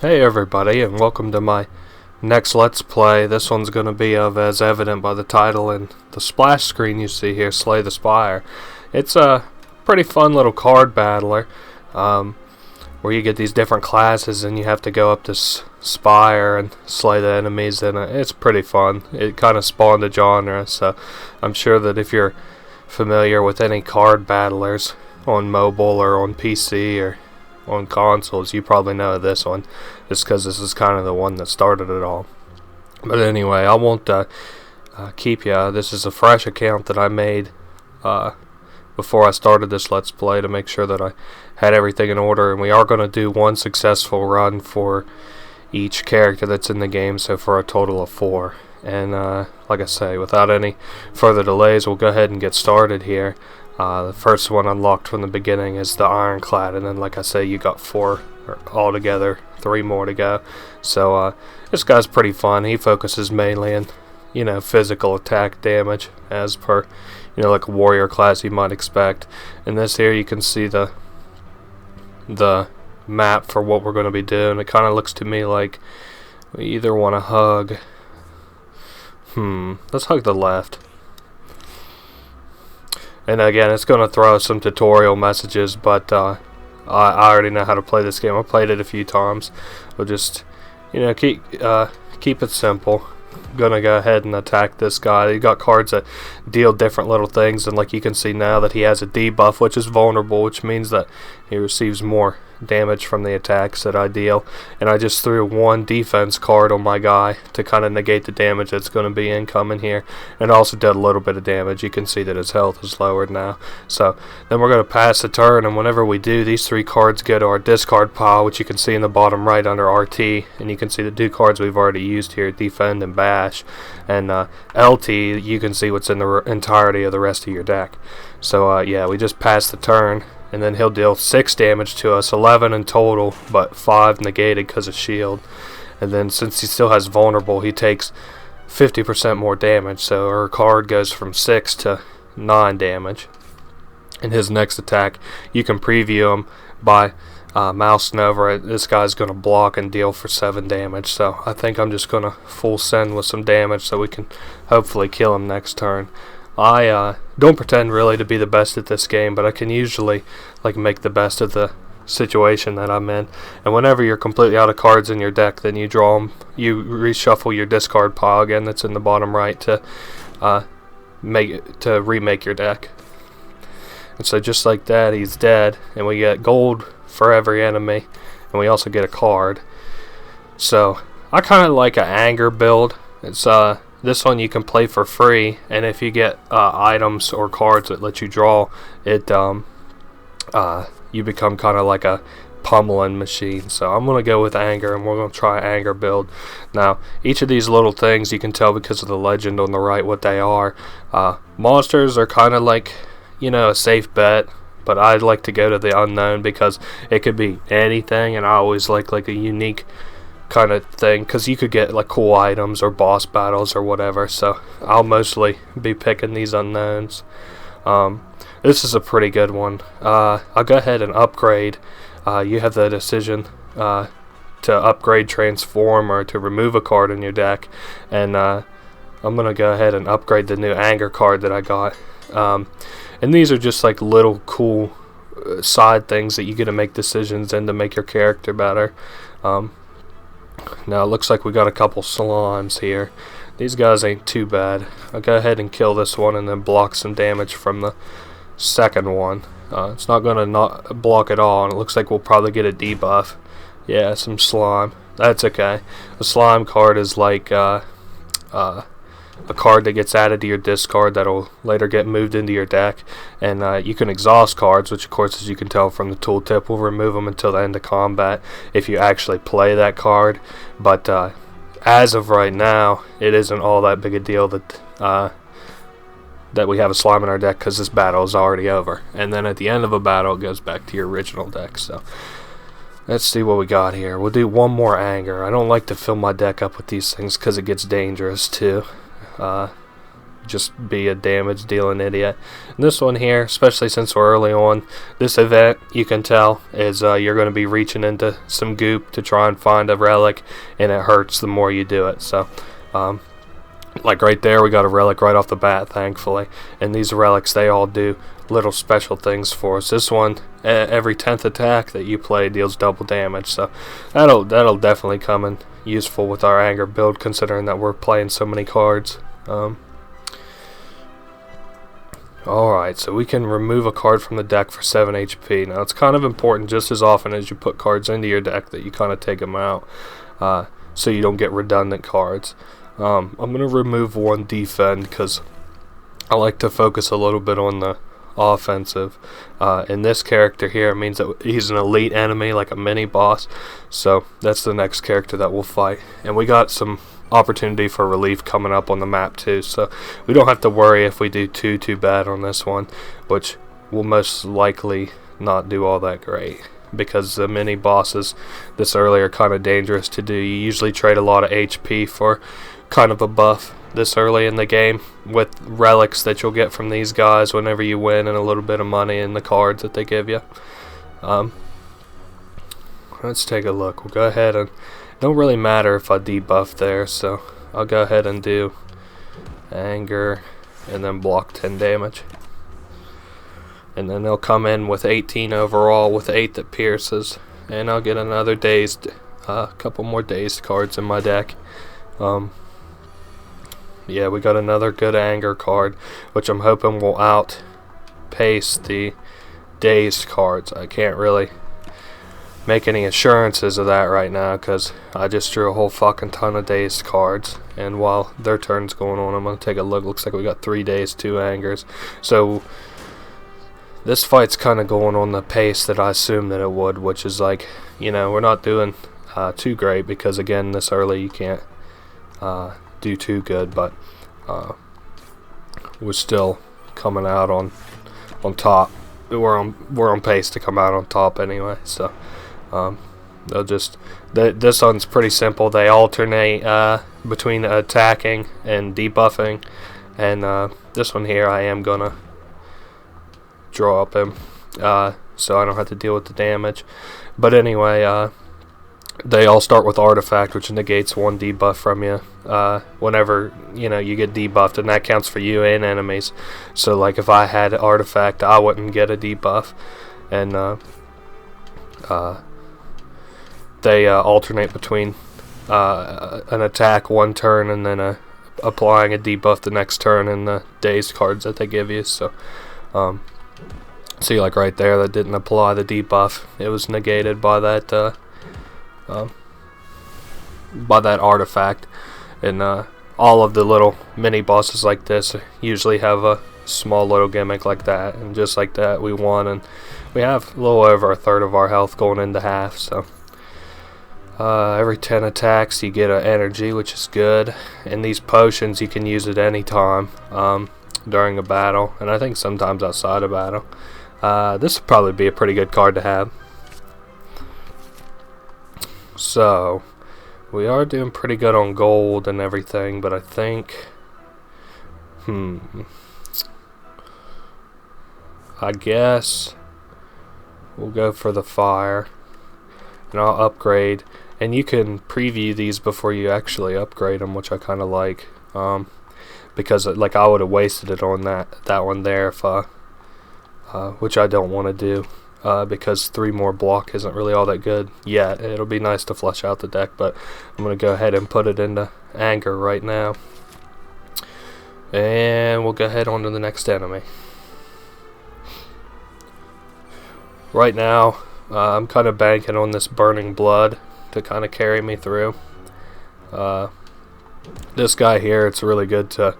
Hey everybody, and welcome to my next Let's Play. This one's going to be of, as evident by the title and the splash screen you see here, Slay the Spire. It's a pretty fun little card battler, where you get these different classes and you have to go up this spire and slay the enemies in it. It's pretty fun. It kind of spawned a genre, so I'm sure that if you're familiar with any card battlers on mobile or on PC or on consoles, you probably know this one, just because this is kind of the one that started it all. But anyway, I won't keep you. This is a fresh account that I made before I started this Let's Play to make sure that I had everything in order, and we are going to do one successful run for each character that's in the game, so for a total of 4. And like I say, without any further delays, we'll go ahead and get started here. The first one unlocked from the beginning is the Ironclad, and then like I say, you got 4 altogether, 3 more to go. So this guy's pretty fun. He focuses mainly on, physical attack damage, as per, like a warrior class you might expect. In this here, you can see the map for what we're going to be doing. It kind of looks to me like we either want to hug. Let's hug the left. And again, it's going to throw some tutorial messages, but I already know how to play this game. I played it a few times. We'll just, keep it simple. I'm going to go ahead and attack this guy. You got cards that deal different little things, and like you can see now that he has a debuff, which is vulnerable, which means that he receives more damage from the attacks that I deal. And I just threw 1 defense card on my guy to kind of negate the damage that's going to be incoming here, and also did a little bit of damage. You can see that his health is lowered now. So then we're going to pass the turn, and whenever we do, these 3 cards go to our discard pile, which you can see in the bottom right under RT, and you can see the 2 cards we've already used here, defend and bash. And LT, you can see what's in the entirety of the rest of your deck. So yeah, we just passed the turn, and then he'll deal 6 damage to us, 11 in total, but 5 negated because of shield. And then since he still has vulnerable, he takes 50% more damage, so our card goes from 6 to 9 damage. In his next attack, you can preview him by mousing over it. This guy's going to block and deal for 7 damage, so I think I'm just going to full send with some damage so we can hopefully kill him next turn. I don't pretend really to be the best at this game, but I can usually make the best of the situation that I'm in. And whenever you're completely out of cards in your deck, then you draw them. You reshuffle your discard pile again that's in the bottom right to remake your deck. And so just like that, he's dead, and we get gold for every enemy, and we also get a card. So I kind of like an anger build. It's this one you can play for free, and if you get items or cards that let you draw, it you become kind of like a pummeling machine. So I'm going to go with anger, and we're going to try anger build. Now, each of these little things, you can tell because of the legend on the right what they are. Monsters are kind of like, a safe bet, but I'd like to go to the unknown because it could be anything, and I always like a unique kind of thing, because you could get cool items or boss battles or whatever. So I'll mostly be picking these unknowns. This is a pretty good one. I'll go ahead and upgrade. You have the decision to upgrade, transform, or to remove a card in your deck, and I'm gonna go ahead and upgrade the new anger card that I got. And these are just little cool side things that you get to make decisions in to make your character better. Now it looks like we got a couple slimes here. These guys ain't too bad. I'll go ahead and kill this one and then block some damage from the second one. It's not going to not block at all, and it looks like we'll probably get a debuff. Yeah, some slime. That's okay. A slime card is like a card that gets added to your discard that'll later get moved into your deck, and you can exhaust cards, which of course, as you can tell from the tooltip, will remove them until the end of combat if you actually play that card. But as of right now, it isn't all that big a deal that we have a slime in our deck, because this battle is already over, and then at the end of a battle it goes back to your original deck. So let's see what we got here. We'll do 1 more anger. I don't like to fill my deck up with these things because it gets dangerous too. just be a damage dealing idiot. And this one here, especially since we're early on, this event, you can tell, is you're going to be reaching into some goop to try and find a relic, and it hurts the more you do it. So like right there, we got a relic right off the bat, thankfully. And these relics, they all do little special things for us. This one, every 10th attack that you play deals double damage, so that'll definitely come in useful with our anger build, considering that we're playing so many cards. Alright, so we can remove a card from the deck for 7 HP. Now, it's kind of important just as often as you put cards into your deck that you kind of take them out, so you don't get redundant cards. I'm going to remove 1 defend because I like to focus a little bit on the offensive. In this character here, it means that he's an elite enemy, like a mini boss, so that's the next character that we'll fight. And we got some opportunity for relief coming up on the map too, so we don't have to worry if we do too bad on this one, which will most likely not do all that great, because the mini bosses this early are kind of dangerous to do. You usually trade a lot of HP for kind of a buff this early in the game with relics that you'll get from these guys whenever you win, and a little bit of money in the cards that they give you. Let's take a look. We'll go ahead and it don't really matter if I debuff there, so I'll go ahead and do anger and then block 10 damage. And then they'll come in with 18 overall with 8 that pierces, and I'll get another dazed, couple more dazed cards in my deck. Yeah, we got another good anger card, which I'm hoping will outpace the dazed cards. I can't really make any assurances of that right now because I just drew a whole fucking ton of dazed cards, and while their turn's going on, I'm going to take a look. Looks like we got 3 dazed, 2 angers, so this fight's kind of going on the pace that I assumed that it would, which is like, you know, we're not doing too great because, again, this early you can't do too good, but we're still coming out on top. We're on pace to come out on top anyway, so they'll just this one's pretty simple. They alternate between attacking and debuffing, and this one here I am gonna draw up him so I don't have to deal with the damage. But anyway, they all start with artifact, which negates 1 debuff from you whenever you get debuffed, and that counts for you and enemies. So like if I had artifact, I wouldn't get a debuff, and they alternate between an attack 1 turn and then applying a debuff the next turn in the dazed cards that they give you. So see, like right there, that didn't apply the debuff. It was negated by that artifact. And all of the little mini bosses like this usually have a small little gimmick like that, and just like that we won, and we have a little over a third of our health going into half. So every 10 attacks you get an energy, which is good, and these potions you can use at any time during a battle, and I think sometimes outside of battle. This would probably be a pretty good card to have. So we are doing pretty good on gold and everything, but I think I guess we'll go for the fire, and I'll upgrade, and you can preview these before you actually upgrade them, which I kind of like, because like I would have wasted it on that one there if which I don't want to do. Because 3 more block isn't really all that good yet. It'll be nice to flesh out the deck, but I'm going to go ahead and put it into anger right now. And we'll go ahead on to the next enemy. Right now, I'm kind of banking on this burning blood to kind of carry me through. This guy here, it's really good to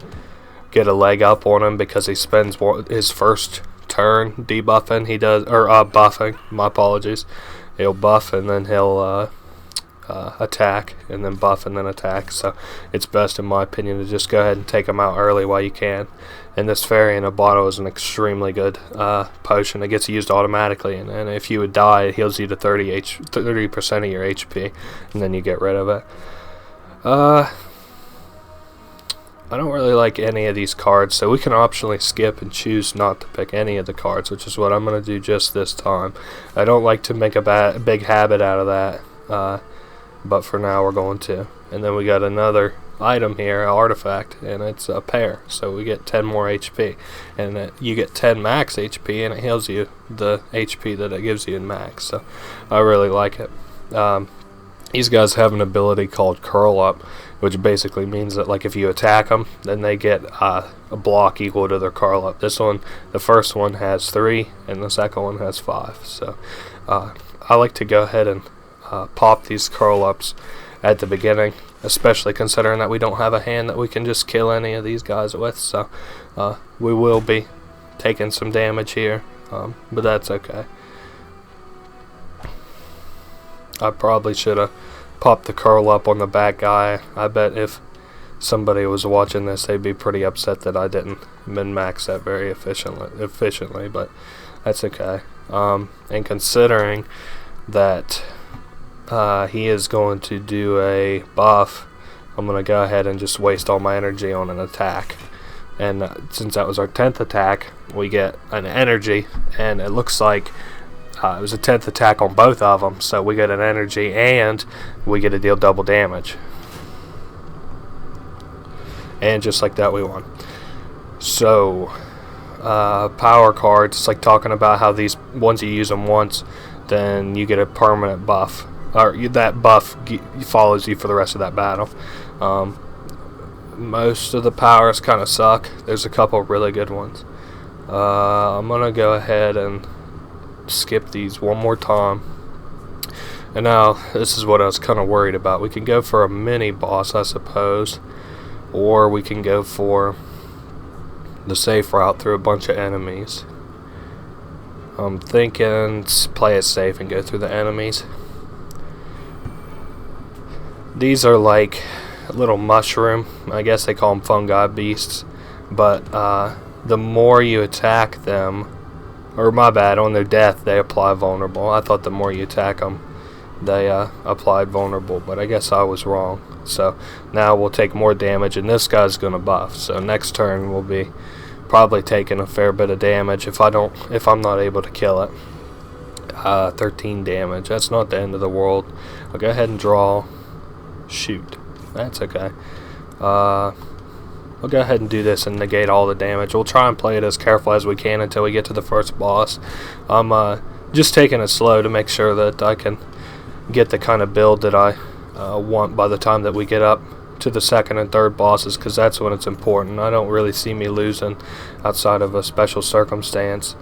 get a leg up on him because he spends his first turn debuffing. He does, or buffing, my apologies. He'll buff and then he'll attack, and then buff and then attack. So it's best, in my opinion, to just go ahead and take him out early while you can. And this fairy in a bottle is an extremely good potion. It gets used automatically, and if you would die, it heals you to 30% of your HP, and then you get rid of it. I don't really like any of these cards, so we can optionally skip and choose not to pick any of the cards, which is what I'm going to do just this time. I don't like to make a big habit out of that, but for now we're going to. And then we got another item here, an artifact, and it's a pair, so we get 10 more HP, and you get 10 max HP, and it heals you the HP that it gives you in max, so I really like it. These guys have an ability called curl up, which basically means that, like, if you attack them, then they get a block equal to their curl up. This one, the first one has 3, and the second one has 5, so I like to go ahead and pop these curl ups at the beginning, especially considering that we don't have a hand that we can just kill any of these guys with, so we will be taking some damage here, but that's okay. I probably should have popped the curl up on the bad guy. I bet if somebody was watching this, they'd be pretty upset that I didn't min-max that very efficiently, but that's okay. And considering that he is going to do a buff, I'm going to go ahead and just waste all my energy on an attack. And since that was our 10th attack, we get an energy, and it looks like it was a 10th attack on both of them, so we get an energy and we get to deal double damage. And just like that, we won. So, power cards, it's like talking about how these, once you use them once, then you get a permanent buff. Or that buff follows you for the rest of that battle. Most of the powers kind of suck. There's a couple really good ones. I'm going to go ahead and skip these one more time. And now, this is what I was kind of worried about. We can go for a mini boss, I suppose. Or we can go for the safe route through a bunch of enemies. I'm thinking play it safe and go through the enemies. These are like a little mushroom. I guess they call them fungi beasts. But the more you attack them, or my bad, on their death they apply vulnerable. I thought the more you attack them, they applied vulnerable, but I guess I was wrong. So now we'll take more damage, and this guy's gonna buff. So next turn we'll be probably taking a fair bit of damage if I'm not able to kill it. 13 damage. That's not the end of the world. I'll go ahead and draw. Shoot, that's okay. We'll go ahead and do this and negate all the damage. We'll try and play it as careful as we can until we get to the first boss. I'm just taking it slow to make sure that I can get the kind of build that I want by the time that we get up to the second and third bosses, because that's when it's important. I don't really see me losing outside of a special circumstance.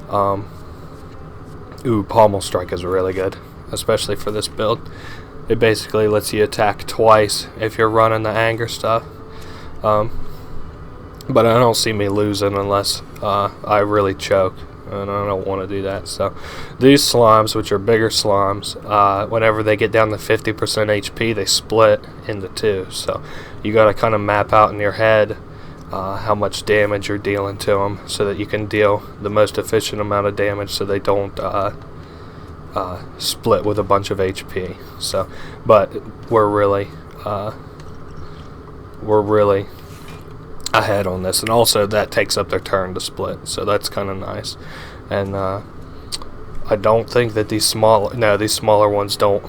Ooh, Pommel Strike is really good, especially for this build. It basically lets you attack twice if you're running the anger stuff. But I don't see me losing unless I really choke, and I don't want to do that. So these slimes, which are bigger slimes, whenever they get down to 50% HP, they split into two. So you got to kind of map out in your head how much damage you're dealing to them, so that you can deal the most efficient amount of damage, so they don't split with a bunch of HP. So, but we're really ahead on this, and also that takes up their turn to split, so that's kind of nice. And I don't think that these smaller ones don't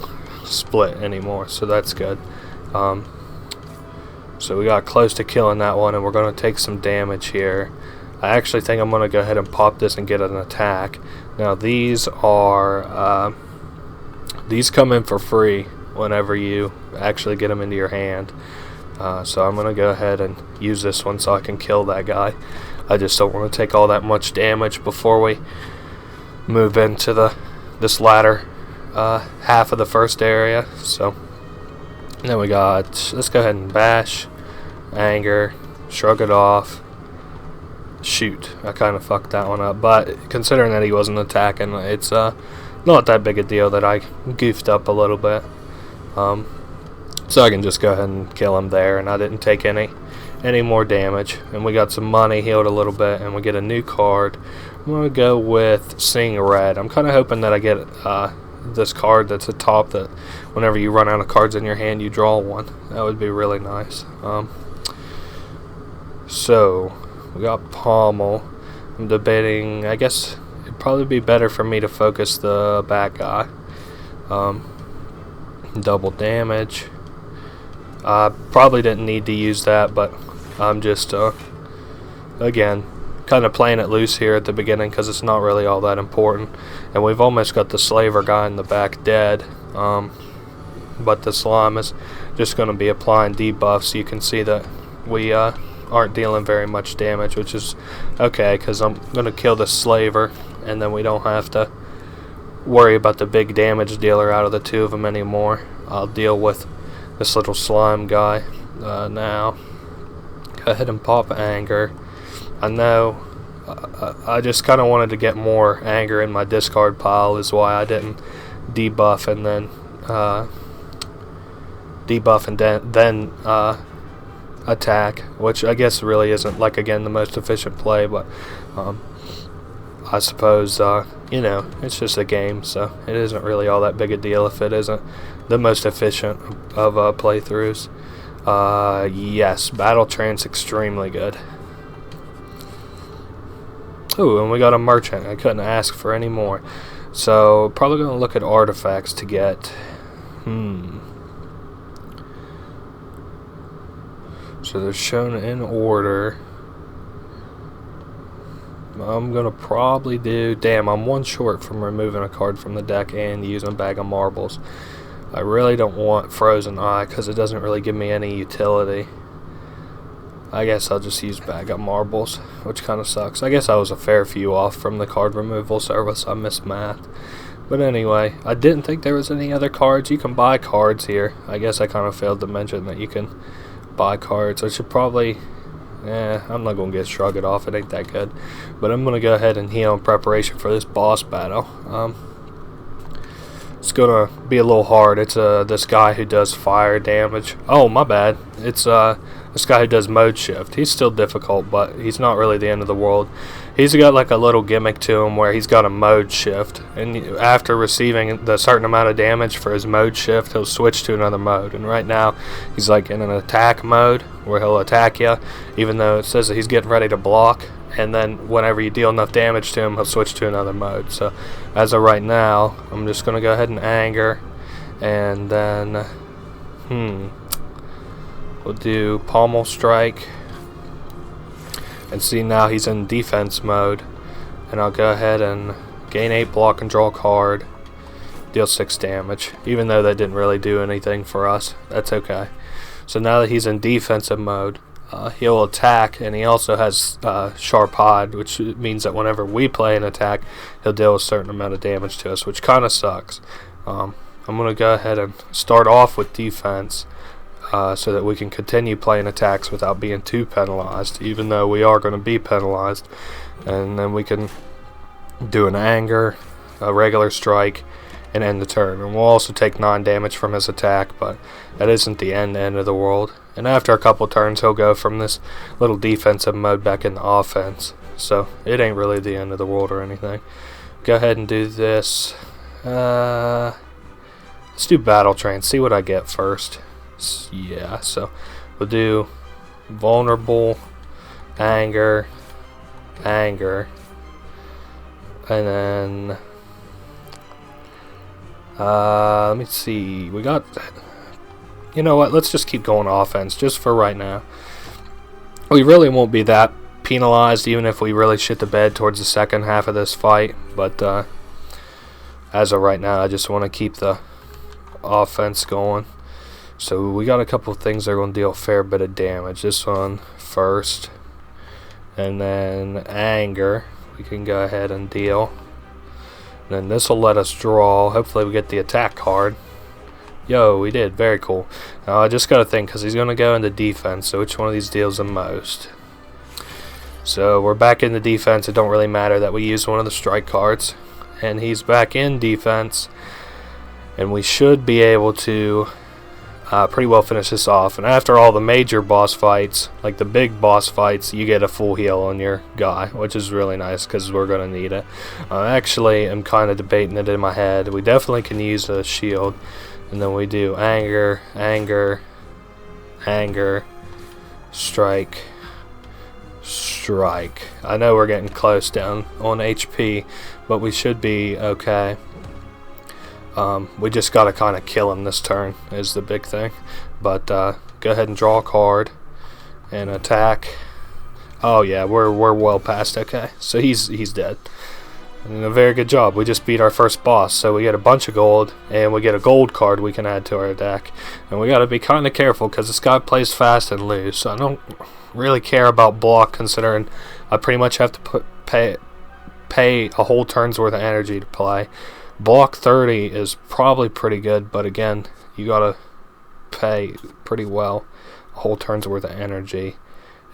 split anymore, so that's good. So we got close to killing that one, and we're going to take some damage here. I actually think I'm going to go ahead and pop this and get an attack. Now these are these come in for free whenever you actually get them into your hand. So I'm going to go ahead and use this one so I can kill that guy. I just don't want to take all that much damage before we move into this latter half of the first area. So then we got, let's go ahead and bash, anger, shrug it off. Shoot, I kind of fucked that one up, but considering that he wasn't attacking, it's not that big a deal that I goofed up a little bit. So I can just go ahead and kill him there, and I didn't take any more damage. And we got some money, healed a little bit, and we get a new card. I'm going to go with Seeing Red. I'm kind of hoping that I get this card that's at top, that whenever you run out of cards in your hand, you draw one. That would be really nice. So we got Pommel. I'm debating, I guess it'd probably be better for me to focus the back guy. Double damage. I probably didn't need to use that, but I'm just again kind of playing it loose here at the beginning because it's not really all that important. And we've almost got the slaver guy in the back dead, but the slime is just going to be applying debuffs, so you can see that we aren't dealing very much damage, which is okay because I'm going to kill the slaver, and then we don't have to worry about the big damage dealer out of the two of them anymore. I'll deal with this little slime guy now. Go ahead and pop anger. I know I just kind of wanted to get more anger in my discard pile, is why I didn't debuff and then attack, which I guess really isn't, like, again, the most efficient play, but I suppose you know, it's just a game, so it isn't really all that big a deal if it isn't the most efficient of playthroughs. Yes, Battle Trance, extremely good. Ooh, and we got a merchant. I couldn't ask for any more. So probably gonna look at artifacts to get. So they're shown in order. I'm gonna probably do. Damn, I'm one short from removing a card from the deck and using Bag of Marbles. I really don't want Frozen Eye because it doesn't really give me any utility. I guess I'll just use Bag of Marbles, which kind of sucks. I guess I was a fair few off from the card removal service. I missed math. But anyway, I didn't think there was any other cards. You can buy cards here. I guess I kind of failed to mention that you can buy cards. I should probably... I'm not going to get Shrug It Off. It ain't that good. But I'm going to go ahead and heal in preparation for this boss battle. It's going to be a little hard. It's this guy who does fire damage. Oh, my bad. It's this guy who does mode shift. He's still difficult, but he's not really the end of the world. He's got like a little gimmick to him where he's got a mode shift, and after receiving the certain amount of damage for his mode shift, he'll switch to another mode. And right now he's like in an attack mode where he'll attack you even though it says that he's getting ready to block, and then whenever you deal enough damage to him, he'll switch to another mode. So as of right now, I'm just gonna go ahead and anger, and then we'll do Pommel Strike. And see, now he's in defense mode. And I'll go ahead and gain 8 block and draw a card. Deal 6 damage. Even though that didn't really do anything for us. That's okay. So now that he's in defensive mode, he'll attack. And he also has Sharp Hide, which means that whenever we play an attack, he'll deal a certain amount of damage to us, which kind of sucks. I'm going to go ahead and start off with defense. So that we can continue playing attacks without being too penalized, even though we are going to be penalized. And then we can do an anger, a regular strike, and end the turn. And we'll also take 9 damage from his attack, but that isn't the end of the world. And after a couple turns, he'll go from this little defensive mode back into offense. So it ain't really the end of the world or anything. Go ahead and do this. Let's do Battle Train, see what I get first. Yeah, so we'll do vulnerable, anger, and then let me see, we got, you know what, let's just keep going offense just for right now. We really won't be that penalized even if we really shit the bed towards the second half of this fight, but as of right now I just want to keep the offense going. So we got a couple of things that are going to deal a fair bit of damage. This one first, and then anger we can go ahead and deal. And then this will let us draw. Hopefully we get the attack card. Yo, we did. Very cool. Now I just got to think, because he's going to go into defense, so which one of these deals the most? So we're back in the defense. It don't really matter that we use one of the strike cards. And he's back in defense. And we should be able to pretty well finish this off. And after all the major boss fights, like the big boss fights, you get a full heal on your guy, which is really nice because we're going to need it. Actually, I'm kind of debating it in my head. We definitely can use a shield. And then we do anger, strike, strike. I know we're getting close down on HP, but we should be okay. We just gotta kind of kill him this turn is the big thing. But go ahead and draw a card and attack. Oh yeah, we're well past. Okay, so he's dead. And a very good job. We just beat our first boss, so we get a bunch of gold, and we get a gold card we can add to our deck. And we gotta be kind of careful because this guy plays fast and loose. So I don't really care about block, considering I pretty much have to pay a whole turn's worth of energy to play. Block 30 is probably pretty good, but again, you gotta pay pretty well a whole turn's worth of energy.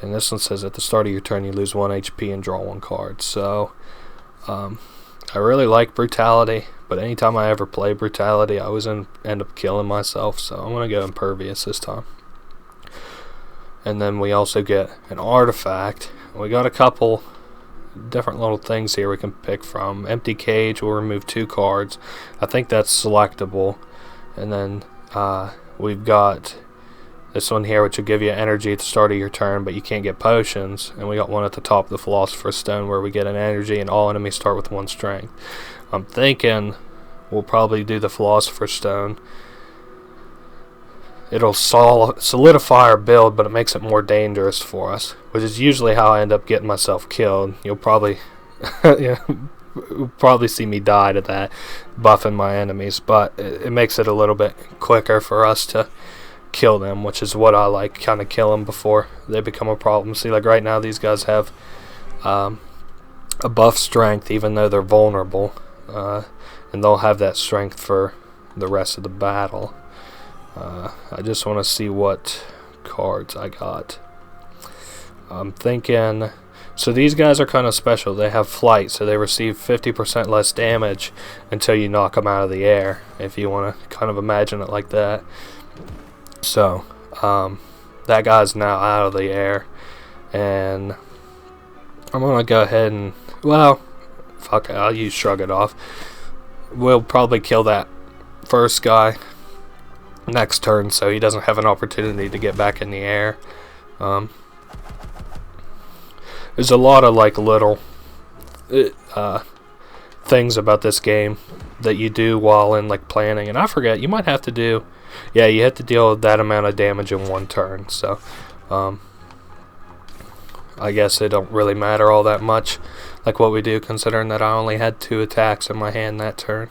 And this one says at the start of your turn you lose 1 HP and draw 1 card. So I really like brutality, but anytime I ever play brutality I always end up killing myself, so I'm gonna go impervious this time. And then we also get an artifact. We got a couple different little things here we can pick from. Empty cage will remove 2 cards. I think that's selectable. And then we've got this one here, which will give you energy at the start of your turn, but you can't get potions. And we got one at the top of the Philosopher's Stone where we get an energy and all enemies start with 1 strength. I'm thinking we'll probably do the Philosopher's Stone. It'll solidify our build, but it makes it more dangerous for us, which is usually how I end up getting myself killed. You'll probably you'll probably see me die to that, buffing my enemies, but it makes it a little bit quicker for us to kill them, which is what I like, kind of kill them before they become a problem. See, like right now these guys have a buff strength even though they're vulnerable, and they'll have that strength for the rest of the battle. I just want to see what cards I got. I'm thinking, so these guys are kind of special. They have flight, so they receive 50% less damage until you knock them out of the air, if you want to kind of imagine it like that. So that guy's now out of the air, and I'm gonna go ahead and, well, fuck it, I'll use Shrug It Off. We'll probably kill that first guy next turn, so he doesn't have an opportunity to get back in the air. There's a lot of like little things about this game that you do while in like planning, and I forget, you might have to do, yeah, you have to deal with that amount of damage in 1 turn. So I guess it don't really matter all that much like what we do, considering that I only had 2 attacks in my hand that turn.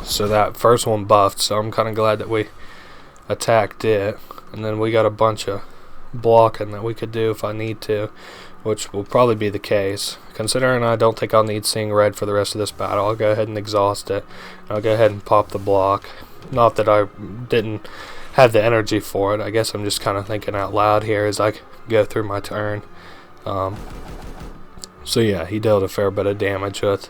So that first one buffed, so I'm kind of glad that we attacked it. And then we got a bunch of blocking that we could do if I need to, which will probably be the case. Considering I don't think I'll need Seeing Red for the rest of this battle, I'll go ahead and exhaust it. I'll go ahead and pop the block. Not that I didn't have the energy for it. I guess I'm just kind of thinking out loud here as I go through my turn. So yeah, he dealt a fair bit of damage with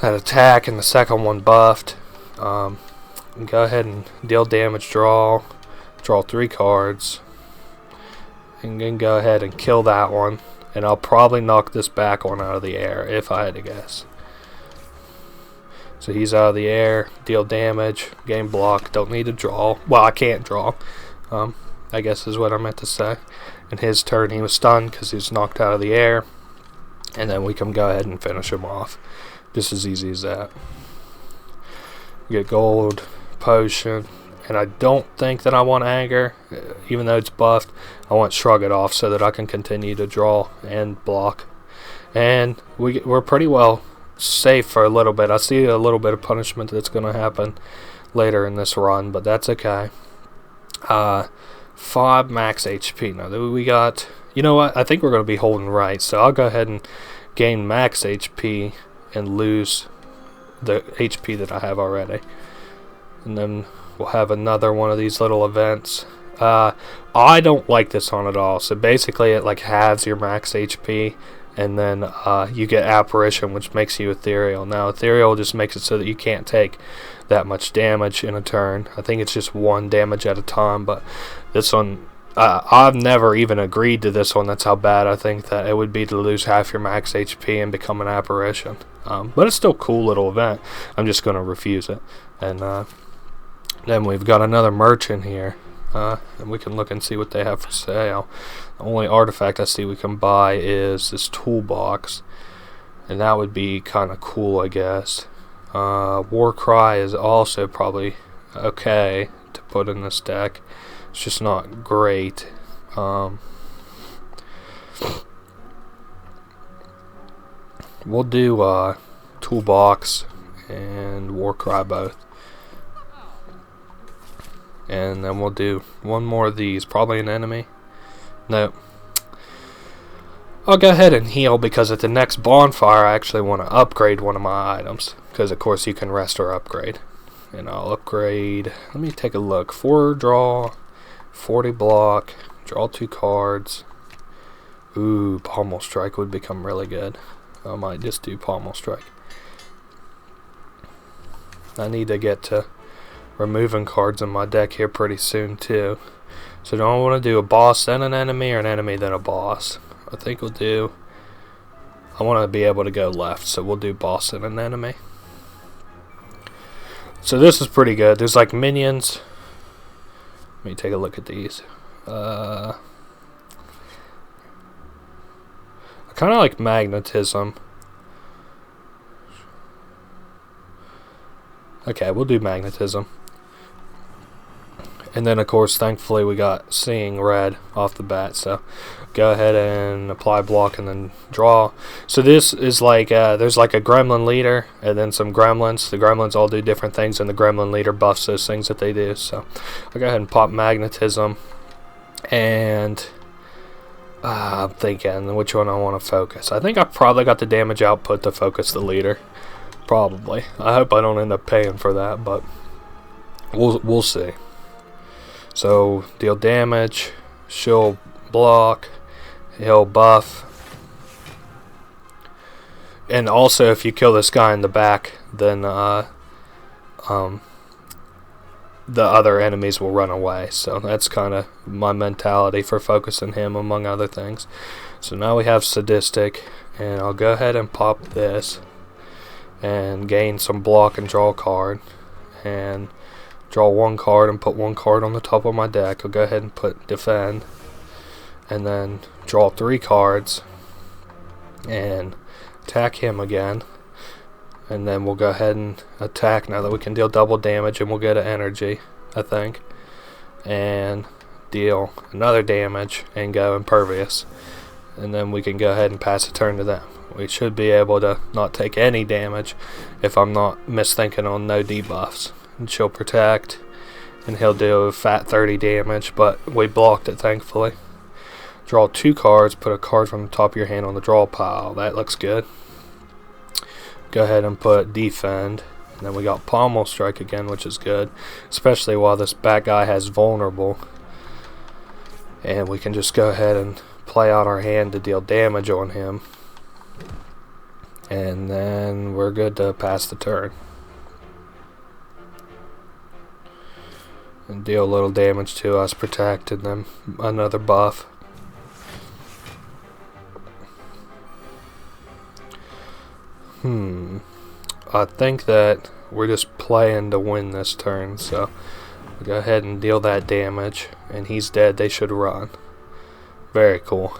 that attack, and the second one buffed. Go ahead and deal damage, draw 3 cards, and then go ahead and kill that one, and I'll probably knock this back one out of the air if I had to guess. So he's out of the air, deal damage, gain block, don't need to draw. Well, I can't draw, I guess is what I meant to say. In his turn he was stunned because he was knocked out of the air, and then we can go ahead and finish him off. Just as easy as that. We get gold, potion, and I don't think that I want anger, even though it's buffed. I want Shrug It Off so that I can continue to draw and block. And we're pretty well safe for a little bit. I see a little bit of punishment that's going to happen later in this run, but that's okay. 5 max HP. Now we got, you know what, I think we're going to be holding right, so I'll go ahead and gain max HP and lose the HP that I have already, and then we'll have another one of these little events. I don't like this one at all. So basically it like halves your max HP, and then you get Apparition, which makes you ethereal. Now ethereal just makes it so that you can't take that much damage in a turn. I think it's just 1 damage at a time, but this one, I've never even agreed to this one. That's how bad I think that it would be to lose half your max HP and become an Apparition. But it's still a cool little event. I'm just going to refuse it. And then we've got another merchant here. and we can look and see what they have for sale. The only artifact I see we can buy is this toolbox, and that would be kind of cool, I guess. War Cry is also probably okay to put in this deck. It's just not great. We'll do toolbox and War Cry both, and then we'll do one more of these. Probably an enemy. No. I'll go ahead and heal, because at the next bonfire I actually want to upgrade one of my items, because of course you can rest or upgrade. And I'll upgrade, let me take a look. 4 draw, 40 block, draw 2 cards. Ooh, Pommel Strike would become really good. I might just do Pommel Strike. I need to get to removing cards in my deck here pretty soon too. So do I want to do a boss then an enemy, or an enemy then a boss? I think we'll do, I want to be able to go left, so we'll do boss and an enemy. So this is pretty good. There's like minions. Let me take a look at these. I kind of like magnetism. Okay, we'll do magnetism. And then of course, thankfully, we got seeing red off the bat, so go ahead and apply block and then draw. So this is like, there's like a gremlin leader and then some gremlins. The gremlins all do different things, and the gremlin leader buffs those things that they do. So I'll go ahead and pop magnetism, and I'm thinking which one I want to focus. I think I probably got the damage output to focus the leader. Probably. I hope I don't end up paying for that, but we'll see. So deal damage, she'll block, he'll buff, and also if you kill this guy in the back, then the other enemies will run away. So that's kind of my mentality for focusing him, among other things. So now we have sadistic, and I'll go ahead and pop this and gain some block and draw a card, and draw 1 card and put 1 card on the top of my deck. I'll go ahead and put defend, and then draw 3 cards and attack him again, and then we'll go ahead and attack now that we can deal double damage, and we'll get an energy, I think, and deal another damage and go impervious, and then we can go ahead and pass a turn to them. We should be able to not take any damage if I'm not misthinking on no debuffs. And she'll protect, and he'll do a fat 30 damage, but we blocked it thankfully. Draw 2 cards, put a card from the top of your hand on the draw pile. That looks good. Go ahead and put defend, and then we got Pommel Strike again, which is good, especially while this bad guy has vulnerable, and we can just go ahead and play out our hand to deal damage on him, and then we're good to pass the turn and deal a little damage to us, protect, and then another buff. I think that we're just playing to win this turn, so we'll go ahead and deal that damage, and he's dead. They should run. Very cool.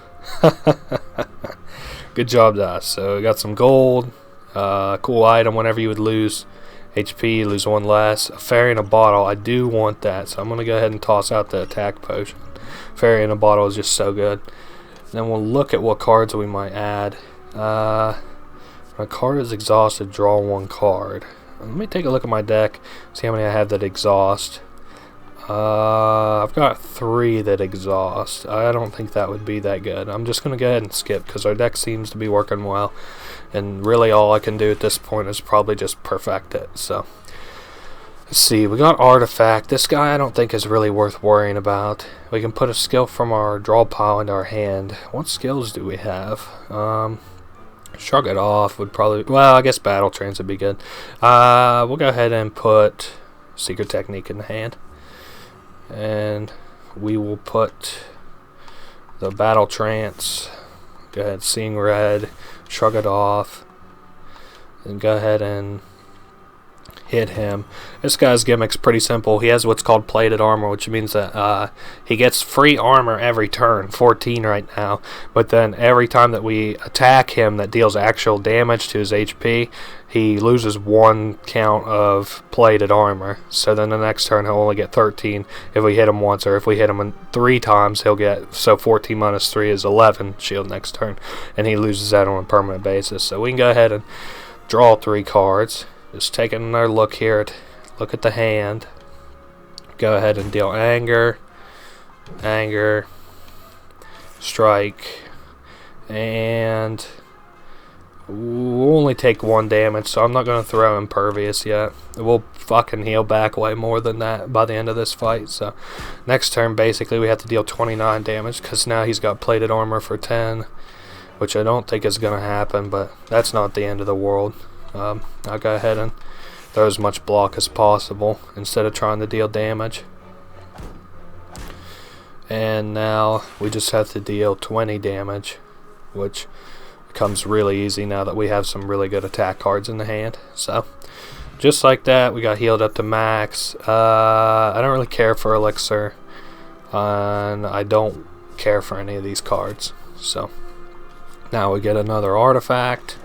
Good job to us. So we got some gold, cool item. Whenever you would lose HP, lose 1 less. A fairy in a bottle, I do want that, so I'm going to go ahead and toss out the attack potion. Fairy in a bottle is just so good. Then we'll look at what cards we might add. My card is exhausted, draw 1 card. Let me take a look at my deck, see how many I have that exhaust. I've got 3 that exhaust. I don't think that would be that good. I'm just going to go ahead and skip, because our deck seems to be working well. And really all I can do at this point is probably just perfect it. So let's see, we got artifact. This guy I don't think is really worth worrying about. We can put a skill from our draw pile into our hand. What skills do we have? Shrug it off would probably, well, I guess battle trance would be good. We'll go ahead and put secret technique in the hand, and we will put the battle trance. Go ahead, seeing red, shrug it off, and go ahead and hit him. This guy's gimmick's pretty simple. He has what's called plated armor, which means that he gets free armor every turn, 14 right now, but then every time that we attack him that deals actual damage to his HP, he loses 1 count of plated armor. So then the next turn he'll only get 13 if we hit him once, or if we hit him 3 times he'll get, so 14 minus 3 is 11 shield next turn, and he loses that on a permanent basis. So we can go ahead and draw 3 cards. Just taking another look here look at the hand. Go ahead and deal anger, strike, and we'll only take 1 damage, so I'm not going to throw impervious yet. We'll fucking heal back way more than that by the end of this fight. So next turn basically we have to deal 29 damage, because now he's got plated armor for 10, which I don't think is going to happen, but that's not the end of the world. I'll go ahead and throw as much block as possible instead of trying to deal damage. And now we just have to deal 20 damage, which becomes really easy now that we have some really good attack cards in the hand. So just like that, we got healed up to max. I don't really care for elixir, and I don't care for any of these cards. So now we get another artifact.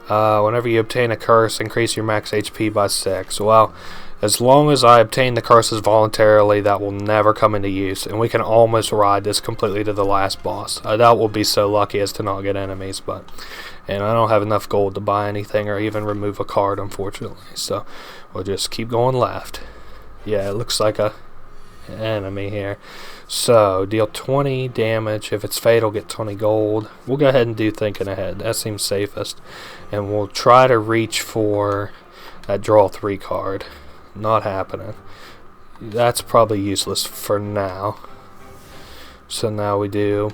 Whenever you obtain a curse, increase your max HP by 6. Well, as long as I obtain the curses voluntarily, that will never come into use, and we can almost ride this completely to the last boss. I doubt we'll be so lucky as to not get enemies, and I don't have enough gold to buy anything or even remove a card, unfortunately. So we'll just keep going left. Yeah, it looks like a enemy here. So deal 20 damage. If it's fatal, get 20 gold. We'll go ahead and do thinking ahead. That seems safest, and we'll try to reach for that draw 3 card. Not happening. That's probably useless for now. So now we do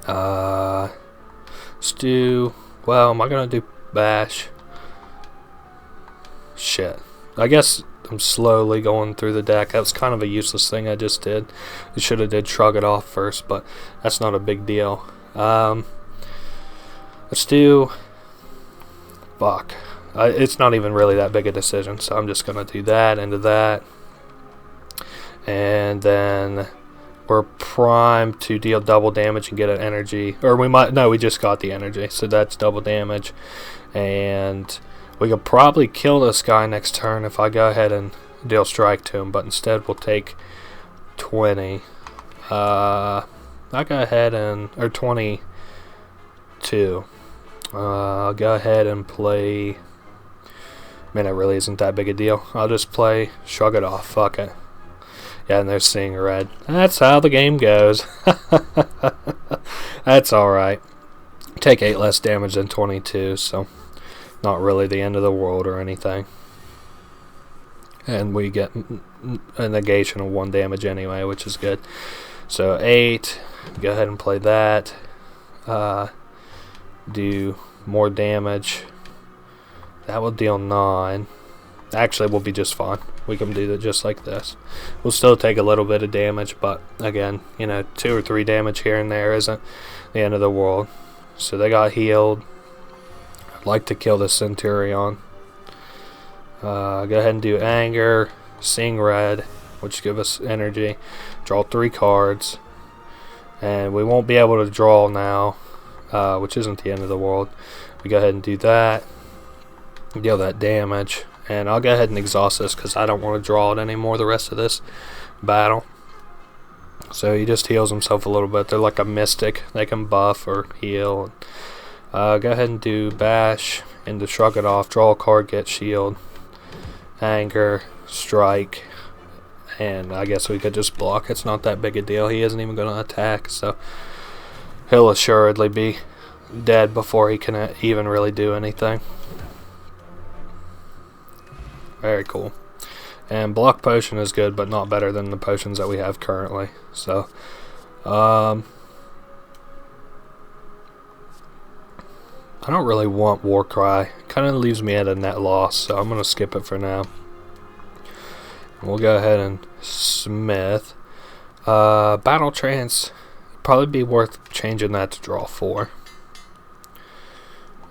let's do, well, am I gonna do bash? Shit, I guess I'm slowly going through the deck. That was kind of a useless thing I just did. I should have did shrug it off first, but that's not a big deal. Let's do, fuck, it's not even really that big a decision, so I'm just gonna do that into that, and then we're primed to deal double damage and get an energy, or we might, no, we just got the energy, so that's double damage, and we could probably kill this guy next turn if I go ahead and deal strike to him, but instead we'll take 20. I go ahead and, or 22. I'll go ahead and play, man, it really isn't that big a deal. I'll just play shrug it off, fuck it. Yeah, and they're seeing red. That's how the game goes. That's alright. Take 8 less damage than 22, so not really the end of the world or anything. And we get a negation of 1 damage anyway, which is good. So 8, go ahead and play that. Do more damage. That will deal 9. Actually, we'll be just fine. We can do that just like this. We'll still take a little bit of damage, but again, you know, 2 or 3 damage here and there isn't the end of the world. So they got healed. I'd like to kill the Centurion. Go ahead and do anger, seeing red, which give us energy. Draw 3 cards, and we won't be able to draw now, which isn't the end of the world. We go ahead and do that, deal that damage, and I'll go ahead and exhaust this because I don't want to draw it anymore the rest of this battle. So he just heals himself a little bit. They're like a mystic. They can buff or heal. Go ahead and do bash into shrug it off. Draw a card, get shield, anger, strike, and I guess we could just block. It's not that big a deal. He isn't even going to attack, so he'll assuredly be dead before he can even really do anything. Very cool. And block potion is good, but not better than the potions that we have currently. So I don't really want Warcry. Kind of leaves me at a net loss, so I'm going to skip it for now. We'll go ahead and Smith. Battle Trance, probably be worth changing that to draw 4.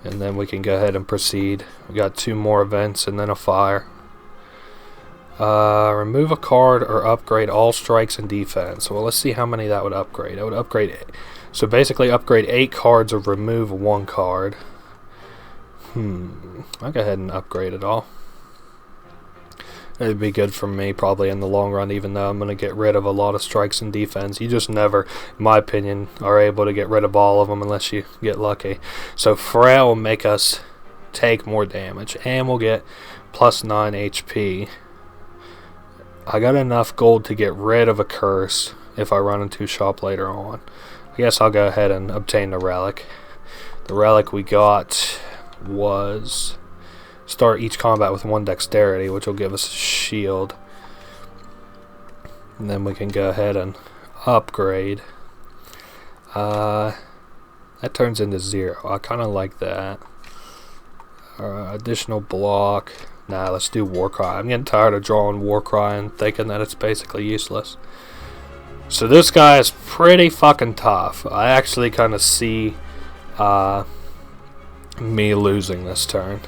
And then we can go ahead and proceed. We got 2 more events and then a fire. Remove a card or upgrade all strikes and defense. Well, let's see how many that would upgrade. I would upgrade it. So basically upgrade 8 cards or remove 1 card. I'll go ahead and upgrade it all. It'd be good for me probably in the long run, even though I'm going to get rid of a lot of strikes and defense. You just never, in my opinion, are able to get rid of all of them unless you get lucky. So Frail will make us take more damage, and we'll get plus 9 HP. I got enough gold to get rid of a curse if I run into shop later on. I guess I'll go ahead and obtain the relic. The relic we got was start each combat with 1 dexterity, which will give us a shield. And then we can go ahead and upgrade. That turns into 0. I kind of like that. Additional block. Nah, let's do Warcry. I'm getting tired of drawing Warcry and thinking that it's basically useless. So this guy is pretty fucking tough. I actually kind of see me losing this turn.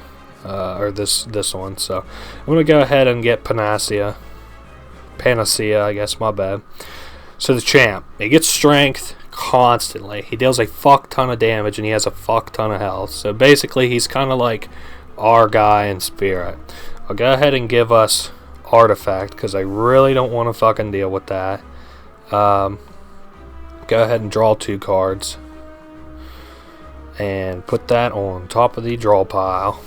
Or this one. So I'm going to go ahead and get Panacea, I guess, my bad. So the champ, he gets strength constantly. He deals a fuck ton of damage and he has a fuck ton of health. So basically he's kind of like our guy in spirit. I'll go ahead and give us artifact because I really don't want to fucking deal with that. Go ahead and draw 2 cards and put that on top of the draw pile.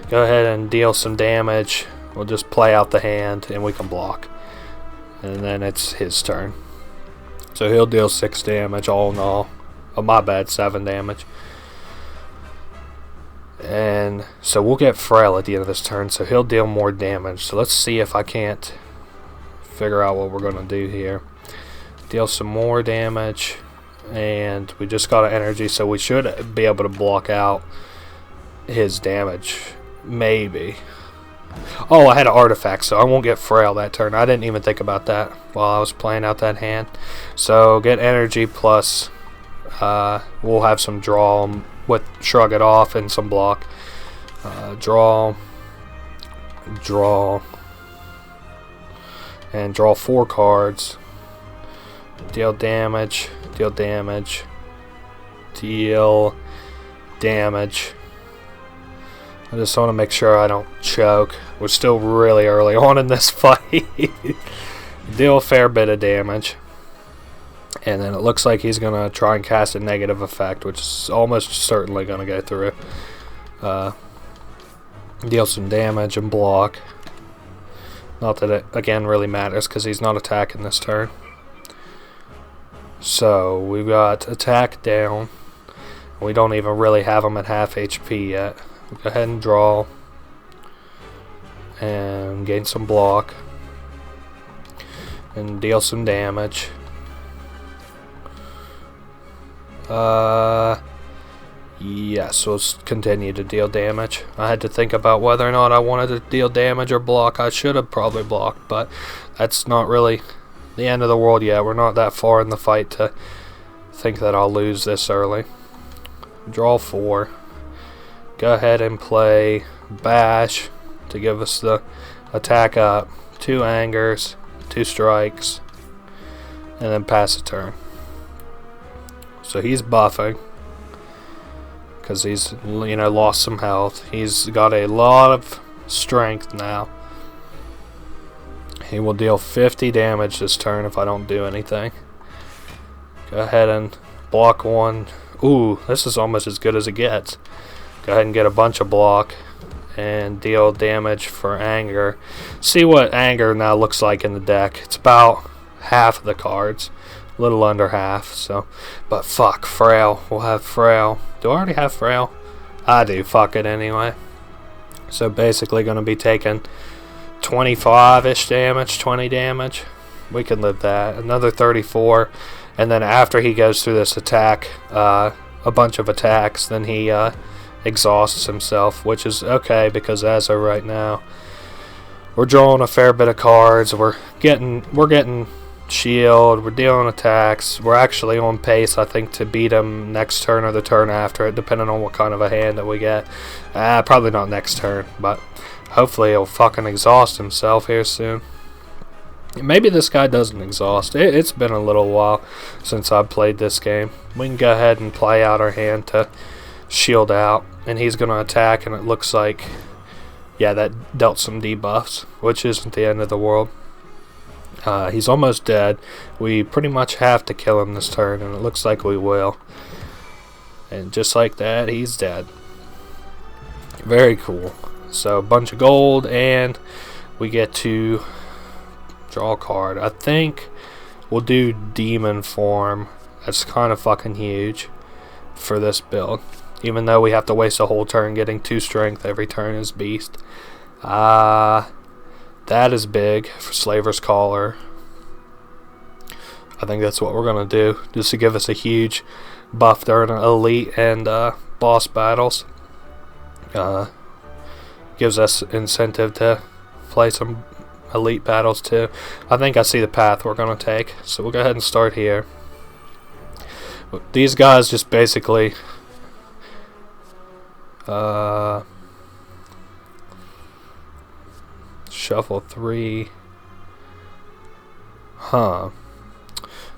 Go ahead and deal some damage. We'll just play out the hand and we can block. And then it's his turn. So he'll deal 6 damage all in all. Oh, my bad, 7 damage. And so we'll get Frail at the end of this turn, so he'll deal more damage. So let's see if I can't figure out what we're going to do here. Deal some more damage. And we just got an energy, so we should be able to block out his damage. Maybe. Oh, I had an artifact, so I won't get Frail that turn. I didn't even think about that while I was playing out that hand. So get energy plus we'll have some draw with Shrug It Off and some block. Draw, and draw 4 cards. Deal damage, deal damage, deal damage. I just want to make sure I don't choke. We're still really early on in this fight. Deal a fair bit of damage. And then it looks like he's going to try and cast a negative effect, which is almost certainly going to go through. Deal some damage and block. Not that it, again, really matters because he's not attacking this turn. So we've got attack down. We don't even really have him at half HP yet. We'll go ahead and draw and gain some block and deal some damage. Yes, we'll continue to deal damage. I had to think about whether or not I wanted to deal damage or block. I should have probably blocked, but that's not really the end of the world yet. We're not that far in the fight to think that I'll lose this early. Draw 4. Go ahead and play Bash to give us the attack up. 2 angers, 2 strikes, and then pass a turn. So he's buffing because he's, you know, lost some health. He's got a lot of strength now. He will deal 50 damage this turn if I don't do anything. Go ahead and block 1. Ooh, this is almost as good as it gets. Go ahead and get a bunch of block and deal damage for anger. See what anger now looks like in the deck. It's about half of the cards. A little under half. So, but fuck, Frail. We'll have Frail. Do I already have Frail? I do. Fuck it anyway. So basically going to be taking 25-ish damage, 20 damage. We can live that. Another 34. And then after he goes through this attack, a bunch of attacks, then he exhausts himself, which is okay because as of right now, we're drawing a fair bit of cards. We're getting shield, we're dealing attacks. We're actually on pace, I think, to beat him next turn or the turn after it, depending on what kind of a hand that we get. Probably not next turn, but hopefully he'll fucking exhaust himself here soon. Maybe this guy doesn't exhaust. It's been a little while since I've played this game. We can go ahead and play out our hand to shield out, and he's going to attack, and it looks like, yeah, that dealt some debuffs, which isn't the end of the world. He's almost dead. We pretty much have to kill him this turn, and it looks like we will. And just like that, he's dead. Very cool. So, a bunch of gold, and we get to draw a card. I think we'll do demon form. That's kind of fucking huge for this build. Even though we have to waste a whole turn getting 2 strength every turn as beast. That is big for Slaver's Collar. I think that's what we're going to do, just to give us a huge buff during elite and boss battles. Gives us incentive to play some elite battles too. I think I see the path we're going to take, so we'll go ahead and start here. These guys just basically shuffle 3. Nah,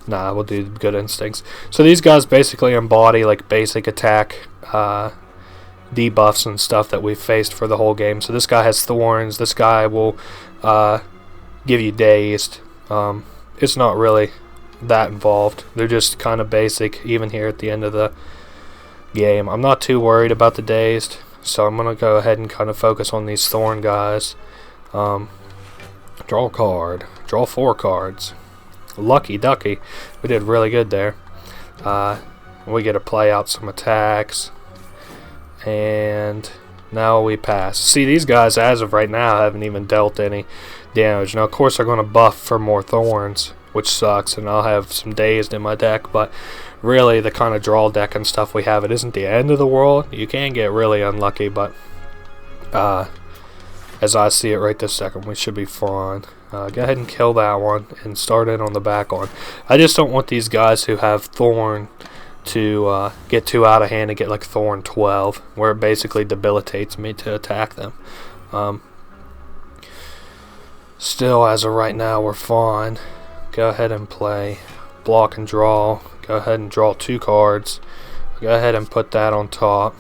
we'll do good instincts. So these guys basically embody like basic attack debuffs and stuff that we've faced for the whole game. So this guy has thorns. This guy will give you dazed. It's not really that involved. They're just kind of basic even here at the end of the game. I'm not too worried about the dazed, so I'm going to go ahead and kind of focus on these thorn guys. Draw a card. Draw 4 cards. Lucky ducky. We did really good there. We get to play out some attacks. And now we pass. See, these guys, as of right now, haven't even dealt any damage. Now, of course, they're going to buff for more thorns, which sucks, and I'll have some dazed in my deck, but really, the kind of draw deck and stuff we have, it isn't the end of the world. You can get really unlucky, but as I see it right this second, we should be fine. Go ahead and kill that one and start in on the back one. I just don't want these guys who have Thorn to get too out of hand and get like Thorn 12, where it basically debilitates me to attack them. Still, as of right now, we're fine. Go ahead and play block and draw. Go ahead and draw 2 cards. Go ahead and put that on top.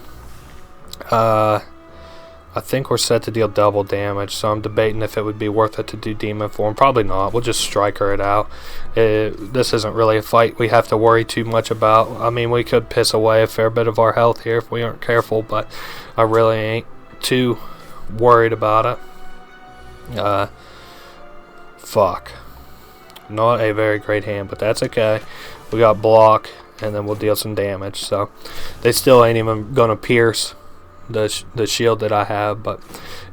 I think we're set to deal double damage, so I'm debating if it would be worth it to do demon form. Probably not. We'll just striker it out. This isn't really a fight we have to worry too much about. I mean, we could piss away a fair bit of our health here if we aren't careful, but I really ain't too worried about it. Fuck. Not a very great hand, but that's okay. We got block, and then we'll deal some damage. So they still ain't even gonna pierce the shield that I have, but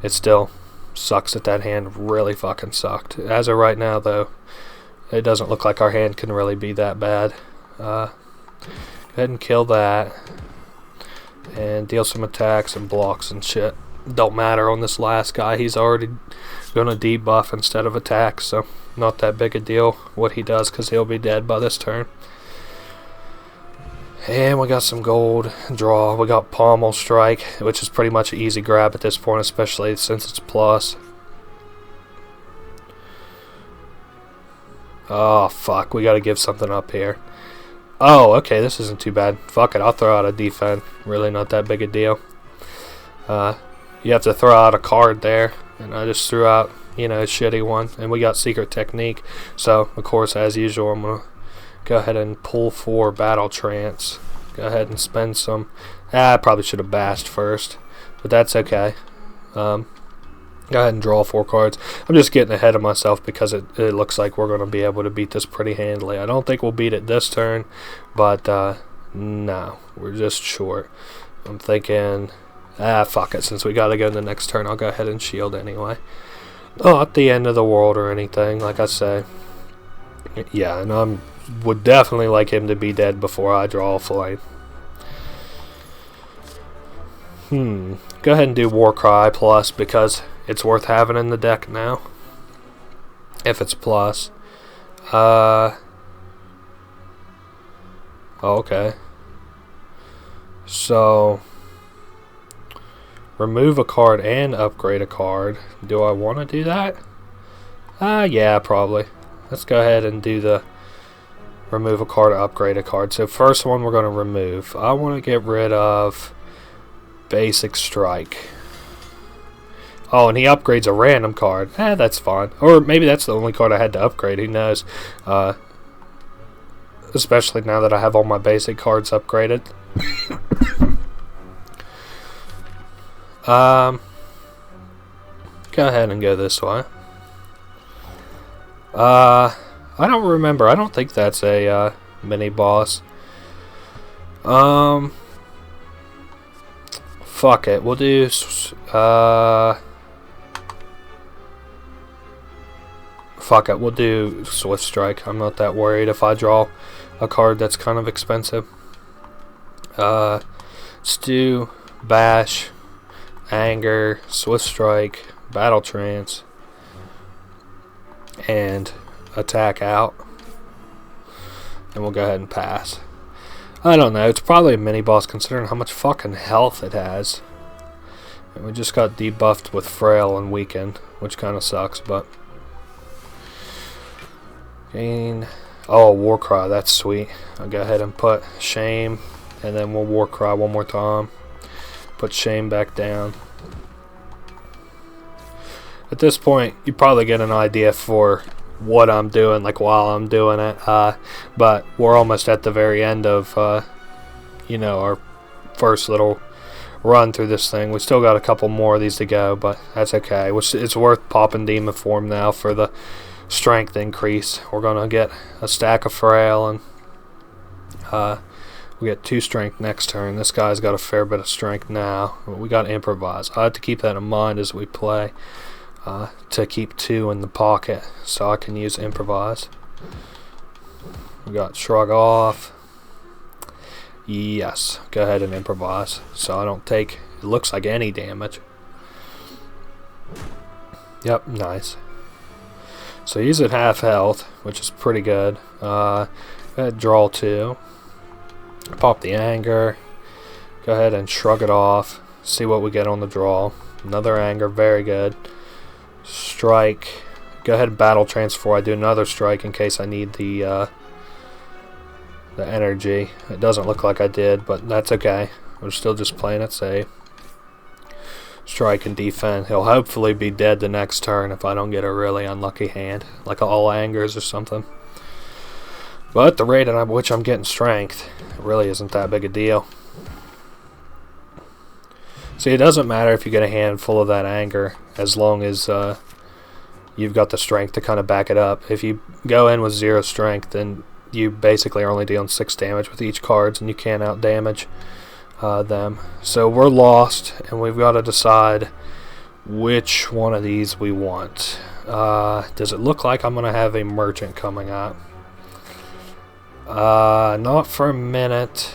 it still sucks that that hand really fucking sucked. As of right now, though, it doesn't look like our hand can really be that bad. Go ahead and kill that, and deal some attacks and blocks and shit. Don't matter on this last guy. He's already gonna debuff instead of attack, so not that big a deal what he does, because he'll be dead by this turn. And we got some gold draw. We got Pommel Strike, which is pretty much an easy grab at this point, especially since it's plus. Oh, fuck. We got to give something up here. Oh, okay. This isn't too bad. Fuck it. I'll throw out a defend. Really not that big a deal. You have to throw out a card there. And I just threw out, you know, a shitty one. And we got Secret Technique. So, of course, as usual, I'm going to go ahead and pull 4 Battle Trance. Go ahead and spend some. I probably should have bashed first, but that's okay. Go ahead and draw 4 cards. I'm just getting ahead of myself because it looks like we're going to be able to beat this pretty handily. I don't think we'll beat it this turn, but no, we're just short. I'm thinking, fuck it. Since we got to go to the next turn, I'll go ahead and shield anyway. Not the end of the world or anything, like I say. Yeah, and I would definitely like him to be dead before I draw a flame. Go ahead and do Warcry plus, because it's worth having in the deck now. If it's plus. Oh, okay. So, remove a card and upgrade a card. Do I want to do that? Yeah, probably. Let's go ahead and do the remove a card, upgrade a card. So first one we're going to remove. I want to get rid of Basic Strike. Oh, and he upgrades a random card. That's fine. Or maybe that's the only card I had to upgrade. Who knows? Especially now that I have all my basic cards upgraded. Go ahead and go this way. I don't remember. I don't think that's a mini boss. Fuck it. We'll do fuck it. We'll do Swift Strike. I'm not that worried if I draw a card that's kind of expensive. Let's do Bash, Anger, Swift Strike, Battle Trance, and attack out. And we'll go ahead and pass. I don't know. It's probably a mini boss considering how much fucking health it has. And we just got debuffed with Frail and Weakened, which kind of sucks, but. Gain. Oh, Warcry. That's sweet. I'll go ahead and put Shame, and then we'll Warcry one more time. Put Shame back down. At this point, you probably get an idea for what I'm doing, like while I'm doing it. But we're almost at the very end of, you know, our first little run through this thing. We still got a couple more of these to go, but that's okay. It's worth popping Demon Form now for the strength increase. We're gonna get a stack of Frail, and we get 2 strength next turn. This guy's got a fair bit of strength now. We got Improvise. I have to keep that in mind as we play. To keep 2 in the pocket so I can use Improvise. We got Shrug Off. Yes, go ahead and Improvise so I don't take, it looks like, any damage. Yep, nice. So he's at half health, which is pretty good. Go ahead, draw 2. Pop the Anger. Go ahead and Shrug it off. See what we get on the draw. Another Anger, very good. Strike. Go ahead and Battle Transfer. I do another Strike in case I need the energy. It doesn't look like I did, but that's okay. We're still just playing it safe. Strike and defend. He'll hopefully be dead the next turn if I don't get a really unlucky hand, like all Angers or something. But the rate at which I'm getting strength, it really isn't that big a deal. See, it doesn't matter if you get a hand full of that Anger, as long as you've got the strength to kind of back it up. If you go in with 0 strength, then you basically are only dealing 6 damage with each cards, and you can't out damage them. So we're lost, and we've got to decide which one of these we want. Does it look like I'm going to have a Merchant coming up? Not for a minute.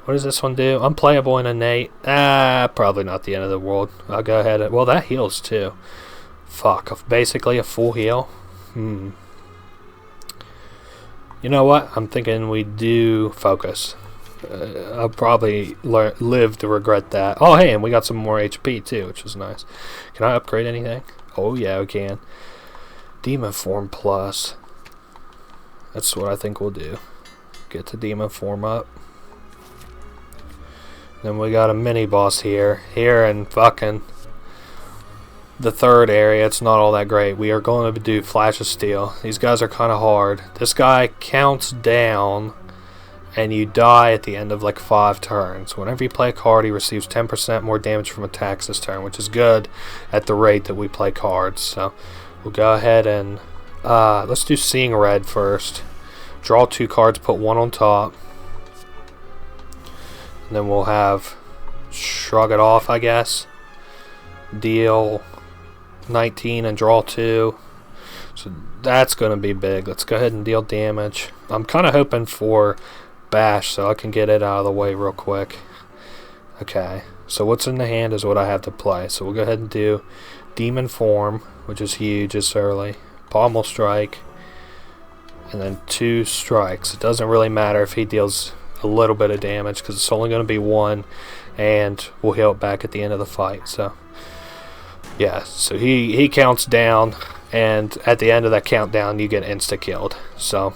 What does this one do? Unplayable and innate. Probably not the end of the world. I'll go ahead and... Well, that heals too. Fuck. Basically a full heal. You know what? I'm thinking we do Focus. I'll probably live to regret that. Oh, hey, and we got some more HP too, which is nice. Can I upgrade anything? Oh, yeah, we can. Demon Form Plus. That's what I think we'll do. Get the Demon Form up. Then we got a mini boss here. Here in fucking the third area. It's not all that great. We are going to do Flash of Steel. These guys are kind of hard. This guy counts down, and you die at the end of like 5 turns. Whenever you play a card, he receives 10% more damage from attacks this turn, which is good at the rate that we play cards. So we'll go ahead and let's do Seeing Red first. Draw 2 cards, put 1 on top. And then we'll have Shrug it off, I guess. Deal 19 and draw 2. So that's going to be big. Let's go ahead and deal damage. I'm kind of hoping for Bash so I can get it out of the way real quick. Okay, so what's in the hand is what I have to play. So we'll go ahead and do Demon Form, which is huge, it's early. Pommel Strike. and then 2 strikes. It doesn't really matter if he deals a little bit of damage because it's only going to be 1, and we'll heal it back at the end of the fight. So yeah, so he counts down, and at the end of that countdown you get insta killed. So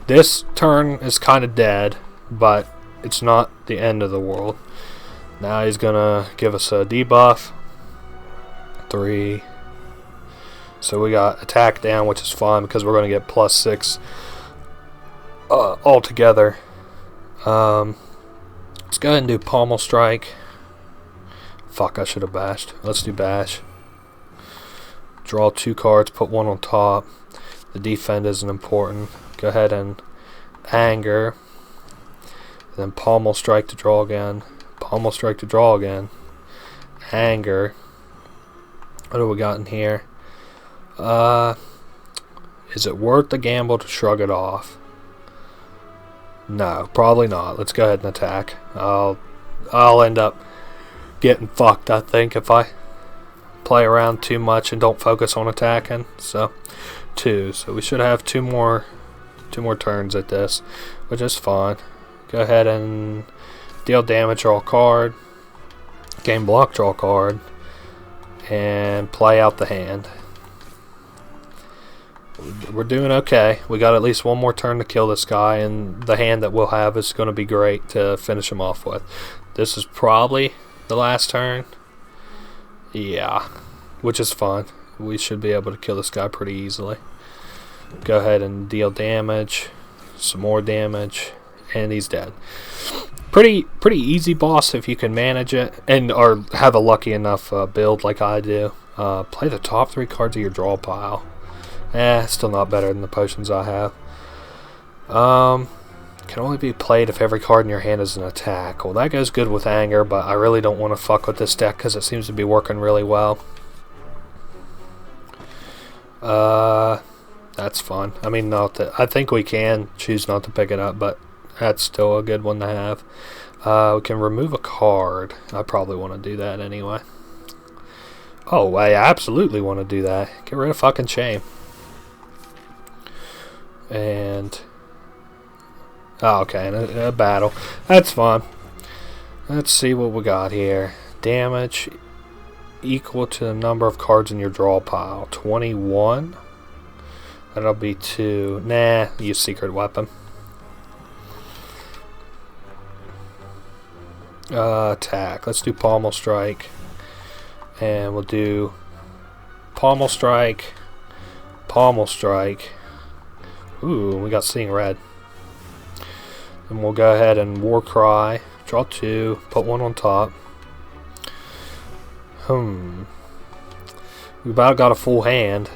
this turn is kind of dead, but it's not the end of the world. Now he's gonna give us a debuff. 3. So we got attack down, which is fine because we're gonna get +6 altogether. Let's go ahead and do Pommel Strike. Fuck, I should have bashed. Let's do bash. Draw 2 cards, put 1 on top. The defend isn't important. Go ahead and anger. Then Pommel Strike to draw again. Pommel Strike to draw again. Anger. What do we got in here? Is it worth the gamble to shrug it off? No, probably not. Let's go ahead and attack. I'll end up getting fucked, I think, if I play around too much and don't focus on attacking. So 2. So we should have two more turns at this, which is fine. Go ahead and deal damage, draw a card, gain block, draw a card, and play out the hand. We're doing okay. We got at least one more turn to kill this guy, and the hand that we'll have is going to be great to finish him off with. This is probably the last turn. Yeah, which is fine. We should be able to kill this guy pretty easily. Go ahead and deal damage, some more damage, and he's dead. Pretty easy boss if you can manage it and or have a lucky enough build like I do. Play the top 3 cards of your draw pile. Still not better than the potions I have. Can only be played if every card in your hand is an attack. Well, that goes good with anger, but I really don't want to fuck with this deck because it seems to be working really well. That's fun. I mean, I think we can choose not to pick it up, but that's still a good one to have. We can remove a card. I probably want to do that anyway. Oh, I absolutely want to do that. Get rid of fucking shame. And okay, and a battle. That's fun. Let's see what we got here. Damage equal to the number of cards in your draw pile. 21. That'll be 2. Nah, use secret weapon. Attack. Let's do Pommel Strike. And we'll do Pommel Strike. Pommel Strike. Ooh, we got Seeing Red. And we'll go ahead and War Cry. Draw 2. Put 1 on top. We about got a full hand.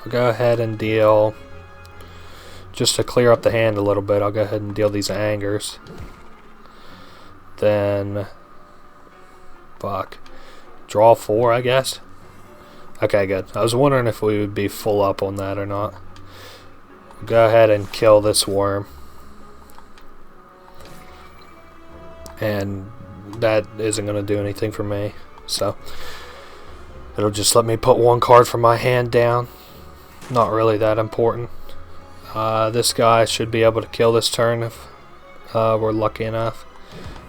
I'll go ahead and deal, just to clear up the hand a little bit, I'll go ahead and deal these angers. Then, fuck, draw 4, I guess. Okay, good. I was wondering if we would be full up on that or not. Go ahead and kill this worm. And that isn't going to do anything for me. So, it'll just let me put 1 card from my hand down. Not really that important. This guy should be able to kill this turn if we're lucky enough.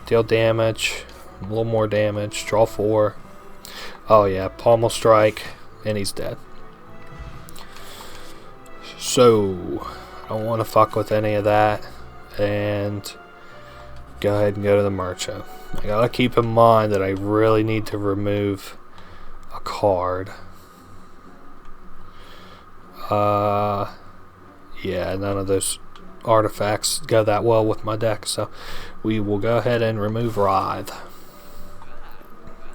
Deal damage. A little more damage. Draw 4. Oh yeah, Pommel Strike. And he's dead. So, I don't want to fuck with any of that. And go ahead and go to the Merchant. I gotta keep in mind that I really need to remove a card. Yeah, none of those artifacts go that well with my deck, so we will go ahead and remove Writhe.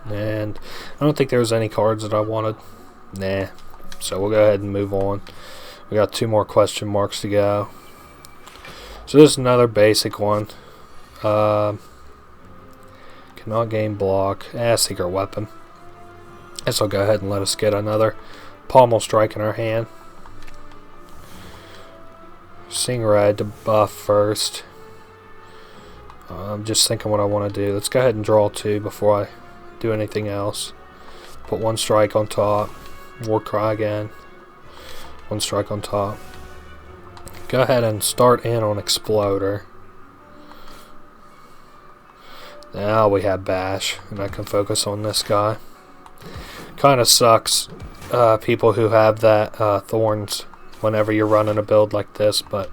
And I don't think there was any cards that I wanted. Nah. So we'll go ahead and move on. We got 2 more question marks to go. So this is another basic one. Cannot gain block. Secret weapon. Guess I'll go ahead and let us get another Pommel Strike in our hand. Seeing Red to buff first. I'm just thinking what I want to do. Let's go ahead and draw 2 before I do anything else. Put 1 strike on top. War Cry again. 1 strike on top. Go ahead and start in on Exploder. Now we have Bash, and I can focus on this guy. Kind of sucks, people who have that Thorns whenever you're running a build like this, but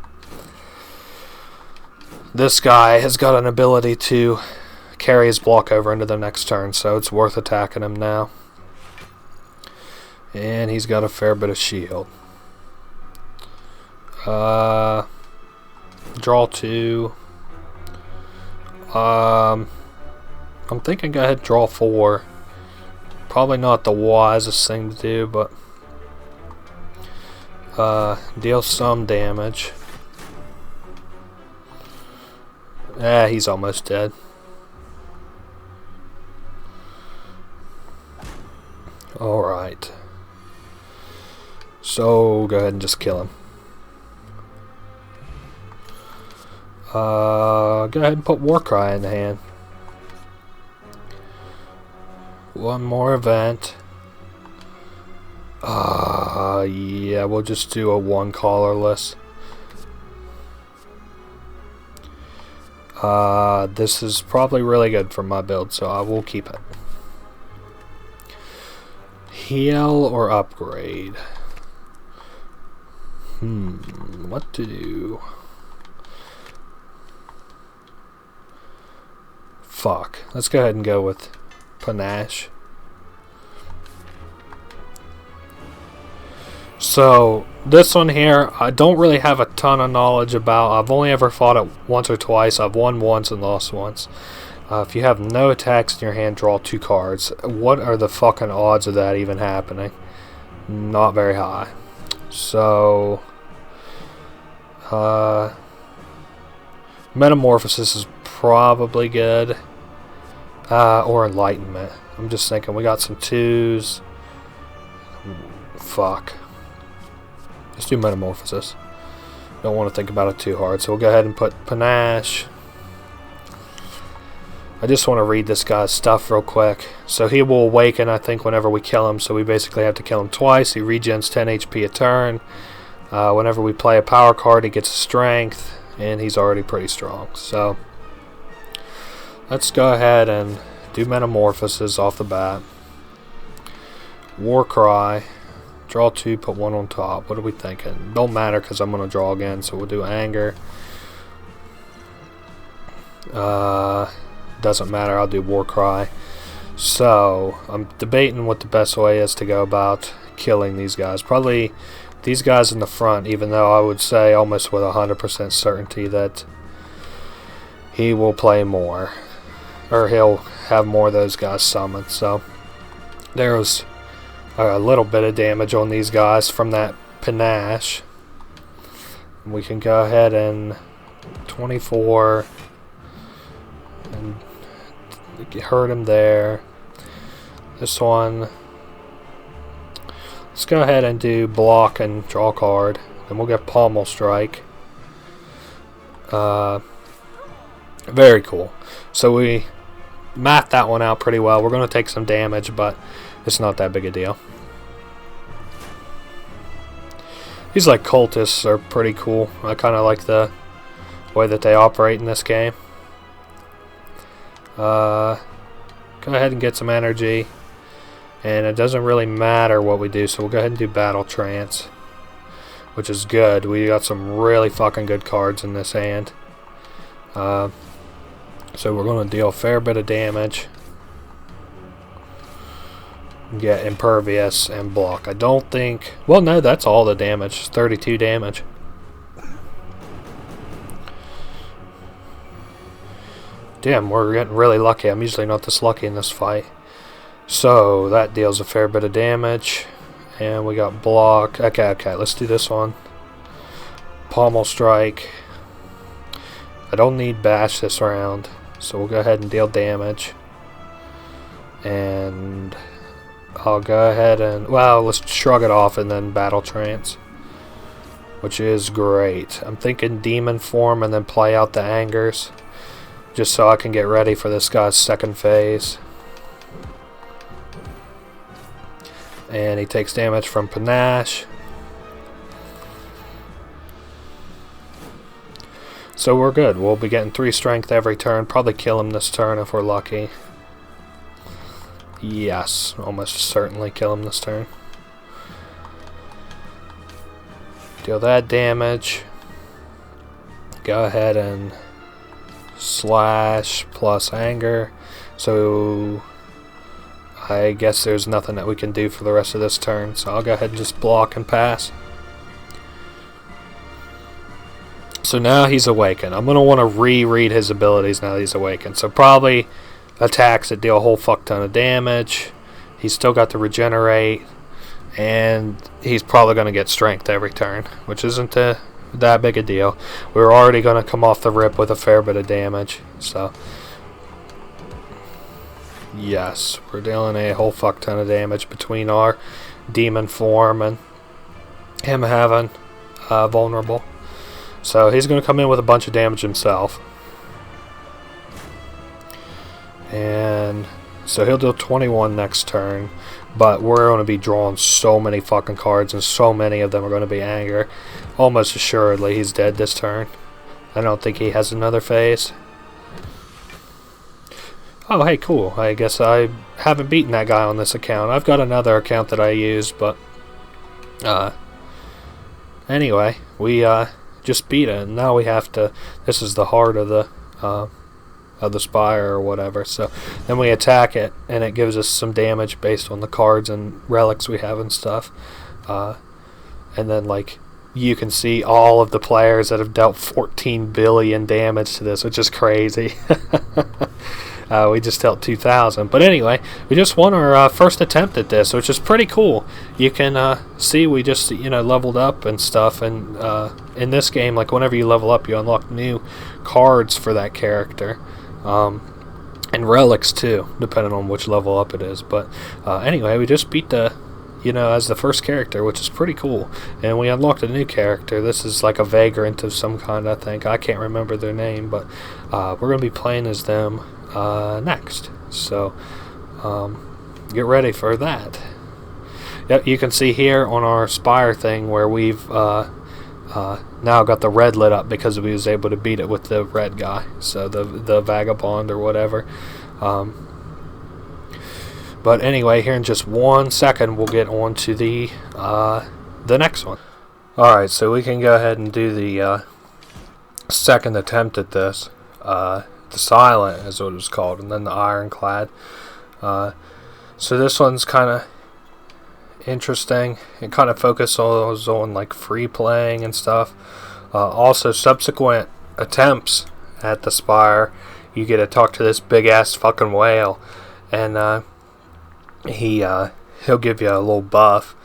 this guy has got an ability to carry his block over into the next turn, so it's worth attacking him now. And he's got a fair bit of shield. Draw 2. I'm thinking go ahead and draw 4. Probably not the wisest thing to do, but deal some damage. He's almost dead. Alright. So go ahead and just kill him. Go ahead and put Warcry in the hand. One more event. Yeah, we'll just do a 1 colorless. This is probably really good for my build, so I will keep it. Heal or upgrade? What to do? Fuck. Let's go ahead and go with Panache. So this one here, I don't really have a ton of knowledge about. I've only ever fought it once or twice. I've won once and lost once. If you have no attacks in your hand, draw 2 cards. What are the fucking odds of that even happening? Not very high. So Metamorphosis is probably good. Or Enlightenment. I'm just thinking we got some 2s. Fuck. Let's do Metamorphosis. Don't want to think about it too hard, so we'll go ahead and put Panache. I just want to read this guy's stuff real quick. So he will awaken, I think, whenever we kill him, so we basically have to kill him twice. He regens 10 HP a turn. Whenever we play a power card, he gets strength, and he's already pretty strong. So let's go ahead and do Metamorphosis off the bat. Warcry. Draw 2, put 1 on top. What are we thinking? Don't matter because I'm going to draw again, so we'll do Anger. Doesn't matter, I'll do Warcry. So, I'm debating what the best way is to go about killing these guys. Probably these guys in the front, even though I would say almost with 100% certainty that he will play more. Or he'll have more of those guys summoned. So, there's a little bit of damage on these guys from that Panache. We can go ahead and 24 and hurt him there. This one, let's go ahead and do block and draw a card. Then we'll get Pommel Strike. Very cool. So we mapped that one out pretty well. We're going to take some damage, but it's not that big a deal. These like cultists are pretty cool. I kind of like the way that they operate in this game. Go ahead and get some energy. And it doesn't really matter what we do, so we'll go ahead and do Battle Trance, which is good. We got some really fucking good cards in this hand. So we're going to deal a fair bit of damage. Get Impervious and block. I don't think... Well, no, that's all the damage. It's 32 damage. Damn, we're getting really lucky. I'm usually not this lucky in this fight. So, that deals a fair bit of damage. And we got block. Okay, let's do this one. Pommel Strike. I don't need Bash this round. So we'll go ahead and deal damage. And I'll go ahead and... Well, let's shrug it off and then Battle Trance. Which is great. I'm thinking Demon Form and then play out the Angers. Just so I can get ready for this guy's second phase. and he takes damage from Panache. So we're good. We'll be getting 3 strength every turn. Probably kill him this turn if we're lucky. Yes, almost certainly kill him this turn. Deal that damage. Go ahead and slash plus anger. So I guess there's nothing that we can do for the rest of this turn. So I'll go ahead and just block and pass. So now he's awakened. I'm going to want to reread his abilities now that he's awakened. So probably attacks that deal a whole fuck ton of damage. He's still got to regenerate. And he's probably going to get strength every turn, which isn't that big a deal. We're already going to come off the rip with a fair bit of damage. So yes, we're dealing a whole fuck ton of damage between our demon form and him having vulnerable. So he's going to come in with a bunch of damage himself. And so he'll deal 21 next turn. But we're going to be drawing so many fucking cards, and so many of them are going to be anger. Almost assuredly he's dead this turn. I don't think he has another phase. Oh, hey, cool. I guess I haven't beaten that guy on this account. I've got another account that I use, but anyway, we just beat it, and now we have to. This is the heart of the spire or whatever. So then we attack it, and it gives us some damage based on the cards and relics we have and stuff. And then like you can see all of the players that have dealt 14 billion damage to this, which is crazy. We just dealt 2,000. But anyway, we just won our first attempt at this, which is pretty cool. You can see we just leveled up and stuff. And in this game, like whenever you level up, you unlock new cards for that character. And relics too, depending on which level up it is. But anyway, we just beat the as the first character, which is pretty cool. And we unlocked a new character. This is like a vagrant of some kind, I think. I can't remember their name, but we're going to be playing as them next. So get ready for that. Yep, you can see here on our Spire thing where we've now got the red lit up because we was able to beat it with the red guy. So the vagabond or whatever. But anyway, here in just 1 second, we'll get on to the next one. Alright, so we can go ahead and do the second attempt at this. The Silent is what it was called, and then the Ironclad. So this one's kind of interesting. It kind of focuses on like free playing and stuff. Also, subsequent attempts at the Spire, you get to talk to this big ass fucking whale, and he'll give you a little buff.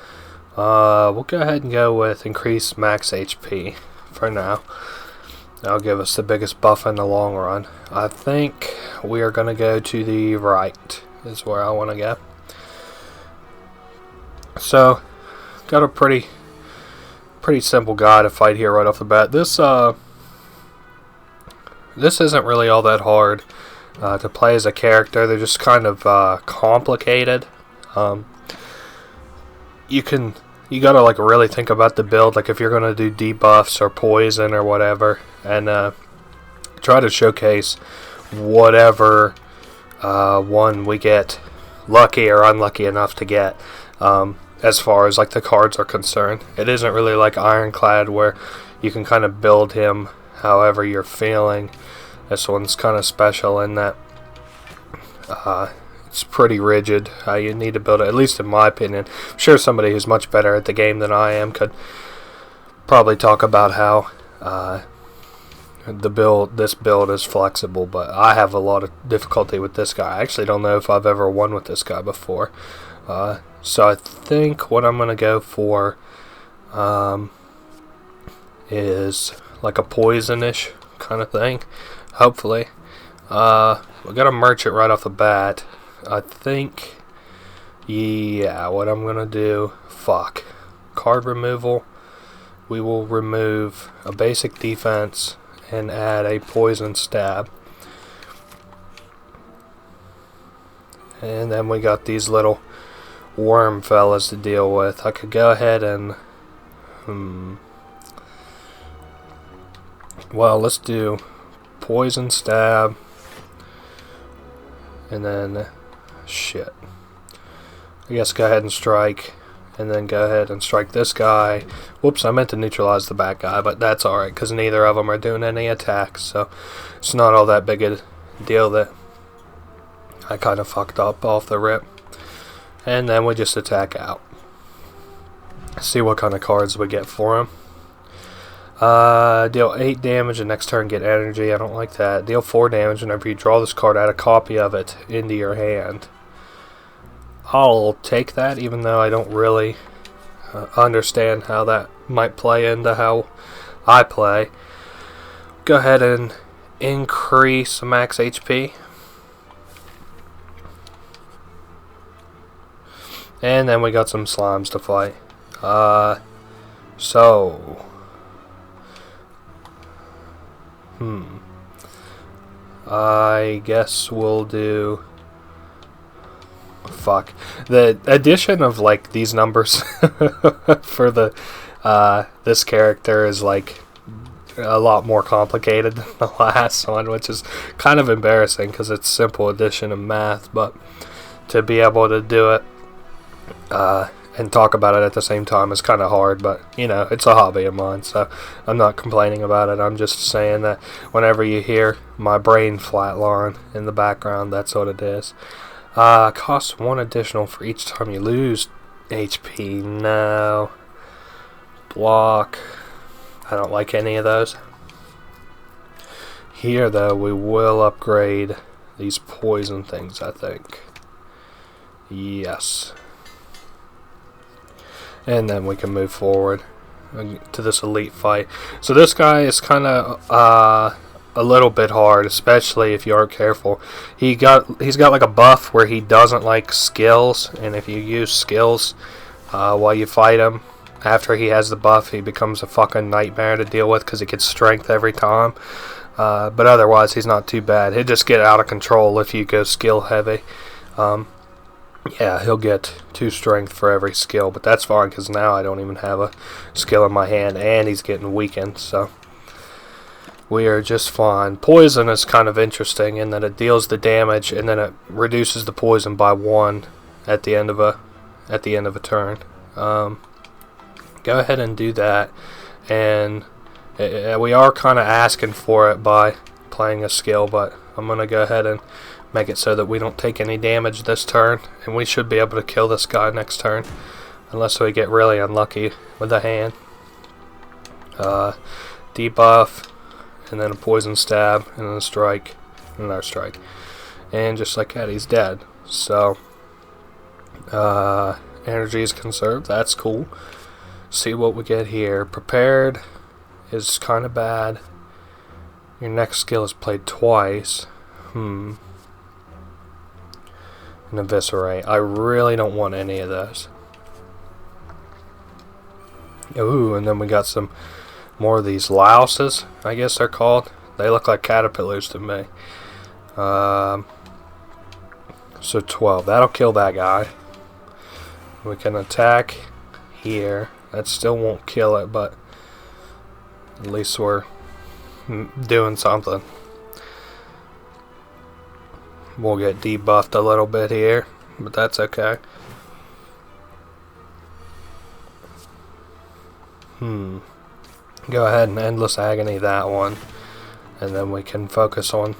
We'll go ahead and go with increase max HP for now. That'll give us the biggest buff in the long run. I think we are going to go to the right is where I want to go. So, got a pretty simple guy to fight here right off the bat. This isn't really all that hard to play as a character. They're just kind of complicated. You gotta like really think about the build, like if you're gonna do debuffs or poison or whatever, and try to showcase whatever one we get lucky or unlucky enough to get. As far as like the cards are concerned, it isn't really like Ironclad where you can kind of build him however you're feeling. This one's kind of special in that it's pretty rigid how you need to build it, at least in my opinion. I'm sure somebody who's much better at the game than I am could probably talk about how this build is flexible, but I have a lot of difficulty with this guy. I actually don't know if I've ever won with this guy before. So I think what I'm going to go for is like a poisonish kind of thing, hopefully. We're going to merch it right off the bat. I think, yeah, what I'm going to do, card removal. We will remove a basic defense and add a poison stab. And then we got these little worm fellas to deal with. I could go ahead and well, let's do poison stab, and then shit. I guess go ahead and strike, and then go ahead and strike this guy. Whoops, I meant to neutralize the back guy, but that's alright because neither of them are doing any attacks, so it's not all that big a deal that I kind of fucked up off the rip. And then we just attack out. See what kind of cards we get for him. Deal 8 damage and next turn get energy. I don't like that. Deal 4 damage whenever you draw this card, add a copy of it into your hand. I'll take that, even though I don't really understand how that might play into how I play. Go ahead and increase max HP. And then we got some slimes to fight. I guess we'll do... Fuck. The addition of, like, these numbers for the, this character is, like, a lot more complicated than the last one, which is kind of embarrassing because it's simple addition of math, but to be able to do it, and talk about it at the same time is kind of hard, but you know, it's a hobby of mine, so I'm not complaining about it. I'm just saying that whenever you hear my brain flatline in the background, that's what it is. Costs 1 additional for each time you lose HP. No. Block. I don't like any of those. Here, though, we will upgrade these poison things, I think. Yes. And then we can move forward to this elite fight. So this guy is kind of a little bit hard, especially if you aren't careful. He's got like a buff where he doesn't like skills, and if you use skills while you fight him, after he has the buff, he becomes a fucking nightmare to deal with because he gets strength every time. But otherwise, he's not too bad. He'll just get out of control if you go skill heavy. Yeah, he'll get 2 strength for every skill, but that's fine because now I don't even have a skill in my hand, and he's getting weakened, so we are just fine. Poison is kind of interesting in that it deals the damage and then it reduces the poison by 1 at the end of a turn. Go ahead and do that, and we are kind of asking for it by playing a skill, but I'm gonna go ahead and make it so that we don't take any damage this turn, and we should be able to kill this guy next turn, unless we get really unlucky with the hand. Debuff, and then a poison stab, and then a strike, and another strike. And just like that, he's dead. So, energy is conserved, that's cool. See what we get here. Prepared is kind of bad. Your next skill is played twice. And eviscerate. I really don't want any of those. Ooh, and then we got some more of these louses, I guess they're called. They look like caterpillars to me. So 12. That'll kill that guy. We can attack here. That still won't kill it, but at least we're doing something. We'll get debuffed a little bit here, but that's okay. Go ahead and endless agony that one, and then we can focus on.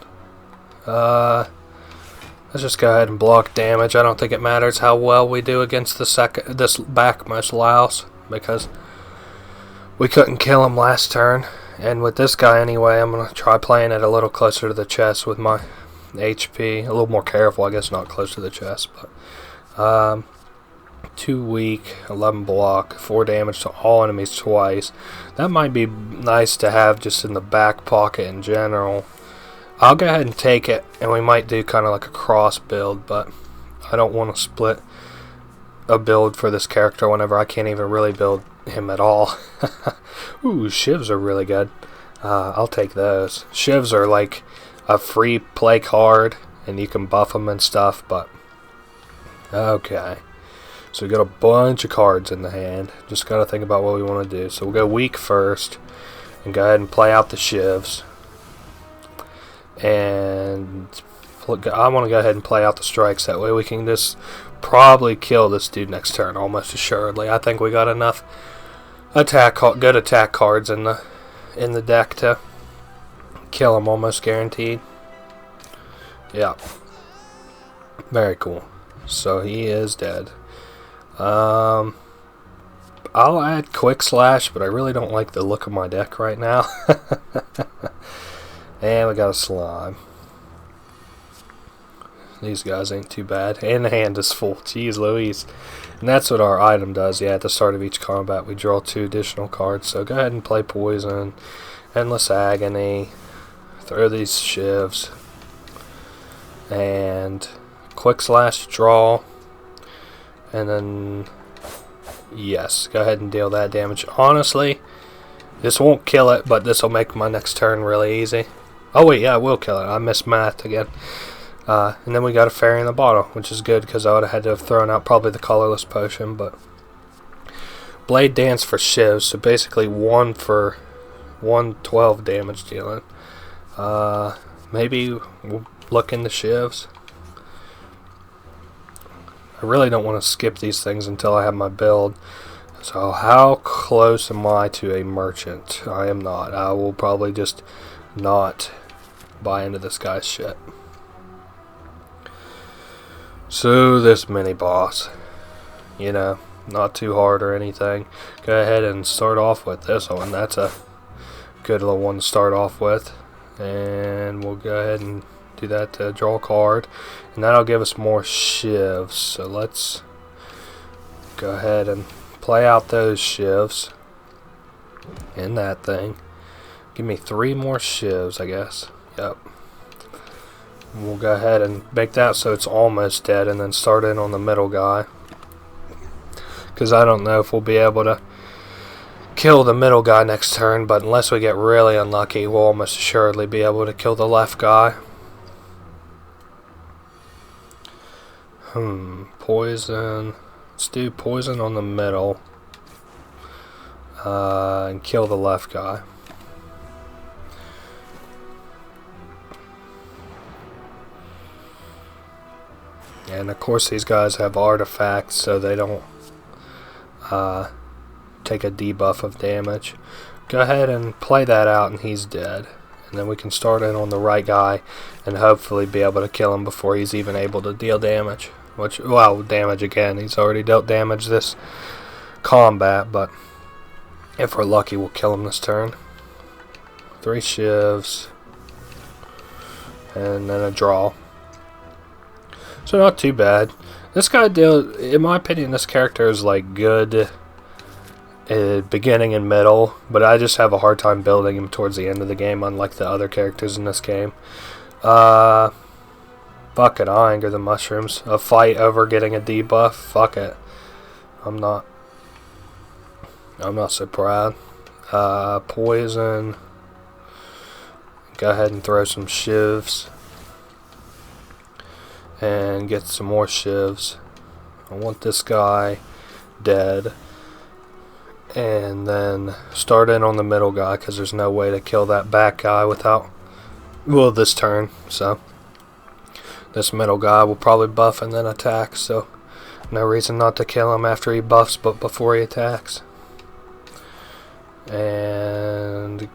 Let's just go ahead and block damage. I don't think it matters how well we do against this backmost louse, because we couldn't kill him last turn. And with this guy anyway, I'm gonna try playing it a little closer to the chest with my HP, a little more careful, I guess, not close to the chest, but 2 weak, 11 block, 4 damage to all enemies twice. That might be nice to have just in the back pocket in general. I'll go ahead and take it, and we might do kind of like a cross build, but I don't want to split a build for this character whenever I can't even really build him at all. Ooh, shivs are really good. I'll take those. Shivs are like a free play card, and you can buff them and stuff, but okay. So we got a bunch of cards in the hand. Just got to think about what we want to do. So we'll go weak first and go ahead and play out the shivs. And I want to go ahead and play out the strikes. That way we can just probably kill this dude next turn, almost assuredly. I think we got enough good attack cards in the deck to kill him, almost guaranteed. Yeah. Very cool. So he is dead. I'll add Quick Slash, but I really don't like the look of my deck right now. And we got a slime. These guys ain't too bad. And the hand is full. Jeez Louise. And that's what our item does. Yeah, at the start of each combat we draw 2 additional cards. So go ahead and play Poison, Endless Agony, throw these shivs, and Quick Slash draw. And then, yes, go ahead and deal that damage. Honestly, this won't kill it, but this will make my next turn really easy. Oh wait, yeah, it will kill it. I missed math again. And then we got a fairy in the bottle, which is good because I would have had to have thrown out probably the colorless potion. But Blade Dance for shivs, so basically 1 for 112 damage dealing. Maybe we'll look into shivs. I really don't want to skip these things until I have my build. So how close am I to a merchant? I am not. I will probably just not buy into this guy's shit. So this mini boss, you know, not too hard or anything. Go ahead and start off with this one. That's a good little one to start off with. And we'll go ahead and do that to draw a card. And that'll give us more shivs. So let's go ahead and play out those shivs in that thing. Give me 3 more shivs, I guess. Yep. We'll go ahead and make that so it's almost dead and then start in on the middle guy. Because I don't know if we'll be able to kill the middle guy next turn, but unless we get really unlucky, we'll almost assuredly be able to kill the left guy. Poison. Let's do poison on the middle. And kill the left guy. And of course these guys have artifacts, so they don't take a debuff of damage. Go ahead and play that out and he's dead. And then we can start in on the right guy and hopefully be able to kill him before he's even able to deal damage. Which, well, damage again. He's already dealt damage this combat, but if we're lucky we'll kill him this turn. 3 shivs. And then a draw. So not too bad. This guy, in my opinion, this character is like good beginning and middle, but I just have a hard time building him towards the end of the game, unlike the other characters in this game. Fuck it, I'll anger the mushrooms. A fight over getting a debuff? Fuck it. I'm not so proud. Poison. Go ahead and throw some shivs. And get some more shivs. I want this guy dead. And then start in on the middle guy because there's no way to kill that back guy without, well, this turn. So this middle guy will probably buff and then attack, so no reason not to kill him after he buffs but before he attacks. And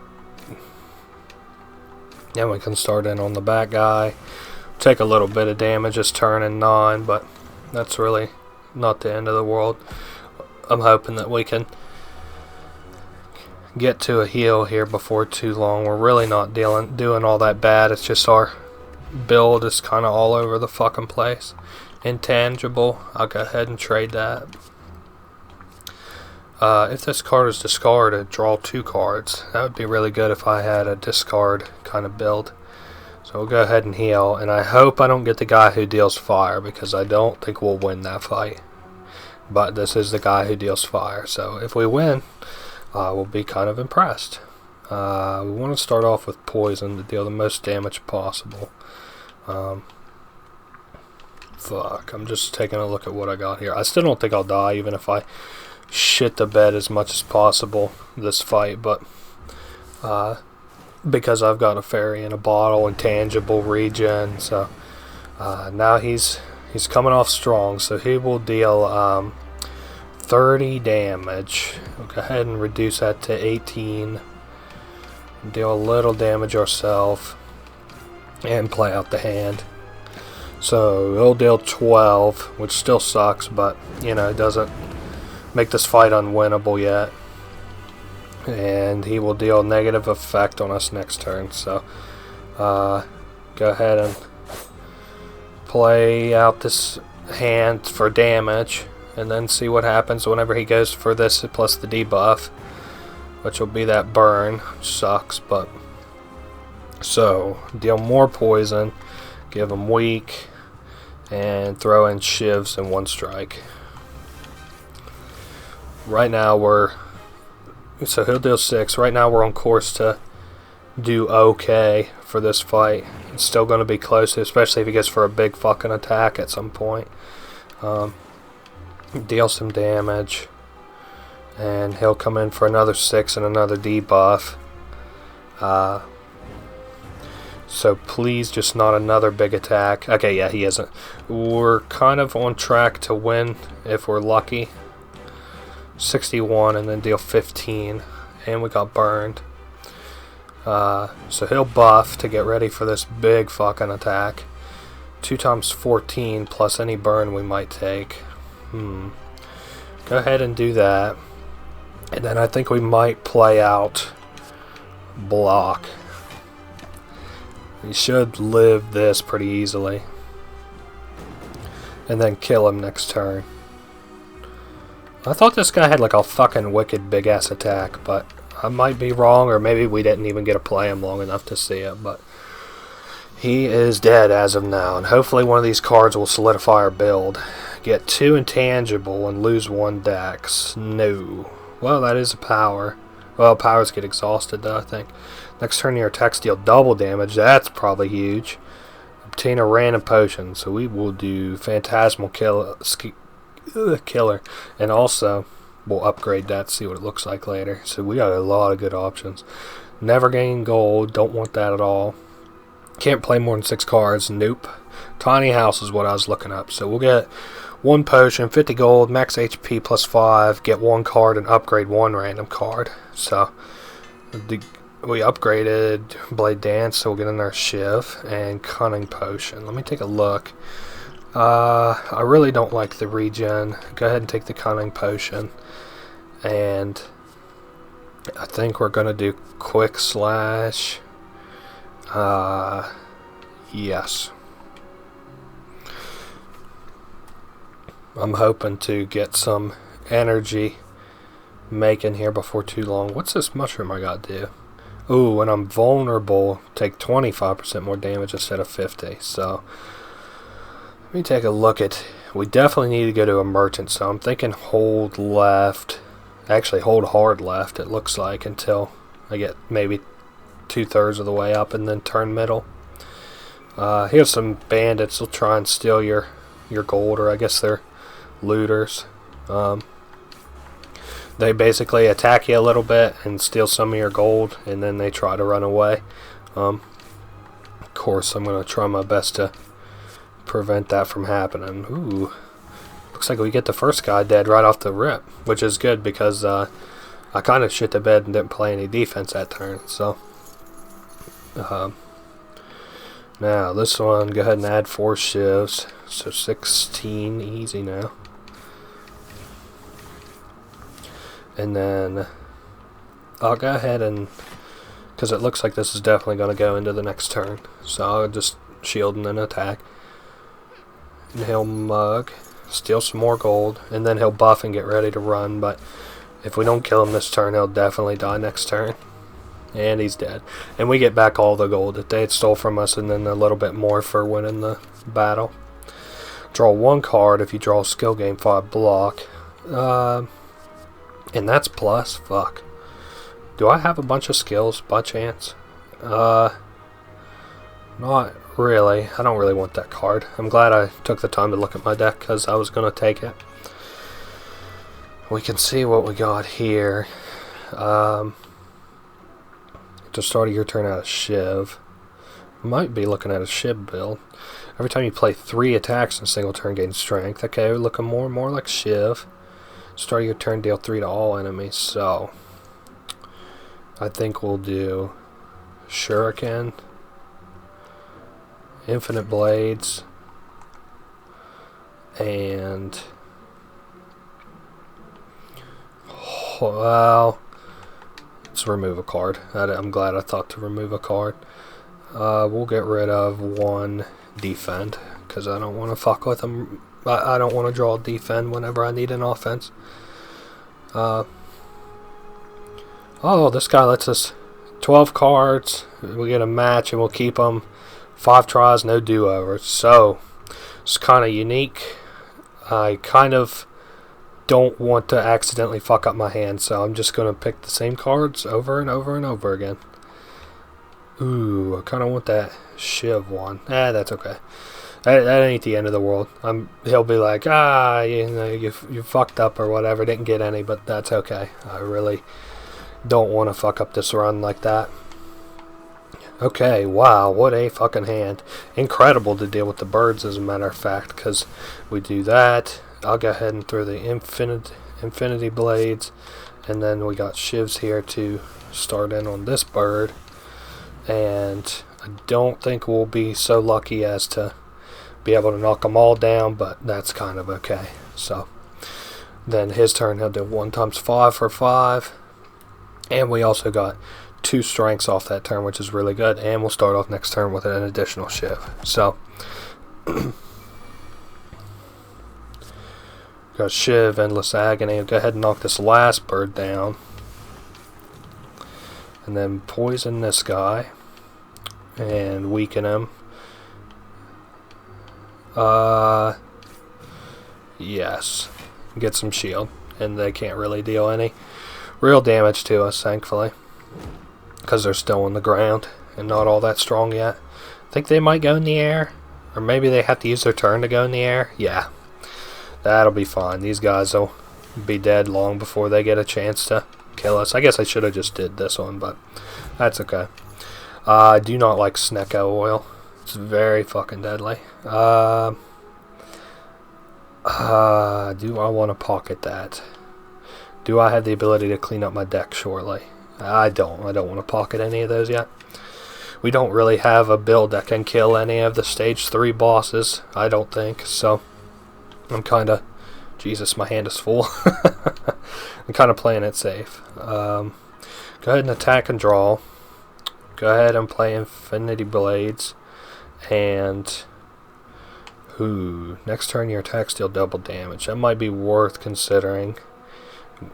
yeah, we can start in on the back guy. Take a little bit of damage this turn and 9, but that's really not the end of the world. I'm hoping that we can get to a heal here before too long. We're really not doing all that bad. It's just our build is kind of all over the fucking place. Intangible. I'll go ahead and trade that. If this card is discarded, draw 2 cards. That would be really good if I had a discard kind of build. So we'll go ahead and heal, and I hope I don't get the guy who deals fire, because I don't think we'll win that fight. But this is the guy who deals fire, so if we win, we'll be kind of impressed. We want to start off with poison to deal the most damage possible. Fuck, I'm just taking a look at what I got here. I still don't think I'll die, even if I shit the bed as much as possible this fight, but because I've got a fairy in a bottle and tangible regen, so now he's coming off strong, so he will deal 30 damage. We'll go ahead and reduce that to 18. Deal a little damage ourselves and play out the hand. So he'll deal 12, which still sucks, but you know, it doesn't make this fight unwinnable yet. And he will deal negative effect on us next turn. So go ahead and play out this hand for damage, and then see what happens whenever he goes for this plus the debuff, which will be that burn, which sucks. But so deal more poison, give him weak, and throw in shivs in one strike. Right now so he'll deal 6. Right now we're on course to do okay for this fight. It's still going to be close, especially if he gets for a big fucking attack at some point. Deal some damage, and he'll come in for another 6 and another debuff. So please, just not another big attack. Okay, yeah, he isn't. We're kind of on track to win if we're lucky. 61 and then deal 15, and we got burned. So he'll buff to get ready for this big fucking attack. 2 times 14 plus any burn we might take. Go ahead and do that, and then I think we might play out block. He should live this pretty easily, and then kill him next turn. I thought this guy had like a fucking wicked big ass attack, but I might be wrong, or maybe we didn't even get to play him long enough to see it. But he is dead as of now, and hopefully one of these cards will solidify our build. Get 2 intangible and lose 1 dex. No. Well, that is a power. Well, powers get exhausted though, I think. Next turn your attacks deal double damage. That's probably huge. Obtain a random potion. So we will do Phantasmal Killer. And also, we'll upgrade that, see what it looks like later. So we got a lot of good options. Never gain gold. Don't want that at all. Can't play more than 6 cards. Nope. Tiny house is what I was looking up. So we'll get 1 potion, 50 gold, max HP plus 5, get 1 card and upgrade 1 random card. So we upgraded Blade Dance, so we'll get in our Shiv and Cunning Potion. Let me take a look. I really don't like the regen. Go ahead and take the Cunning Potion. And I think we're going to do Quick Slash. Yes. I'm hoping to get some energy making here before too long. What's this mushroom I got to do? Ooh, when I'm vulnerable, take 25% more damage instead of 50. So let me take a look at. We definitely need to go to a merchant. So I'm thinking hold left. Actually, hold hard left. It looks like until I get maybe 2/3 of the way up, and then turn middle. Here's some bandits. They'll try and steal your gold, or I guess they're looters. They basically attack you a little bit and steal some of your gold, and then they try to run away. Of course, I'm going to try my best to prevent that from happening. Ooh, looks like we get the first guy dead right off the rip, which is good because I kind of shit the bed and didn't play any defense that turn. So now this one, go ahead and add 4 shivs, so 16 easy now. And then I'll go ahead and, because it looks like this is definitely going to go into the next turn, so I'll just shield and then attack. And he'll mug, steal some more gold, and then he'll buff and get ready to run. But if we don't kill him this turn, he'll definitely die next turn. And he's dead. And we get back all the gold that they had stole from us, and then a little bit more for winning the battle. Draw 1 card if you draw a skill game 5 block. And that's plus. Fuck. Do I have a bunch of skills by chance? Not really. I don't really want that card. I'm glad I took the time to look at my deck because I was going to take it. We can see what we got here. To start of your turn out of Shiv. Might be looking at a Shiv build. Every time you play 3 attacks in a single turn, gain strength. Okay, we're looking more and more like Shiv. Start of your turn, deal 3 to all enemies. So, I think we'll do Shuriken, Infinite Blades, and well, let's remove a card. I'm glad I thought to remove a card. We'll get rid of 1 defend because I don't want to fuck with them. I don't want to draw defend whenever I need an offense. Oh, this guy lets us 12 cards. We get a match and we'll keep them 5 tries, no do-overs. So it's kind of unique. I kind of don't want to accidentally fuck up my hand, so I'm just going to pick the same cards over and over and over again. Ooh, I kind of want that Shiv one. That's okay. That ain't the end of the world. He'll be like, you know, you fucked up or whatever, didn't get any, but that's okay. I really don't want to fuck up this run like that. Okay, wow, what a fucking hand. Incredible to deal with the birds, as a matter of fact, because we do that. I'll go ahead and throw the Infinity Blades, and then we got Shivs here to start in on this bird. And I don't think we'll be so lucky as to be able to knock them all down, but that's kind of okay. So then his turn, he'll do 1 times 5 for 5, and we also got 2 strengths off that turn, which is really good, and we'll start off next turn with an additional Shiv. So got Shiv, Endless Agony. I'll go ahead and knock this last bird down, and then poison this guy and weaken him. Yes. Get some shield, and they can't really deal any real damage to us, thankfully, because they're still on the ground and not all that strong yet. I think they might go in the air, or maybe they have to use their turn to go in the air. Yeah, that'll be fine. These guys will be dead long before they get a chance to kill us. I guess I should have just did this one, but that's okay. I do not like Snecko oil. It's very fucking deadly. Do I want to pocket that? Do I have the ability to clean up my deck shortly? I don't. I don't want to pocket any of those yet. We don't really have a build that can kill any of the stage 3 bosses, I don't think. So I'm kind of... Jesus, my hand is full. I'm kind of playing it safe. Go ahead and attack and draw. Go ahead and play Infinity Blades. And... Ooh, next turn your attacks deal double damage. That might be worth considering.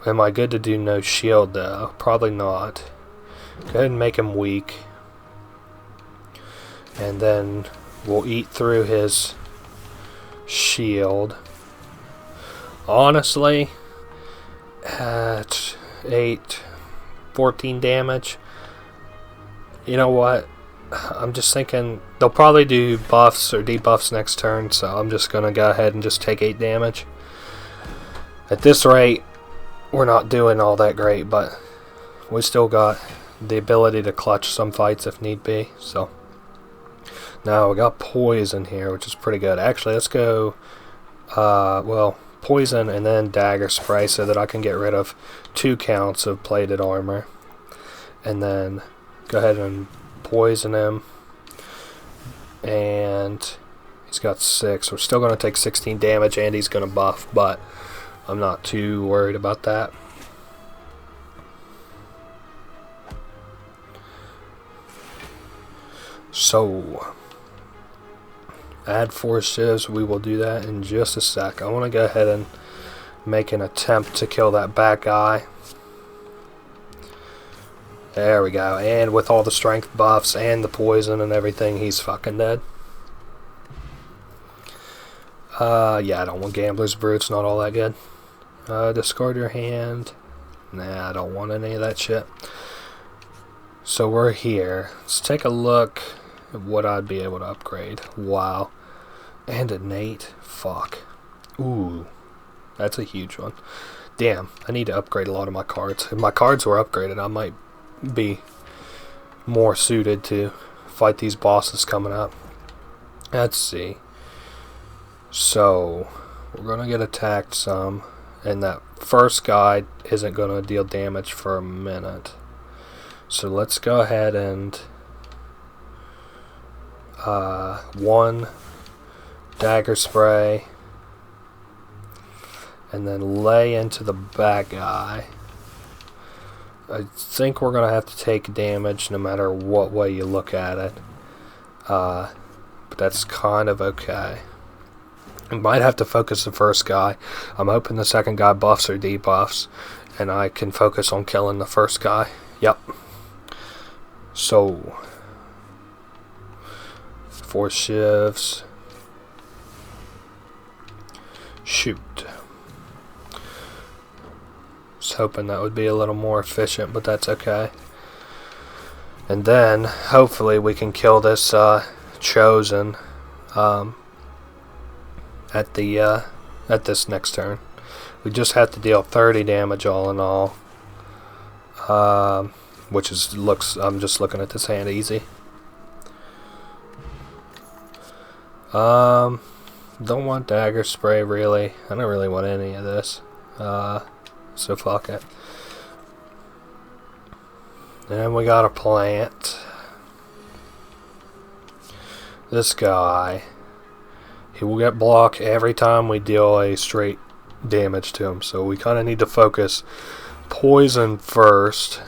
Am I good to do no shield though? Probably not. Go ahead and make him weak. And then we'll eat through his shield. Honestly, at 14 damage. You know what? I'm just thinking they'll probably do buffs or debuffs next turn, so I'm just going to go ahead and just take 8 damage. At this rate, we're not doing all that great, but we still got the ability to clutch some fights if need be. So now we got poison here, which is pretty good. Actually, let's go well, poison and then dagger spray so that I can get rid of 2 counts of plated armor. And then go ahead and poison him, and he's got 6. We're still going to take 16 damage, and he's going to buff, but I'm not too worried about that. So add 4 shivs. We will do that in just a sec. I want to go ahead and make an attempt to kill that bad guy. There we go. And with all the strength buffs and the poison and everything, he's fucking dead. Yeah, I don't want Gambler's Brew. It's not all that good. Discard your hand. Nah, I don't want any of that shit. So we're here. Let's take a look what I'd be able to upgrade. Wow. And innate. Fuck. Ooh. That's a huge one. Damn, I need to upgrade a lot of my cards. If my cards were upgraded, I might be more suited to fight these bosses coming up. Let's see. So, we're going to get attacked some. And that first guy isn't going to deal damage for a minute. So let's go ahead and... 1 dagger spray. And then lay into the bad guy. I think we're going to have to take damage no matter what way you look at it. But that's kind of okay. I might have to focus the first guy. I'm hoping the second guy buffs or debuffs. And I can focus on killing the first guy. Yep. So. 4 shivs. Shoot. Was hoping that would be a little more efficient, but that's okay. And then hopefully we can kill this chosen at this next turn. We just have to deal 30 damage all in all, which is I'm just looking at this hand easy. Don't want dagger spray really. I don't really want any of this. So fuck it. Then we got a plant. This guy, he will get blocked every time we deal a straight damage to him. So we kind of need to focus poison first.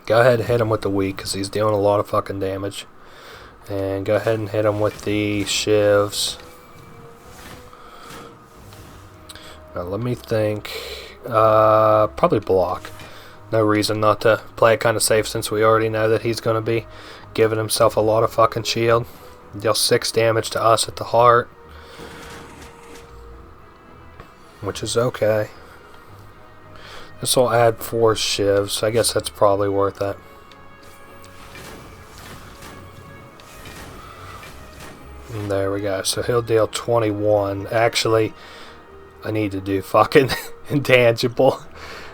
Go ahead and hit him with the weak because he's dealing a lot of fucking damage. And go ahead and hit him with the shivs. Now let me think. Probably block. No reason not to play it kind of safe since we already know that he's going to be giving himself a lot of fucking shield. Deal 6 damage to us at the heart, which is okay. This will add 4 shivs. I guess that's probably worth it. And there we go. So he'll deal 21. Actually, I need to do fucking intangible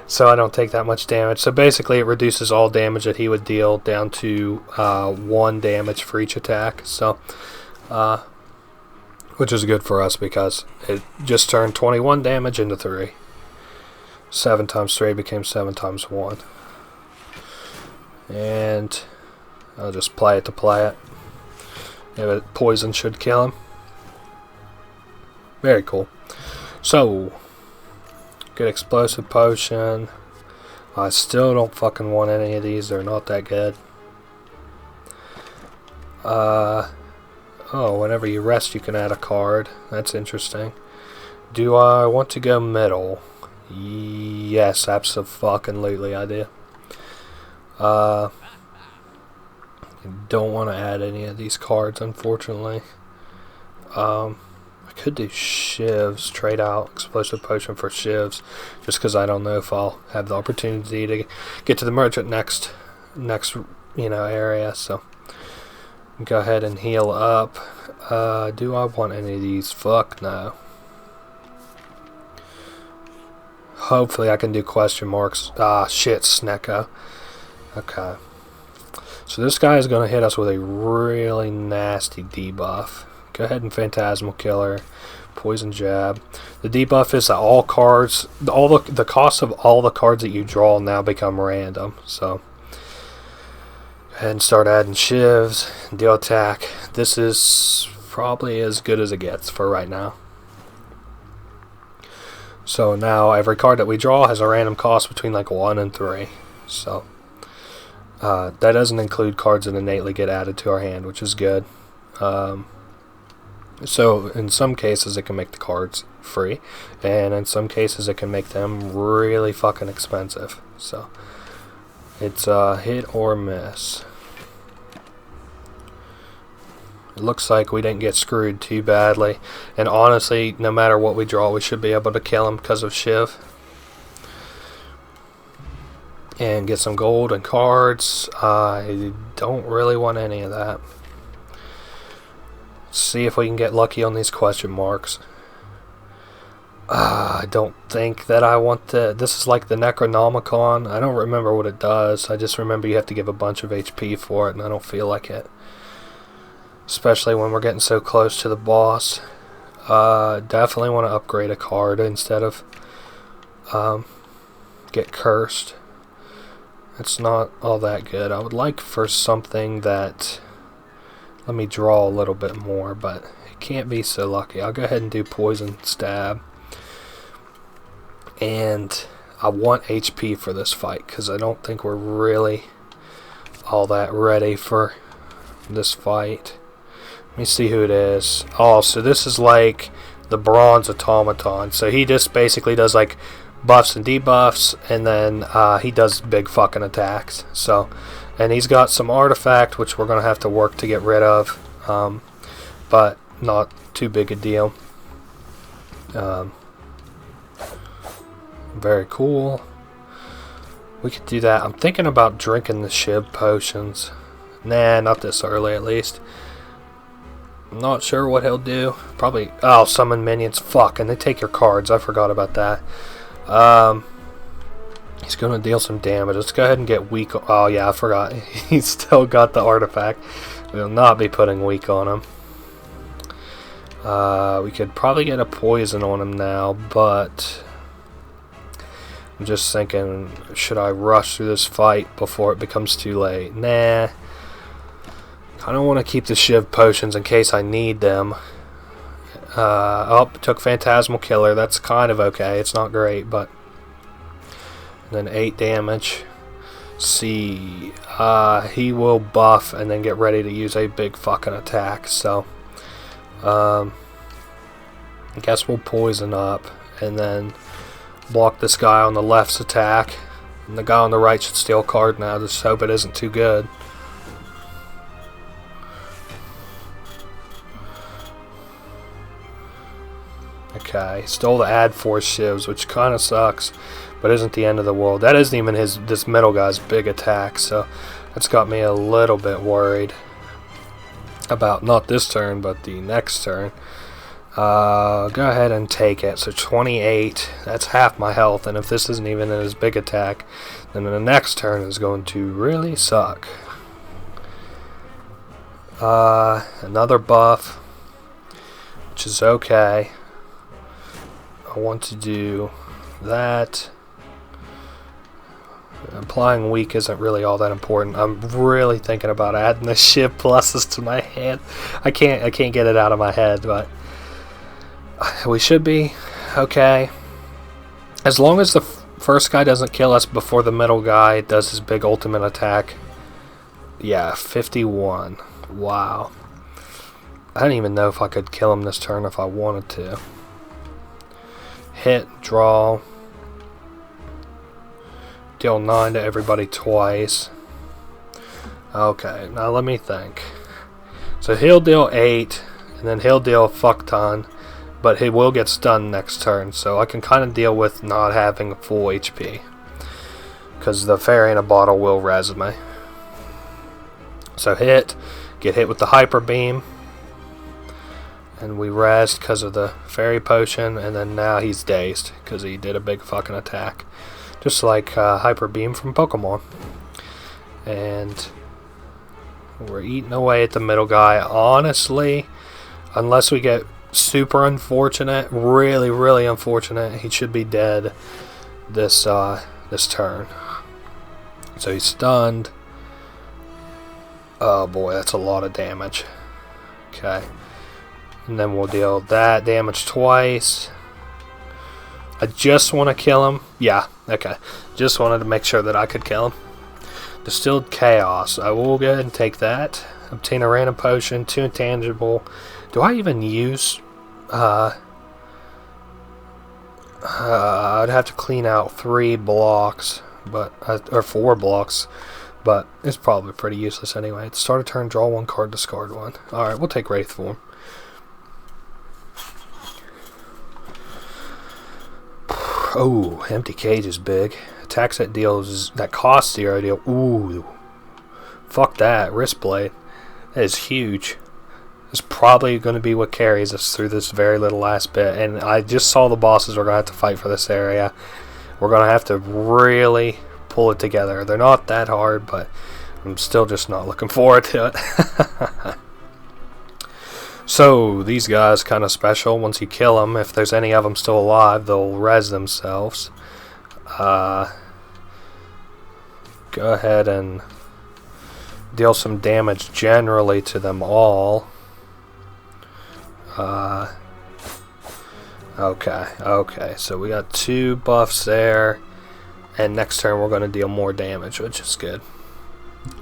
so I don't take that much damage. So basically it reduces all damage that he would deal down to 1 damage for each attack. So which is good for us because it just turned 21 damage into 3. 7 times 3 became 7 times 1. And I'll just play it to play it. Yeah, but poison should kill him. Very cool. So, good explosive potion. I still don't fucking want any of these. They're not that good. Oh, whenever you rest you can add a card. That's interesting. Do I want to go middle? Yes, absolutely I do. Don't want to add any of these cards, unfortunately. I could do shivs, trade out explosive potion for shivs, just because I don't know if I'll have the opportunity to get to the merchant next area. So go ahead and heal up. Do I want any of these? Fuck no. Hopefully I can do question marks. Ah, shit, Snecko. Okay. So this guy is going to hit us with a really nasty debuff. Go ahead and Phantasmal Killer, Poison Jab. The debuff is that all cards, the cost of all the cards that you draw now become random. So go ahead and start adding shivs, deal attack. This is probably as good as it gets for right now. So now every card that we draw has a random cost between like 1 and 3. So that doesn't include cards that innately get added to our hand, which is good. So in some cases it can make the cards free, and in some cases it can make them really fucking expensive. So it's hit or miss. It looks like we didn't get screwed too badly, and honestly, no matter what we draw, we should be able to kill him because of Shiv. and get some gold and cards. I don't really want any of that. See if we can get lucky on these question marks. I don't think that I want to. This is like the Necronomicon. I don't remember what it does. I just remember you have to give a bunch of HP for it, and I don't feel like it. Especially when we're getting so close to the boss. Definitely want to upgrade a card instead of get cursed. It's not all that good. I would like for something that let me draw a little bit more, but it can't be so lucky. I'll go ahead and do Poison Stab. And I want HP for this fight because I don't think we're really all that ready for this fight. Let me see who it is. Oh, so this is like the Bronze Automaton. So he just basically does like buffs and debuffs, and then he does big fucking attacks. So, and he's got some artifact which we're gonna have to work to get rid of, but not too big a deal. Very cool. We could do that. I'm thinking about drinking the Shiv potions. Nah, not this early at least. I'm not sure what he'll do. Probably, oh, summon minions. Fuck, and they take your cards. I forgot about that. He's gonna deal some damage. Let's go ahead and get weak. Oh yeah, I forgot. He's still got the artifact. We'll not be putting weak on him. We could probably get a poison on him now, but I'm just thinking, should I rush through this fight before it becomes too late? Nah. I don't want to keep the Shiv potions in case I need them. Oh, took Phantasmal Killer. That's kind of okay. It's not great, but then 8 damage. See, he will buff and then get ready to use a big fucking attack. So, I guess we'll poison up and then block this guy on the left's attack. And the guy on the right should steal a card now. Just hope it isn't too good. Okay, stole the Ad Force Shivs, which kind of sucks, but isn't the end of the world. That isn't even this middle guy's big attack, so that's got me a little bit worried about not this turn, but the next turn. Go ahead and take it. So 28, that's half my health, and if this isn't even in his big attack, then the next turn is going to really suck. Another buff, which is okay. I want to do that. Applying weak isn't really all that important. I'm really thinking about adding the Shiv pluses to my hand. I can't get it out of my head, but we should be okay. As long as the first guy doesn't kill us before the middle guy does his big ultimate attack. Yeah, 51. Wow. I don't even know if I could kill him this turn if I wanted to. Hit, draw. Deal 9 to everybody twice. Okay, now let me think. So he'll deal 8, and then he'll deal a fuck ton, but he will get stunned next turn, so I can kind of deal with not having full HP. Because the fairy in a bottle will res me. So hit, get hit with the hyper beam, and we rest because of the fairy potion, and then now he's dazed because he did a big fucking attack. Just like Hyper Beam from Pokemon. And we're eating away at the middle guy. Honestly, unless we get super unfortunate, really, really unfortunate, he should be dead this turn. So he's stunned. Oh boy, that's a lot of damage. Okay. And then we'll deal that damage twice. I just want to kill him. Yeah, okay. Just wanted to make sure that I could kill him. Distilled Chaos. I will go ahead and take that. Obtain a random potion. 2 intangible. Do I even use... I'd have to clean out 3 blocks. Or 4 blocks. But it's probably pretty useless anyway. Start a turn, draw 1 card, discard 1. Alright, we'll take Wraith Form. Oh, empty cage is big. attacks that cost 0 deal. Ooh. Fuck that. Wrist blade. That is huge. It's probably going to be what carries us through this very little last bit. And I just saw the bosses we're going to have to fight for this area. We're going to have to really pull it together. They're not that hard, but I'm still just not looking forward to it. So, these guys kind of special. Once you kill them, if there's any of them still alive, they'll res themselves. Go ahead and deal some damage generally to them all. Okay, so we got 2 buffs there, and next turn we're going to deal more damage, which is good.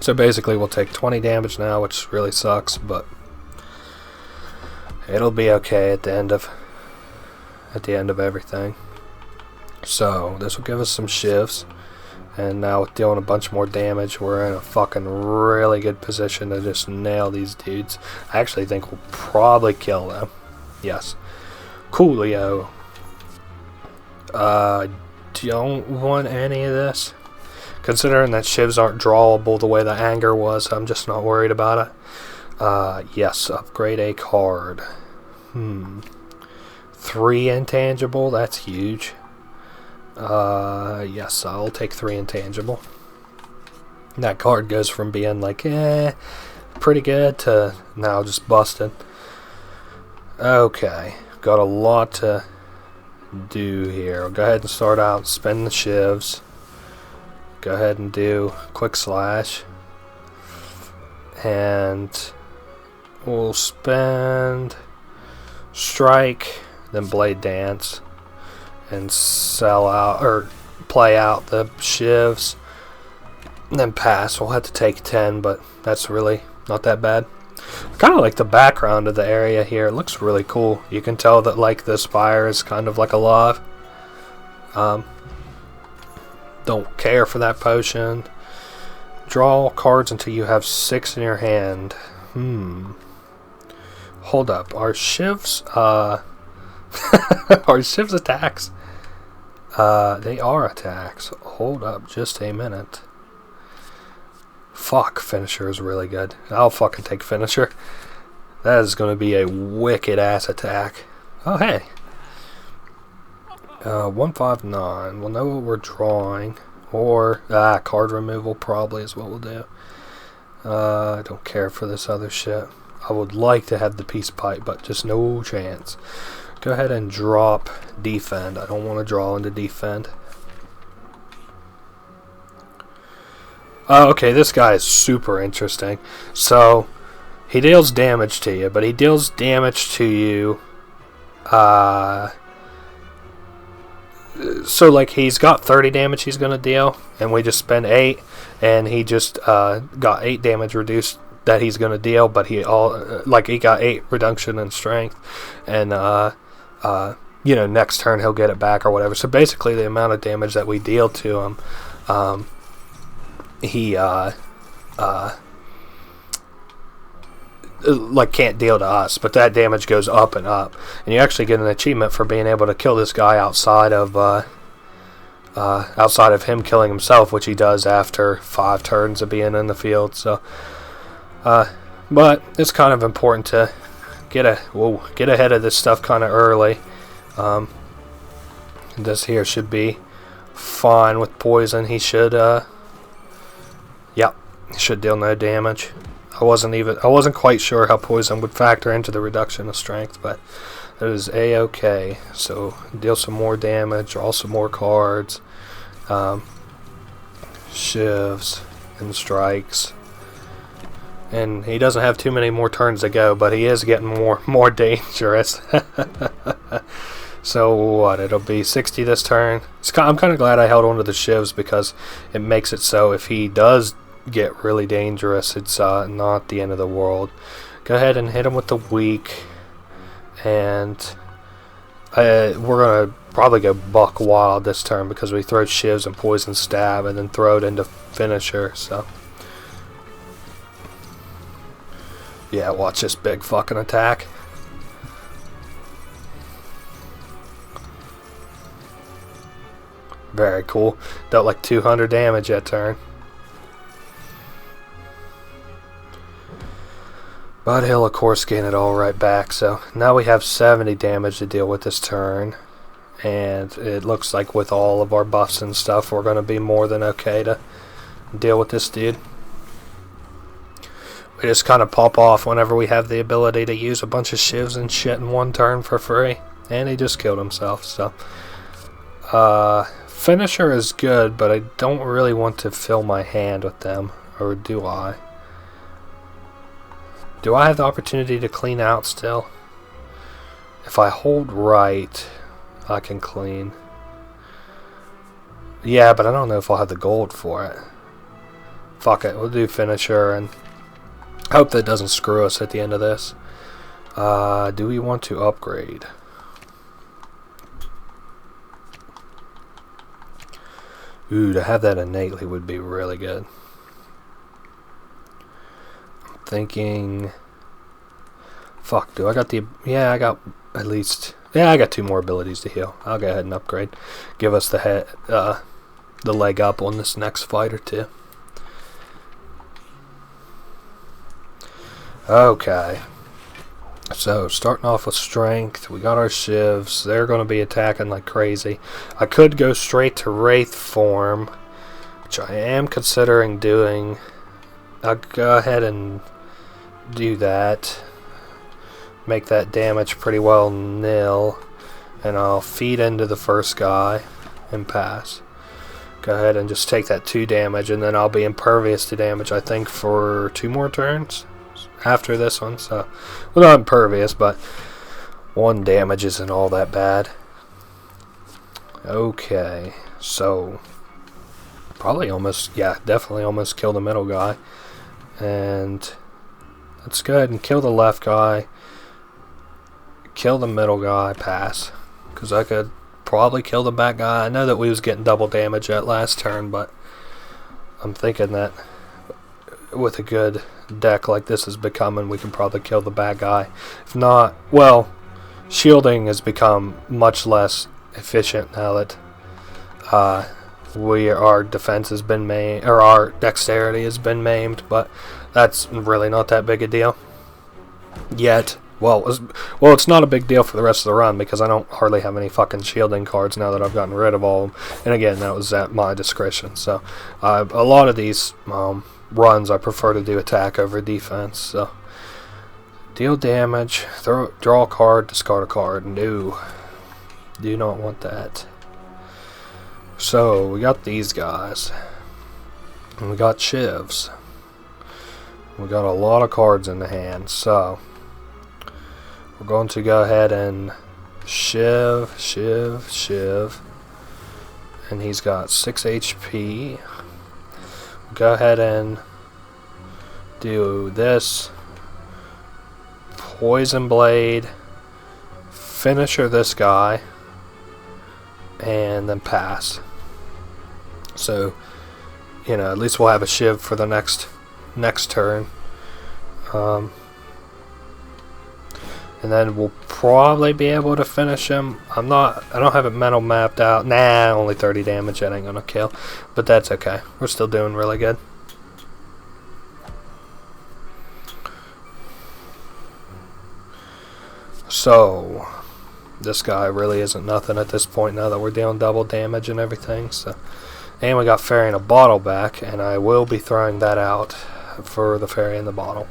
So basically we'll take 20 damage now, which really sucks, but it'll be okay at the end of everything. So this will give us some shivs, and now with dealing a bunch more damage, we're in a fucking really good position to just nail these dudes. I actually think we'll probably kill them. Yes. Coolio. Don't want any of this. Considering that shivs aren't drawable the way the anger was, I'm just not worried about it. Yes, upgrade a card. 3 intangible, that's huge. Yes, I'll take 3 intangible. That card goes from being like, pretty good to now just busted. Okay, got a lot to do here. I'll go ahead and start out, spend the shivs. Go ahead and do quick slash. And we'll spend strike, then blade dance, and sell out or play out the shivs, and then pass. We'll have to take 10, but that's really not that bad. I kind of like the background of the area here. It looks really cool. You can tell that like the spire is kind of like alive. Don't care for that potion. Draw cards until you have 6 in your hand. Hold up. Are shivs are shivs attacks? They are attacks. Hold up just a minute. Fuck, finisher is really good. I'll fucking take finisher. That is going to be a wicked ass attack. Oh hey. 159. We'll know what we're drawing. Or card removal probably is what we'll do. I don't care for this other shit. I would like to have the peace pipe, but just no chance. Go ahead and drop defend. I don't want to draw into defend. Okay, this guy is super interesting. So, he deals damage to you, but he deals damage to you. So, like, he's got 30 damage he's going to deal, and we just spend 8, and he just got 8 damage reduced that he's going to deal, but he got 8 reduction in strength, and you know, next turn he'll get it back or whatever. So basically the amount of damage that we deal to him, he like can't deal to us, but that damage goes up and up, and you actually get an achievement for being able to kill this guy outside of him killing himself, which he does after 5 turns of being in the field. So but it's kind of important to get ahead of this stuff kind of early. This here should be fine with poison. He should he should deal no damage. I wasn't quite sure how poison would factor into the reduction of strength, but it was a-okay. So deal some more damage, draw some more cards, shivs and strikes. And he doesn't have too many more turns to go, but he is getting more dangerous. So what? It'll be 60 this turn. I'm kind of glad I held on to the shivs, because it makes it so if he does get really dangerous, it's not the end of the world. Go ahead and hit him with the weak, and we're gonna probably go buck wild this turn because we throw shivs and poison stab and then throw it into finisher. So yeah, watch this big fucking attack. Very cool. Dealt like 200 damage that turn. But he'll of course gain it all right back. So now we have 70 damage to deal with this turn. And it looks like with all of our buffs and stuff, we're going to be more than okay to deal with this dude. We just kind of pop off whenever we have the ability to use a bunch of shivs and shit in one turn for free. And he just killed himself, so... finisher is good, but I don't really want to fill my hand with them. Or do I? Do I have the opportunity to clean out still? If I hold right... I can clean. Yeah, but I don't know if I'll have the gold for it. Fuck it, we'll do finisher and hope that doesn't screw us at the end of this. Do we want to upgrade? Ooh, to have that innately would be really good. I'm thinking... Fuck, do I got the... Yeah, I got at least... Yeah, I got 2 more abilities to heal. I'll go ahead and upgrade. Give us the leg up on this next fight or two. Okay. So, starting off with strength. We got our shivs. They're going to be attacking like crazy. I could go straight to Wraith form, which I am considering doing. I'll go ahead and do that. Make that damage pretty well nil, and I'll feed into the first guy and pass. Go ahead and just take that 2 damage, and then I'll be impervious to damage, I think, for 2 more turns after this one. So, well, not impervious, but 1 damage isn't all that bad. Okay, so probably almost, yeah, definitely almost kill the middle guy, and let's go ahead and kill the left guy. Kill the middle guy, pass. Because I could probably kill the back guy. I know that we was getting double damage that last turn, but I'm thinking that with a good deck like this is becoming, we can probably kill the bad guy. If not, well, shielding has become much less efficient now that our defense has been maimed, or our dexterity has been maimed, but that's really not that big a deal yet. Well, it's not a big deal for the rest of the run because I don't hardly have any fucking shielding cards now that I've gotten rid of all of them. And again, that was at my discretion. So, a lot of these runs I prefer to do attack over defense. So, deal damage, draw a card, discard a card. No, do not want that. So, we got these guys. And we got shivs. We got a lot of cards in the hand, so... We're going to go ahead and shiv, and he's got 6 HP. Go ahead and do this, poison blade, finisher this guy, and then pass. So, you know, at least we'll have a shiv for the next turn. And then we'll probably be able to finish him. I don't have it mental mapped out. Nah, only 30 damage. That ain't gonna kill. But that's okay. We're still doing really good. So, this guy really isn't nothing at this point now that we're dealing double damage and everything. So, and we got Fairy in a Bottle back, and I will be throwing that out for the Fairy in the Bottle.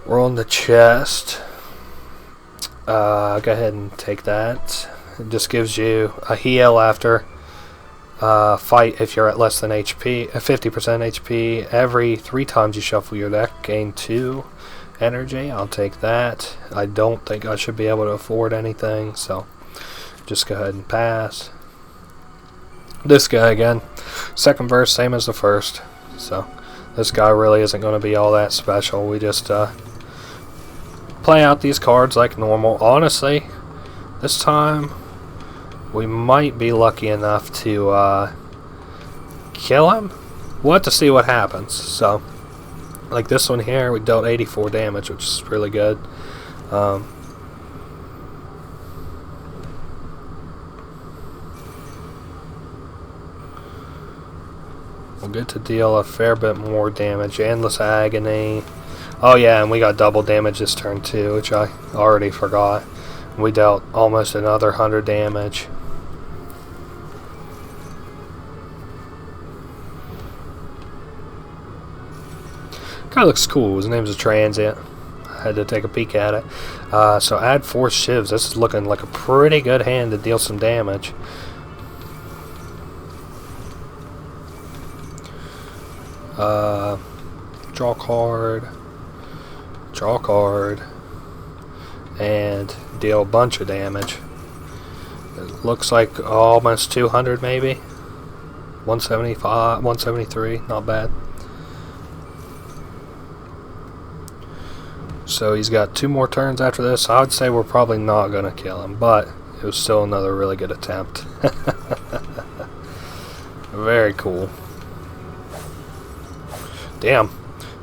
We're on the chest. Go ahead and take that. It just gives you a heal after fight if you're at less than HP, 50% HP. Every 3 times you shuffle your deck, gain 2 energy. I'll take that. I don't think I should be able to afford anything, so just go ahead and pass. This guy again, second verse, same as the first. So this guy really isn't going to be all that special. We just play out these cards like normal. Honestly, this time we might be lucky enough to kill him. We'll have to see what happens. So, like this one here, we dealt 84 damage, which is really good. we'll get to deal a fair bit more damage. Endless Agony. Oh yeah, and we got double damage this turn too, which I already forgot. We dealt almost another 100 damage. Guy looks cool. His name's a Transient. I had to take a peek at it. So add 4 shivs. This is looking like a pretty good hand to deal some damage. Draw card. Draw card. And deal a bunch of damage. It looks like almost 200 maybe. 175, 173. Not bad. So he's got 2 more turns after this. I would say we're probably not going to kill him, but it was still another really good attempt. Very cool. Damn,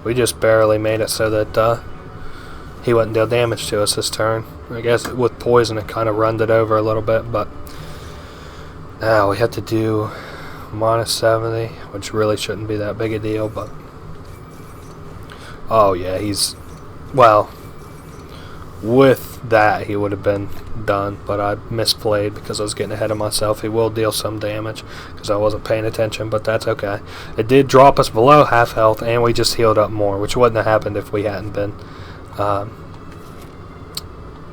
we just barely made it so that he wouldn't deal damage to us this turn. I guess with poison it kind of runned it over a little bit, but now we have to do -70, which really shouldn't be that big a deal, but oh yeah, he's, well, with that he would have been done, but I misplayed because I was getting ahead of myself. He will deal some damage because I wasn't paying attention, but that's okay. It did drop us below half health, and we just healed up more, which wouldn't have happened if we hadn't been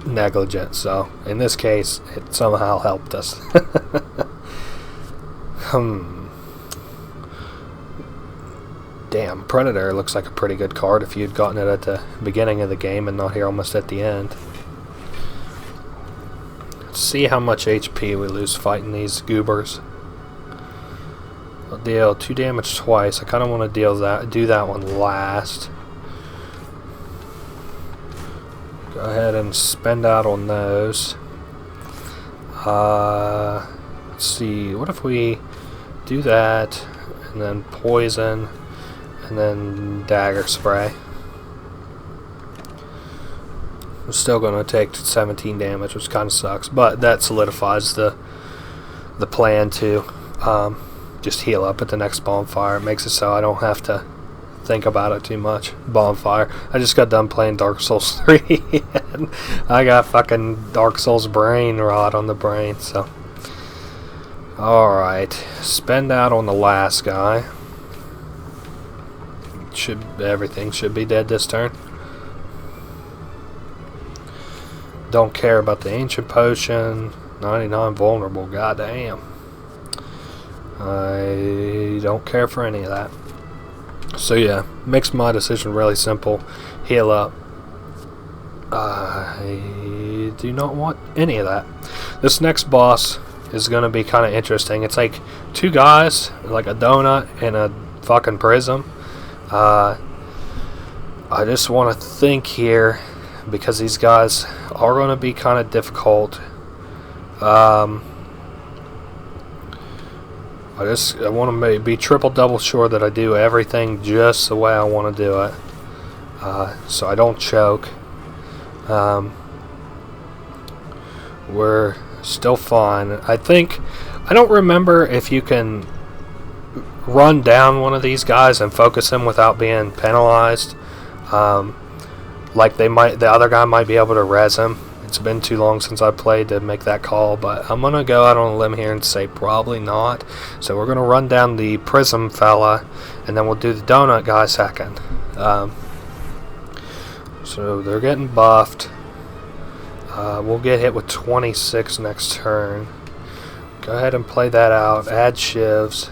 negligent. So in this case, it somehow helped us. Damn, Predator looks like a pretty good card if you'd gotten it at the beginning of the game and not here almost at the end. Let's see how much HP we lose fighting these goobers. I'll deal 2 damage twice. I kind of want to do that one last. Go ahead and spend out on those. Let's see, what if we do that and then poison and then dagger spray? We're still going to take 17 damage, which kind of sucks, but that solidifies the plan to just heal up at the next bonfire. It makes it so I don't have to think about it too much. Bonfire. I just got done playing Dark Souls 3 and I got fucking Dark Souls brain rot on the brain, so alright. Spend out on the last guy. Everything should be dead this turn. Don't care about the ancient potion. 99 vulnerable, goddamn. I don't care for any of that. So yeah, makes my decision really simple. Heal up. I do not want any of that. This next boss is going to be kind of interesting. It's like 2 guys, like a donut and a fucking prism. I just want to think here, because these guys are going to be kind of difficult. I want to be triple-double sure that I do everything just the way I want to do it, so I don't choke. We're still fine. I don't remember if you can run down one of these guys and focus him without being penalized. Like the other guy might be able to res him. It's been too long since I played to make that call, but I'm gonna go out on a limb here and say probably not. So we're gonna run down the prism fella, and then we'll do the donut guy second. So they're getting buffed. We'll get hit with 26 next turn. Go ahead and play that out. Add shivs.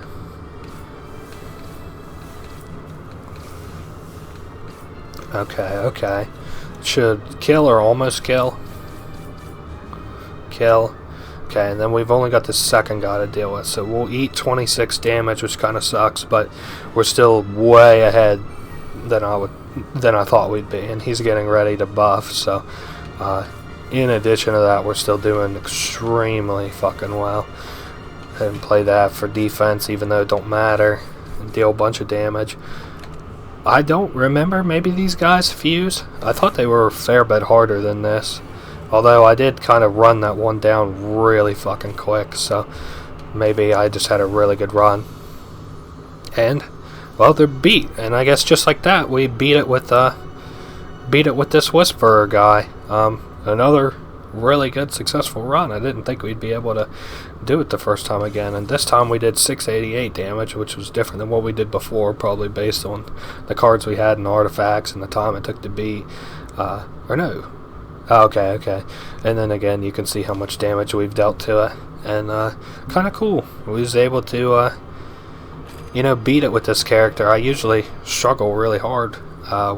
Okay. Should kill or almost kill. Kill. Okay, and then we've only got the second guy to deal with, so we'll eat 26 damage, which kind of sucks, but we're still way ahead than I thought we'd be, and he's getting ready to buff. So in addition to that, we're still doing extremely fucking well. And play that for defense, even though it don't matter, and deal a bunch of damage. I don't remember, maybe these guys fuse. I thought they were a fair bit harder than this, although I did kind of run that one down really fucking quick, so maybe I just had a really good run. and well, they're beat. And I guess just like that, we beat it with this Whisperer guy. Another really good successful run. I didn't think we'd be able to do it the first time again, and this time we did 688 damage, which was different than what we did before, probably based on the cards we had and artifacts and the time it took to beat. Or no. Okay. And then again, you can see how much damage we've dealt to it, and kind of cool. We was able to beat it with this character. I usually struggle really hard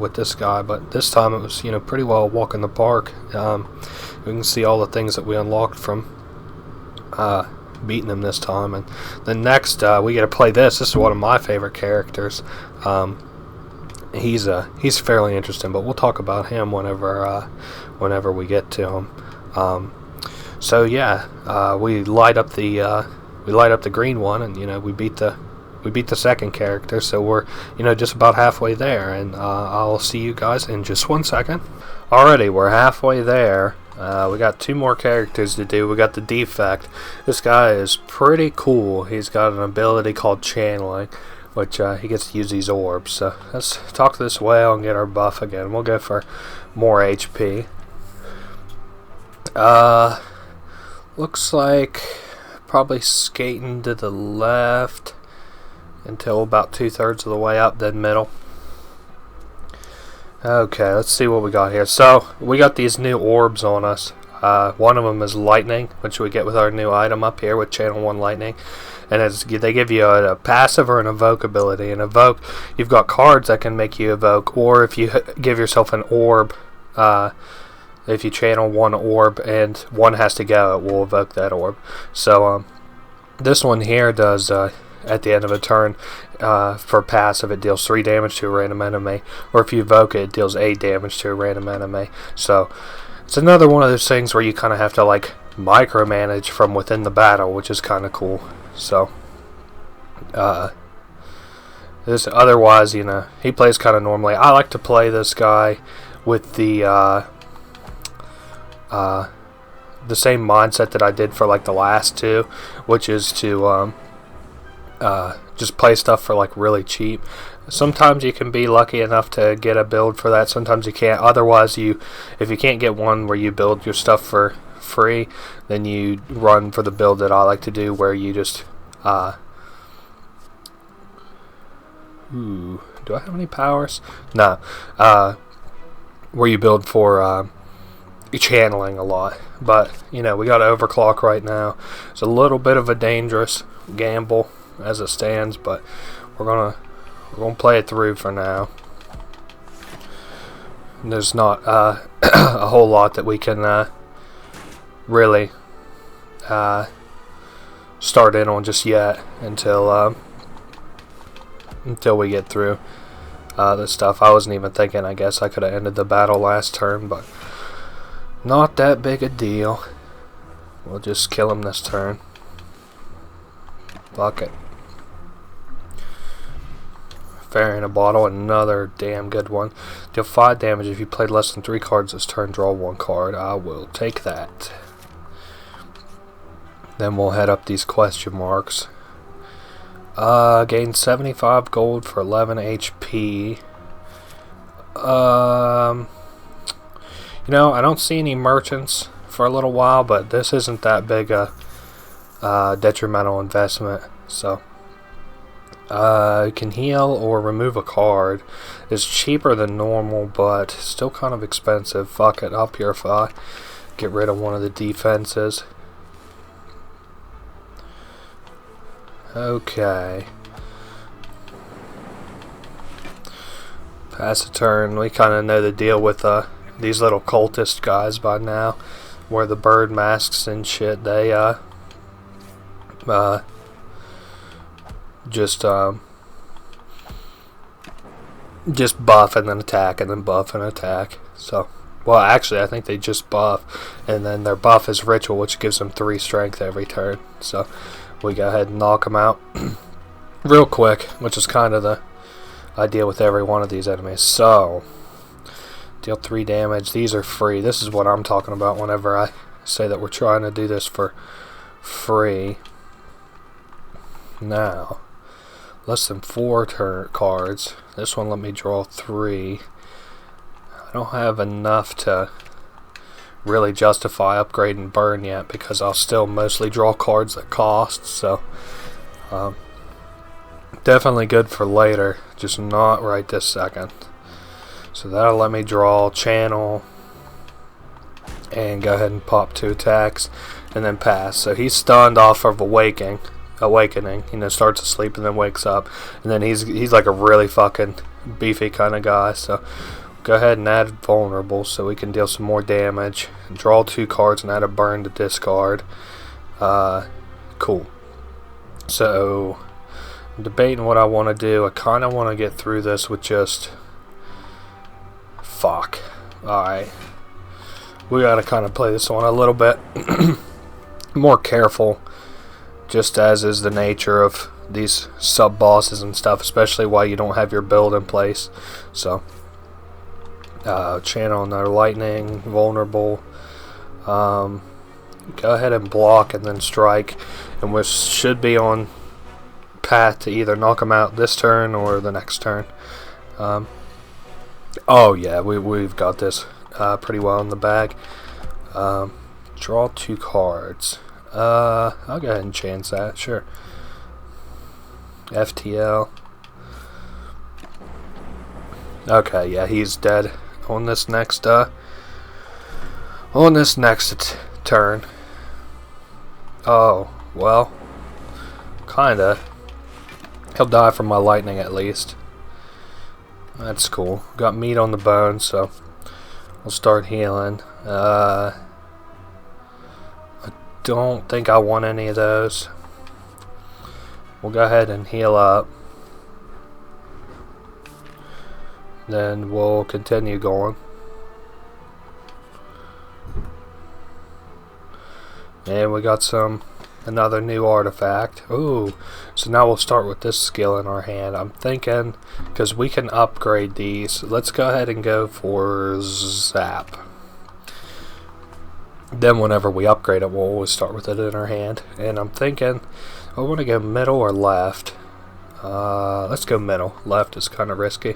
with this guy, but this time it was pretty well a walk in the park. We can see all the things that we unlocked from beating him this time. And then next we get to play this. This is one of my favorite characters. He's fairly interesting, but we'll talk about him whenever we get to him. So yeah, we light up the green one, and we beat the second character, so we're just about halfway there, and I'll see you guys in just 1 second. Alrighty, we're halfway there. We got 2 more characters to do. We got the Defect. This guy is pretty cool. He's got an ability called Channeling, which he gets to use these orbs. So let's talk to this whale and get our buff again. We'll go for more HP. Looks like probably skating to the left until about 2/3 of the way up, then middle. Okay, let's see what we got here. So we got these new orbs on us. One of them is lightning, which we get with our new item up here with channel 1 lightning, and they give you a passive or an evoke ability. And evoke, you've got cards that can make you evoke, or if you give yourself an orb, if you channel 1 orb and 1 has to go, it will evoke that orb. So this one here does at the end of a turn, for passive, it deals 3 damage to a random enemy, or if you evoke it, it deals 8 damage to a random enemy. So it's another one of those things where you kind of have to like micromanage from within the battle, which is kind of cool. So this otherwise, he plays kind of normally. I like to play this guy with the same mindset that I did for like the last 2, which is to just play stuff for like really cheap. Sometimes you can be lucky enough to get a build for that, sometimes you can't. Otherwise, if you can't get one where you build your stuff for free, then you run for the build that I like to do, where you just do I have any powers? No. Where you build for channeling a lot. But we got overclock right now. It's a little bit of a dangerous gamble as it stands, but we're gonna play it through for now. There's not a whole lot that we can really start in on just yet until we get through this stuff. I wasn't even thinking. I guess I could have ended the battle last turn, but not that big a deal. We'll just kill him this turn. Fuck it. Fairy in a bottle, another damn good one. Deal 5 damage if you played less than 3 cards this turn. Draw 1 card. I will take that. Then we'll head up these question marks. Gain 75 gold for 11 HP. I don't see any merchants for a little while, but this isn't that big a detrimental investment. So can heal or remove a card. It's cheaper than normal, but still kind of expensive. Fuck it, I'll purify. Get rid of one of the defenses. Okay. Pass a turn. We kind of know the deal with these little cultist guys by now, where the bird masks and shit, they just buff and then attack and then buff and attack. So, well, actually I think they just buff, and then their buff is ritual, which gives them 3 strength every turn. So we go ahead and knock them out real quick, which is kind of the idea with every one of these enemies. So deal 3 damage. These are free. This is what I'm talking about whenever I say that we're trying to do this for free. Now less than 4 cards. This one let me draw 3. I don't have enough to really justify upgrading burn yet because I'll still mostly draw cards that cost, so definitely good for later, just not right this second. So that'll let me draw channel and go ahead and pop 2 attacks and then pass. So he's stunned off of awakening, you know, starts to sleep and then wakes up, and then he's like a really fucking beefy kind of guy. So go ahead and add vulnerable so we can deal some more damage. Draw 2 cards and add a burn to discard. Cool. So I'm debating what I want to do. I kind of want to get through this with just fuck. Alright. We gotta kind of play this one a little bit more careful, just as is the nature of these sub bosses and stuff, especially while you don't have your build in place. So channel another lightning, vulnerable, go ahead and block and then strike, and we should be on path to either knock him out this turn or the next turn. Oh yeah, we've got this pretty well in the bag. Draw 2 cards. I'll go ahead and chance that, sure. FTL. Okay, yeah, he's dead on this next turn. Oh, well, kinda. He'll die from my lightning at least. That's cool. Got meat on the bone, so we'll start healing. I don't think I want any of those. We'll go ahead and heal up. Then we'll continue going. And we got another new artifact. Ooh, so now we'll start with this skill in our hand. I'm thinking, because we can upgrade these, let's go ahead and go for Zap. Then whenever we upgrade it, we'll always start with it in our hand. And I'm thinking, I want to go middle or left. Let's go middle. Left is kind of risky.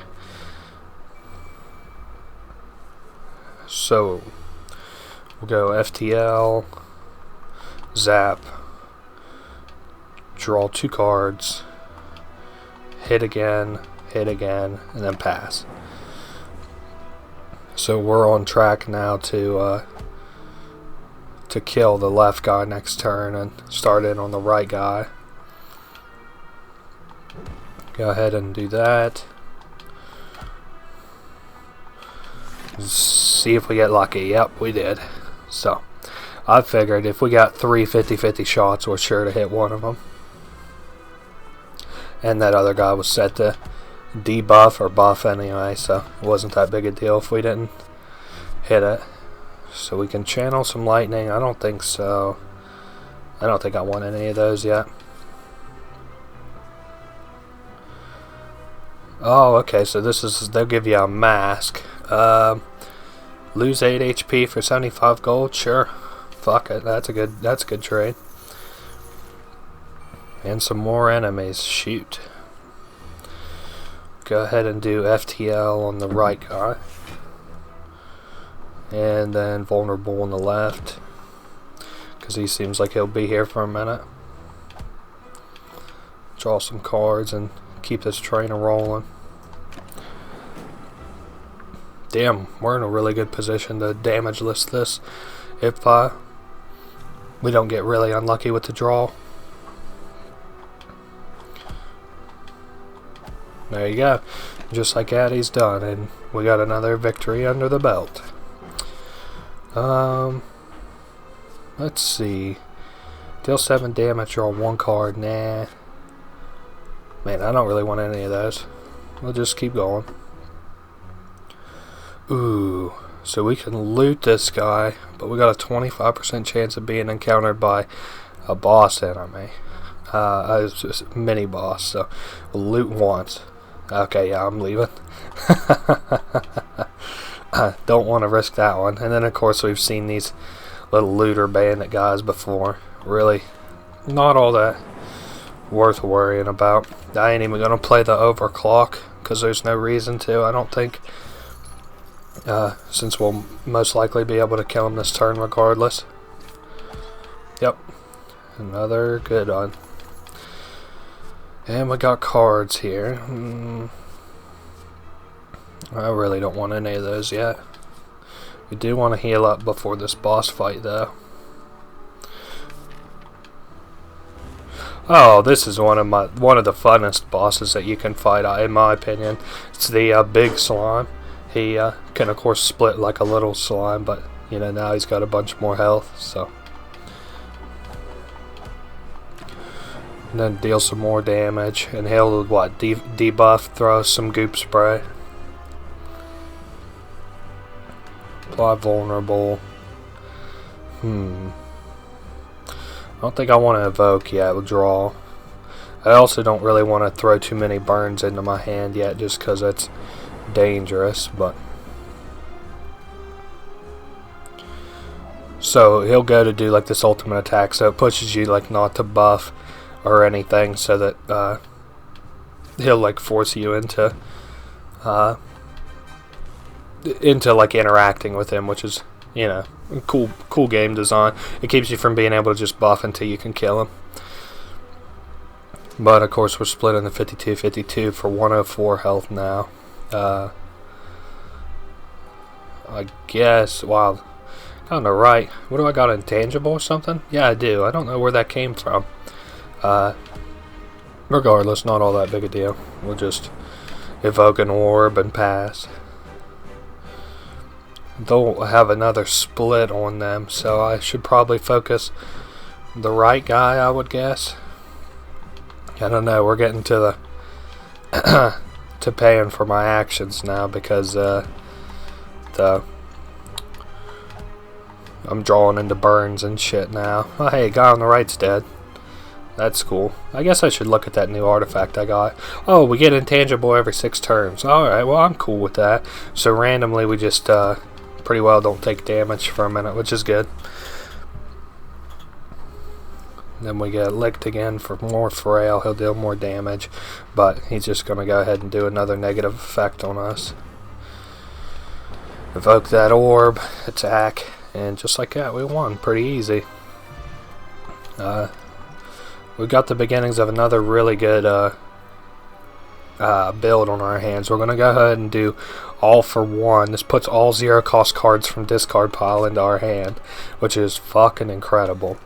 So we'll go FTL, Zap, draw 2 cards, hit again, and then pass. So we're on track now to kill the left guy next turn and start in on the right guy. Go ahead and do that. See if we get lucky. Yep, we did. So I figured if we got 3 50-50 shots, we're sure to hit one of them. And that other guy was set to debuff or buff anyway, so it wasn't that big a deal if we didn't hit it. So we can channel some lightning. I don't think so. I don't think I want any of those yet. Oh, okay, so this is, they'll give you a mask. Lose 8 HP for 75 gold, sure. Fuck it, that's a good trade. And some more enemies, shoot. Go ahead and do FTL on the right guy. And then vulnerable on the left, because he seems like he'll be here for a minute. Draw some cards and keep this train rolling. Damn, we're in a really good position to damage list this if we don't get really unlucky with the draw. There you go. Just like that, he's done, and we got another victory under the belt. Let's see. Deal 7 damage, draw 1 card. Nah. Man, I don't really want any of those. We'll just keep going. Ooh. So we can loot this guy, but we got a 25% chance of being encountered by a boss enemy. It's just a mini boss, so we'll loot once. Okay, yeah, I'm leaving. Don't want to risk that one. And then of course we've seen these little looter bandit guys before. Really not all that worth worrying about. I ain't even gonna play the overclock because there's no reason to, I don't think. Since we'll most likely be able to kill him this turn regardless. Yep. Another good one. And we got cards here. I really don't want any of those yet. We do want to heal up before this boss fight though. Oh, this is one of the funnest bosses that you can fight, in my opinion. It's the big slime. He can of course split like a little slime, but you know, now he's got a bunch more health, so. And then deal some more damage, and he'll what, debuff, throw some goop spray. Apply vulnerable. I don't think I want to evoke yet. We'll draw. I also don't really want to throw too many burns into my hand yet, just because it's dangerous. But so he'll go to do like this ultimate attack, so it pushes you like not to buff or anything, so that he'll like force you into like interacting with him, which is, you know, cool game design. It keeps you from being able to just buff until you can kill him. But of course we're splitting the 52-52 for 104 health now. I guess, wow, on the right, what do I got, intangible or something? Yeah, I do. I don't know where that came from. Regardless, not all that big a deal. We'll just evoke an orb and pass. They'll have another split on them, so I should probably focus the right guy, I would guess. I don't know, we're getting to the to paying for my actions now, because I'm drawing into burns and shit now. Oh hey, guy on the right's dead. That's cool. I guess I should look at that new artifact I got. Oh, we get intangible every 6 turns. Alright, well I'm cool with that. So randomly we just pretty well don't take damage for a minute, which is good. Then we get licked again for more frail. He'll deal more damage, but he's just going to go ahead and do another negative effect on us. Evoke that orb, attack, and just like that, we won. Pretty easy. We've got the beginnings of another really good build on our hands. We're going to go ahead and do all for one. This puts all 0 cost cards from discard pile into our hand, which is fucking incredible.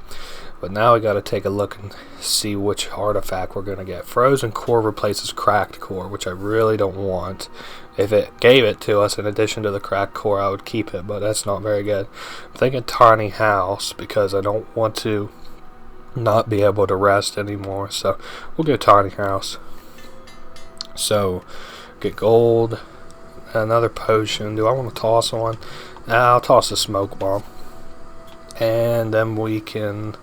But now we got to take a look and see which artifact we're going to get. Frozen Core replaces Cracked Core, which I really don't want. If it gave it to us in addition to the Cracked Core, I would keep it, but that's not very good. I'm thinking Tiny House, because I don't want to not be able to rest anymore, so we'll go Tiny House. So get gold, another potion. Do I want to toss one? Nah, I'll toss a smoke bomb, and then we can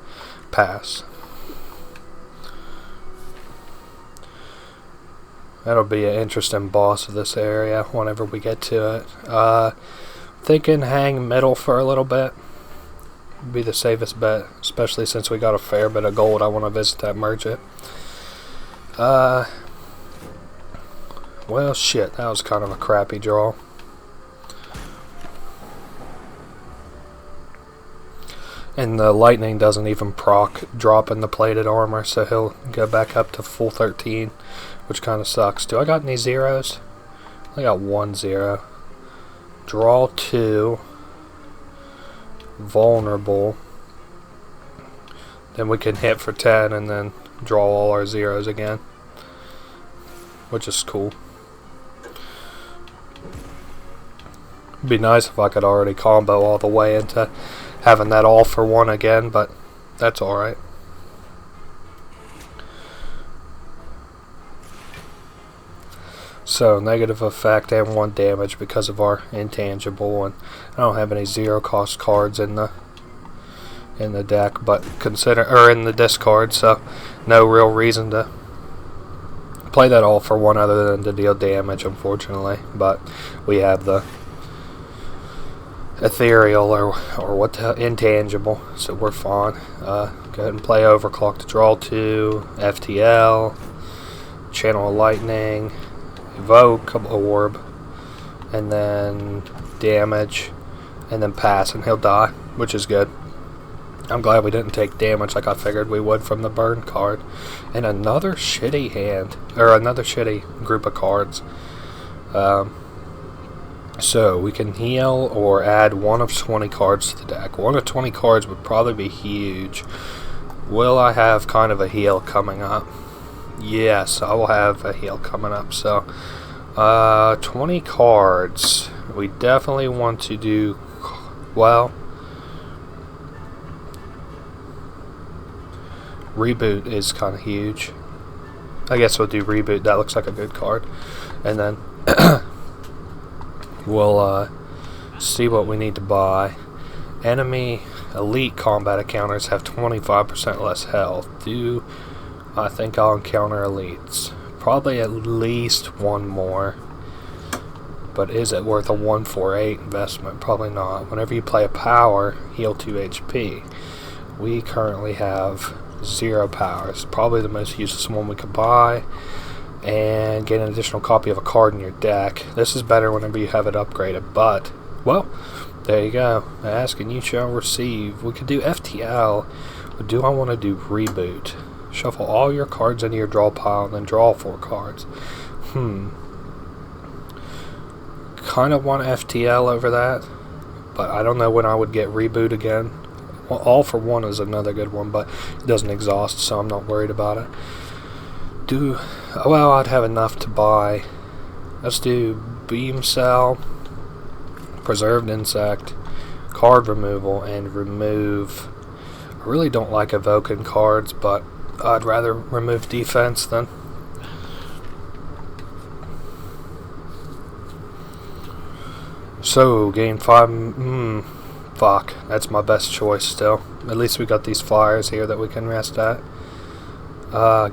pass. That'll be an interesting boss of this area whenever we get to it. Thinking hang middle for a little bit. Be the safest bet, especially since we got a fair bit of gold. I want to visit that merchant. Well, shit, that was kind of a crappy draw. And the lightning doesn't even proc drop in the plated armor, so he'll go back up to full 13, which kind of sucks. Do I got any zeros? I got 1 0. Draw 2. Vulnerable. Then we can hit for 10 and then draw all our zeros again, which is cool. It'd be nice if I could already combo all the way into having that all for one again, but that's alright. So negative effect and 1 damage because of our intangible, and I don't have any 0 cost cards in the deck, but in the discard, so no real reason to play that all for one other than to deal damage, unfortunately. But we have the ethereal or what the intangible, so we're fine. Go ahead and play Overclock to draw 2, FTL, Channel of Lightning, Evoke Orb, and then damage, and then pass, and he'll die, which is good. I'm glad we didn't take damage like I figured we would from the burn card. And another shitty hand, or another shitty group of cards. So we can heal or add 1 of 20 cards to the deck. 1 of 20 cards would probably be huge. Will I have kind of a heal coming up? Yes, I will have a heal coming up. So 20 cards. We definitely want to do, well, Reboot is kind of huge. I guess we'll do Reboot. That looks like a good card. And then we'll see what we need to buy. Enemy elite combat encounters have 25% less health. I think I'll encounter elites. Probably at least one more. But is it worth a 148 investment? Probably not. Whenever you play a power, heal 2 HP. We currently have 0 powers. Probably the most useless one we could buy. And get an additional copy of a card in your deck. This is better whenever you have it upgraded, but, well, there you go. Ask and you shall receive. We could do FTL, but do I want to do Reboot? Shuffle all your cards into your draw pile and then draw 4 cards. Kind of want FTL over that, but I don't know when I would get Reboot again. Well, All for One is another good one, but it doesn't exhaust, so I'm not worried about it. Well, I'd have enough to buy. Let's do Beam Cell, Preserved Insect, Card Removal, and remove. I really don't like evoking cards, but I'd rather remove defense than. So, game 5. Fuck, that's my best choice still. At least we got these flyers here that we can rest at.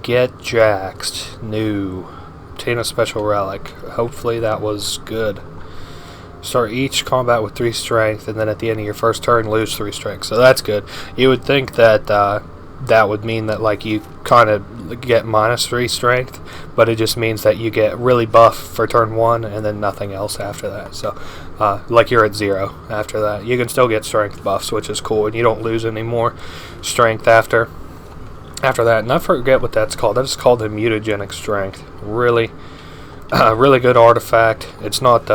Get Jaxed. New. Obtain a special relic. Hopefully that was good. Start each combat with 3 strength, and then at the end of your first turn, lose 3 strength. So that's good. You would think that that would mean that like you kind of get -3 strength, but it just means that you get really buff for turn 1, and then nothing else after that. So, like you're at 0 after that. You can still get strength buffs, which is cool, and you don't lose any more strength after that. And I forget what that's called. That's called the mutagenic strength. Really good artifact. It's not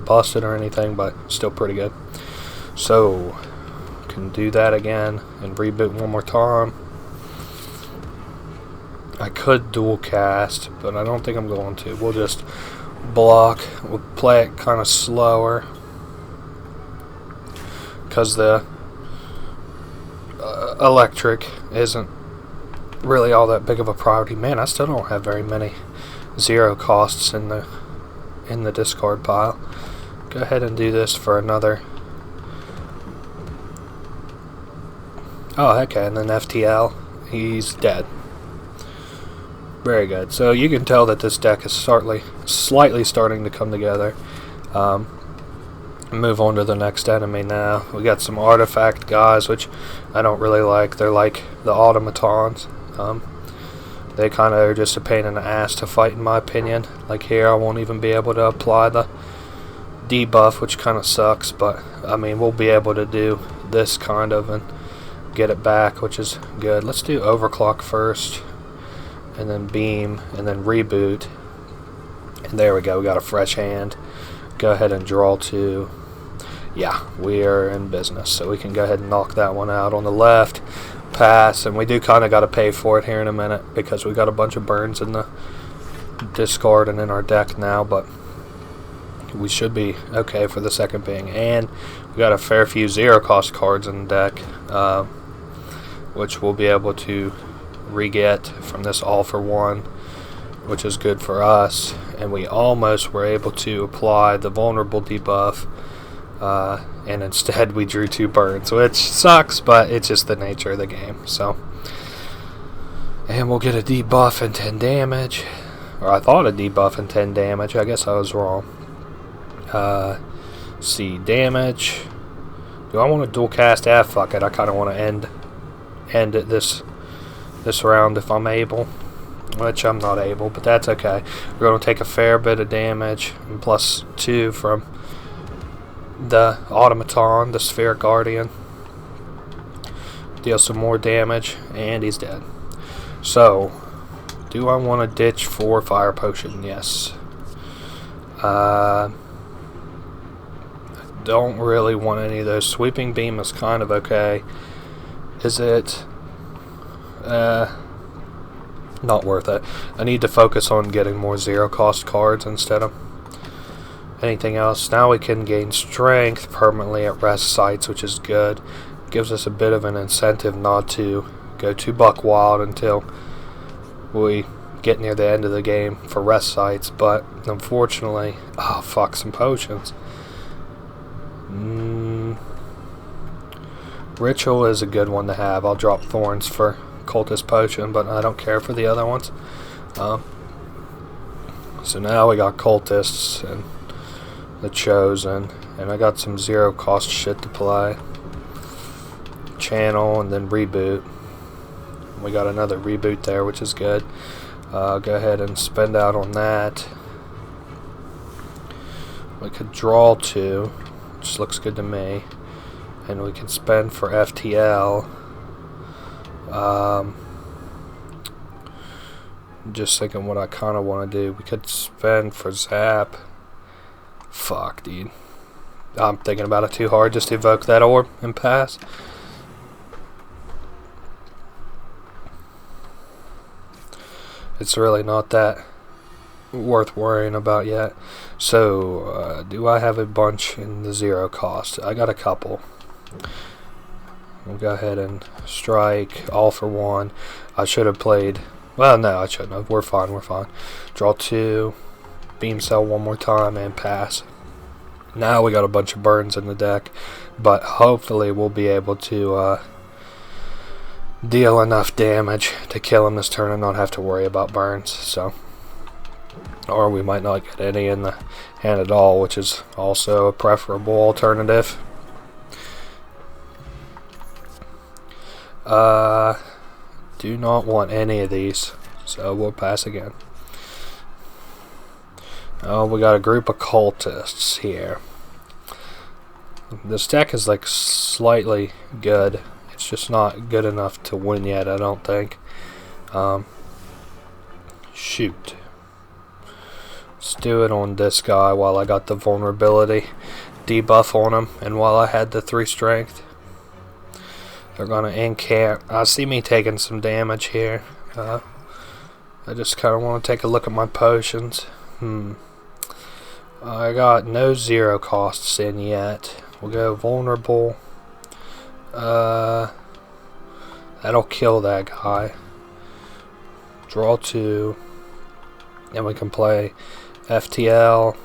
busted or anything, but still pretty good. So can do that again and reboot one more time. I could dual cast, but I don't think I'm going to. We'll just block. We'll play it kind of slower because the electric isn't really all that big of a priority. Man, I still don't have very many 0 costs in the discard pile. Go ahead and do this for another. Oh, okay, and then FTL, he's dead. Very good. So you can tell that this deck is slightly starting to come together. Move on to the next enemy now. We got some artifact guys, which I don't really like. They're like the automatons. They kind of are just a pain in the ass to fight, in my opinion. Like here, I won't even be able to apply the debuff, which kind of sucks. But I mean, we'll be able to do this kind of and get it back, which is good. Let's do overclock first, and then beam, and then reboot. And there we go. We got a fresh hand. Go ahead and draw 2. Yeah, we are in business. So we can go ahead and knock that one out on the left. Pass, and we do kind of got to pay for it here in a minute because we got a bunch of burns in the discard and in our deck now, but we should be okay for the second being. And we got a fair few 0 cost cards in the deck, which we'll be able to re-get from this all for one, which is good for us. And we almost were able to apply the vulnerable debuff, and instead we drew 2 burns, which sucks, but it's just the nature of the game. So, and we'll get a debuff and 10 damage, or I thought a debuff and 10 damage. I guess I was wrong. See, damage, Do I want to dual cast? Ah, fuck it. I kind of want to end it this round if I'm able. Which I'm not able, but that's okay. We're going to take a fair bit of damage, and +2 from the automaton, the sphere guardian. Deal some more damage, and he's dead. So, do I want to ditch for fire potion? Yes. Don't really want any of those. Sweeping beam is kind of okay. Is it? Not worth it. I need to focus on getting more zero cost cards instead of anything else. Now we can gain strength permanently at rest sites, which is good. Gives us a bit of an incentive not to go too buck wild until we get near the end of the game for rest sites. But unfortunately, oh fuck, some potions. Ritual is a good one to have. I'll drop thorns for cultist potion, but I don't care for the other ones. So now we got cultists and the chosen, and I got some zero cost shit to play. Channel and then reboot. We got another reboot there, which is good. Go ahead and spend out on that. We could draw 2, which looks good to me, and we can spend for FTL. Just thinking what I kind of want to do. We could spend for zap. Fuck, dude. I'm thinking about it too hard. Just evoke that orb and pass. It's really not that worth worrying about yet. So, do I have a bunch in the zero cost? I got a couple. We'll go ahead and strike all for 1. I should have played. Well, no, I shouldn't have. We're fine. We're fine. Draw 2. Beam cell one more time and pass. Now we got a bunch of burns in the deck, but hopefully we'll be able to deal enough damage to kill him this turn and not have to worry about burns. So, or we might not get any in the hand at all, which is also a preferable alternative. Do not want any of these, so we'll pass again. Oh, we got a group of cultists here. This deck is like slightly good. It's just not good enough to win yet, I don't think. Shoot. Let's do it on this guy while I got the vulnerability debuff on him, and while I had the 3 strength. They're gonna encamp. I see me taking some damage here. I just kind of want to take a look at my potions. I got no zero costs in yet. We'll go vulnerable. That'll kill that guy. Draw 2. And we can play FTL.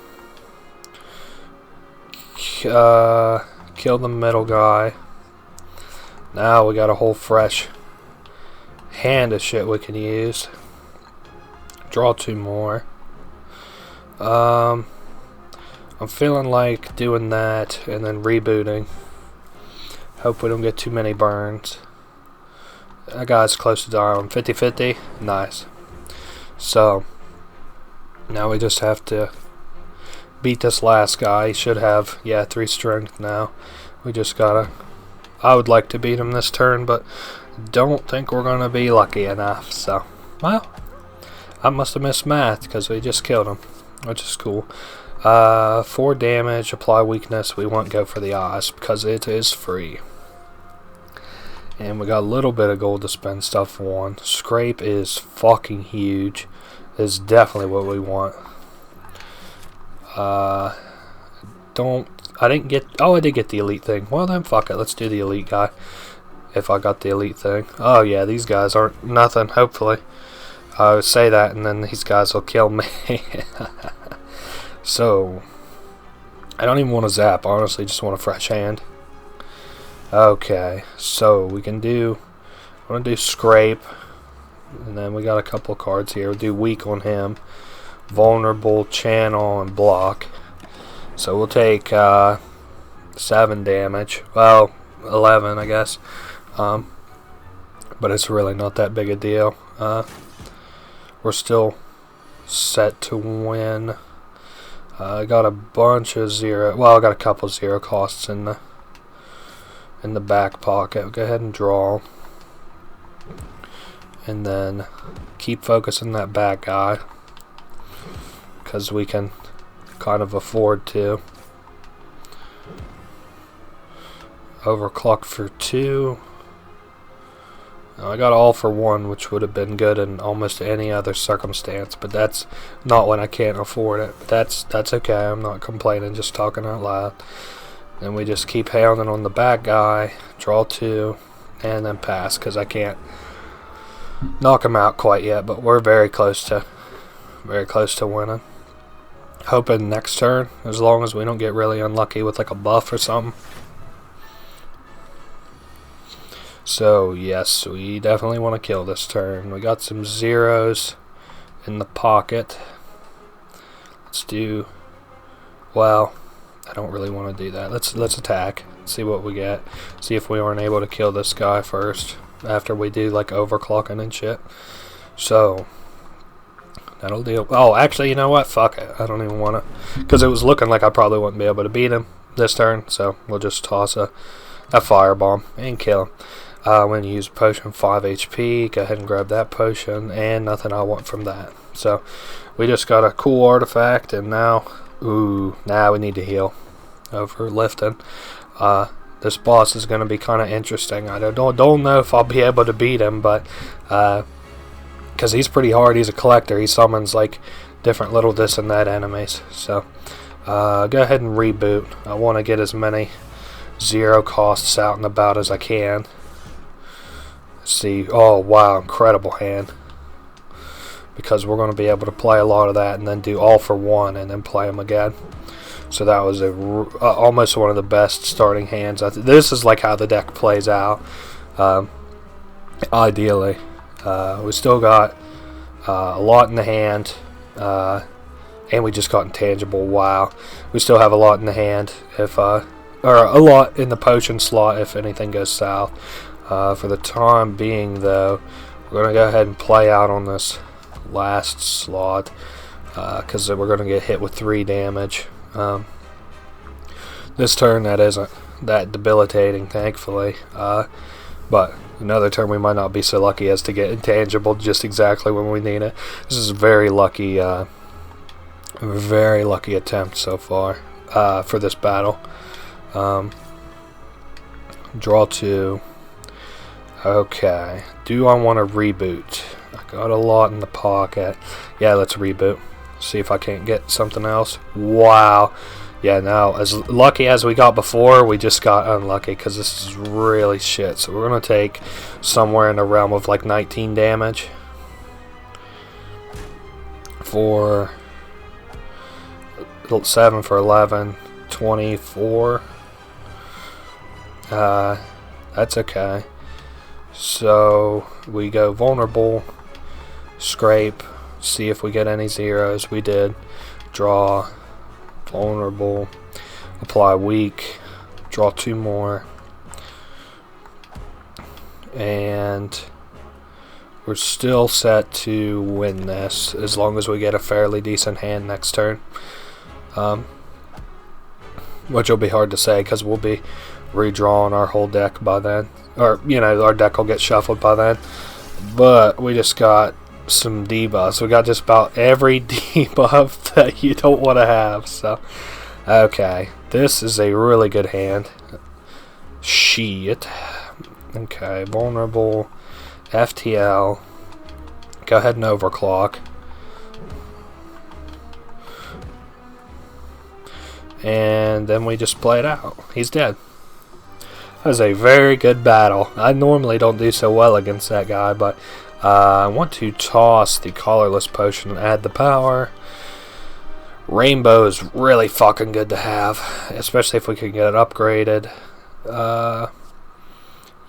Kill the middle guy. Now we got a whole fresh hand of shit we can use. Draw 2 more. I'm feeling like doing that and then rebooting. Hope we don't get too many burns. That guy's close to dying. 50-50. Nice. So now we just have to beat this last guy. He should have, 3 strength now. We just gotta. I would like to beat him this turn, but don't think we're gonna be lucky enough. So, well, I must have missed math because we just killed him, which is cool. 4 damage, apply weakness. We won't go for the eyes because it is free. And we got a little bit of gold to spend stuff on. Scrape is fucking huge. Is definitely what we want. I didn't get. Oh, I did get the elite thing. Well then, fuck it. Let's do the elite guy. If I got the elite thing. Oh yeah, these guys aren't nothing. Hopefully, I would say that, and then these guys will kill me. So, I don't even want to zap. Honestly, just want a fresh hand. Okay, so we can do. I want to do scrape, and then we got a couple cards here. We'll do weak on him, vulnerable, channel, and block. So we'll take 7 damage. Well, 11, I guess. But it's really not that big a deal. We're still set to win. I got a bunch of zero. Well, I got a couple zero costs in the back pocket. Go ahead and draw, and then keep focusing that back guy, because we can kind of afford to. Overclock for 2. I got all for 1, which would have been good in almost any other circumstance, but that's not when I can't afford it. But that's okay. I'm not complaining, just talking out loud. And we just keep hounding on the back guy, draw 2, and then pass, because I can't knock him out quite yet, but we're very close to winning. Hoping next turn, as long as we don't get really unlucky with like a buff or something. So yes, we definitely want to kill this turn. We got some zeros in the pocket. Let's do, well, I don't really want to do that. Let's attack, see what we get. See if we aren't able to kill this guy first after we do like overclocking and shit. So that'll deal. Oh, actually, you know what? Fuck it. I don't even want to, because it was looking like I probably wouldn't be able to beat him this turn. So we'll just toss a firebomb and kill him. I'm going to use potion 5 HP. Go ahead and grab that potion, and nothing I want from that. So we just got a cool artifact, and now, now we need to heal over lifting. This boss is going to be kind of interesting. I don't know if I'll be able to beat him, but because he's pretty hard. He's a collector. He summons like different little this and that enemies. So go ahead and reboot. I want to get as many zero costs out and about as I can. See, oh wow, incredible hand, because we're going to be able to play a lot of that and then do all for 1 and then play them again. So that was almost one of the best starting hands. This is like how the deck plays out, ideally. We still got a lot in the hand, and we just got intangible. Wow, we still have a lot in the hand if or a lot in the potion slot if anything goes south. For the time being, though, we're going to go ahead and play out on this last slot, because we're going to get hit with 3 damage. This turn, that isn't that debilitating, thankfully. But another turn, we might not be so lucky as to get intangible just exactly when we need it. This is a very lucky attempt so far for this battle. Draw 2. Okay, do I want to reboot? I got a lot in the pocket. Yeah, let's reboot. See if I can't get something else. Wow. Yeah, now, as lucky as we got before, we just got unlucky, because this is really shit. So we're going to take somewhere in the realm of like 19 damage. For 7 for 11, 24. That's okay. So we go vulnerable, scrape, see if we get any zeros. We did. Draw, vulnerable, apply weak, draw 2 more, and we're still set to win this as long as we get a fairly decent hand next turn, which will be hard to say because we'll be redrawing our whole deck by then. Or, you know, our deck will get shuffled by then. But we just got some debuffs. We got just about every debuff that you don't want to have. So, okay. This is a really good hand. Shit. Okay, vulnerable. FTL. Go ahead and overclock. And then we just play it out. He's dead. That was a very good battle. I normally don't do so well against that guy, but I want to toss the colorless potion and add the power. Rainbow is really fucking good to have, especially if we can get it upgraded.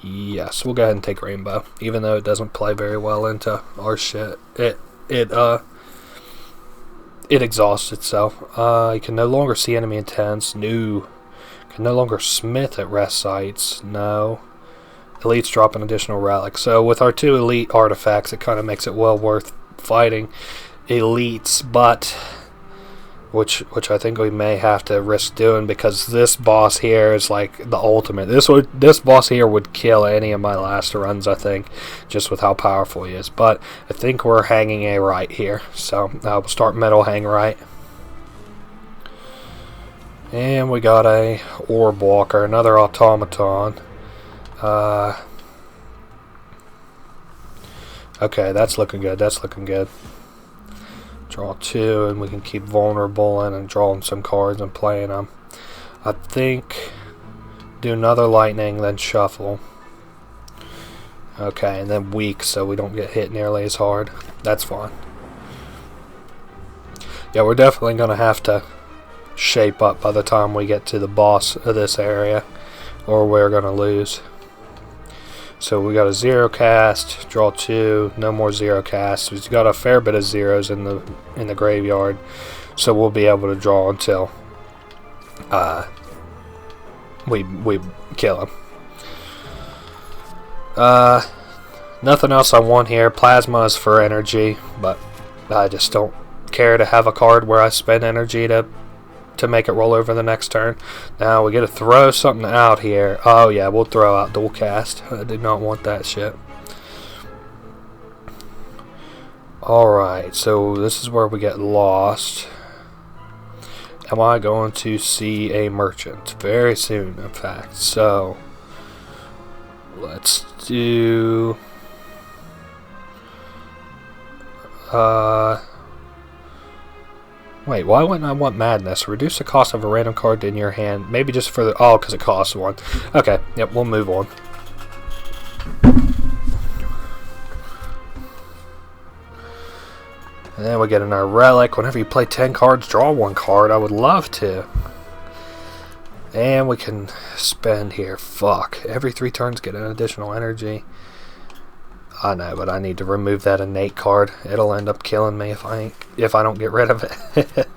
Yes, we'll go ahead and take Rainbow, even though it doesn't play very well into our shit. It exhausts itself. You can no longer see enemy intents. New. Can no longer smith at rest sites. No. Elites drop an additional relic. So with our 2 elite artifacts, it kind of makes it well worth fighting elites, but which I think we may have to risk doing, because this boss here is like the ultimate. This boss here would kill any of my last runs, I think, just with how powerful he is. But I think we're hanging a right here, so we'll start metal hang right. And we got a orb walker, another automaton. Okay, that's looking good. That's looking good. Draw 2, and we can keep vulnerable in and drawing some cards and playing them. I think do another lightning, then shuffle. Okay, and then weak, so we don't get hit nearly as hard. That's fine. Yeah, we're definitely going to have to shape up by the time we get to the boss of this area, or we're going to lose. So we got a 0 cast, draw 2, no more 0 casts. We've got a fair bit of zeros in the graveyard, so we'll be able to draw until we kill him. Nothing else I want here. Plasma is for energy, but I just don't care to have a card where I spend energy to make it roll over the next turn. Now we get to throw something out here. Oh yeah, we'll throw out dual cast. I did not want that shit. Alright, so this is where we get lost. Am I going to see a merchant? Very soon, in fact. So let's do wait, why wouldn't I want madness? Reduce the cost of a random card in your hand. Maybe just for the... Oh, because it costs 1. Okay, yep, we'll move on. And then we get in our relic. Whenever you play 10 cards, draw 1 card. I would love to. And we can spend here. Fuck. Every 3 turns get an additional energy. I know, but I need to remove that innate card. It'll end up killing me if I don't get rid of it.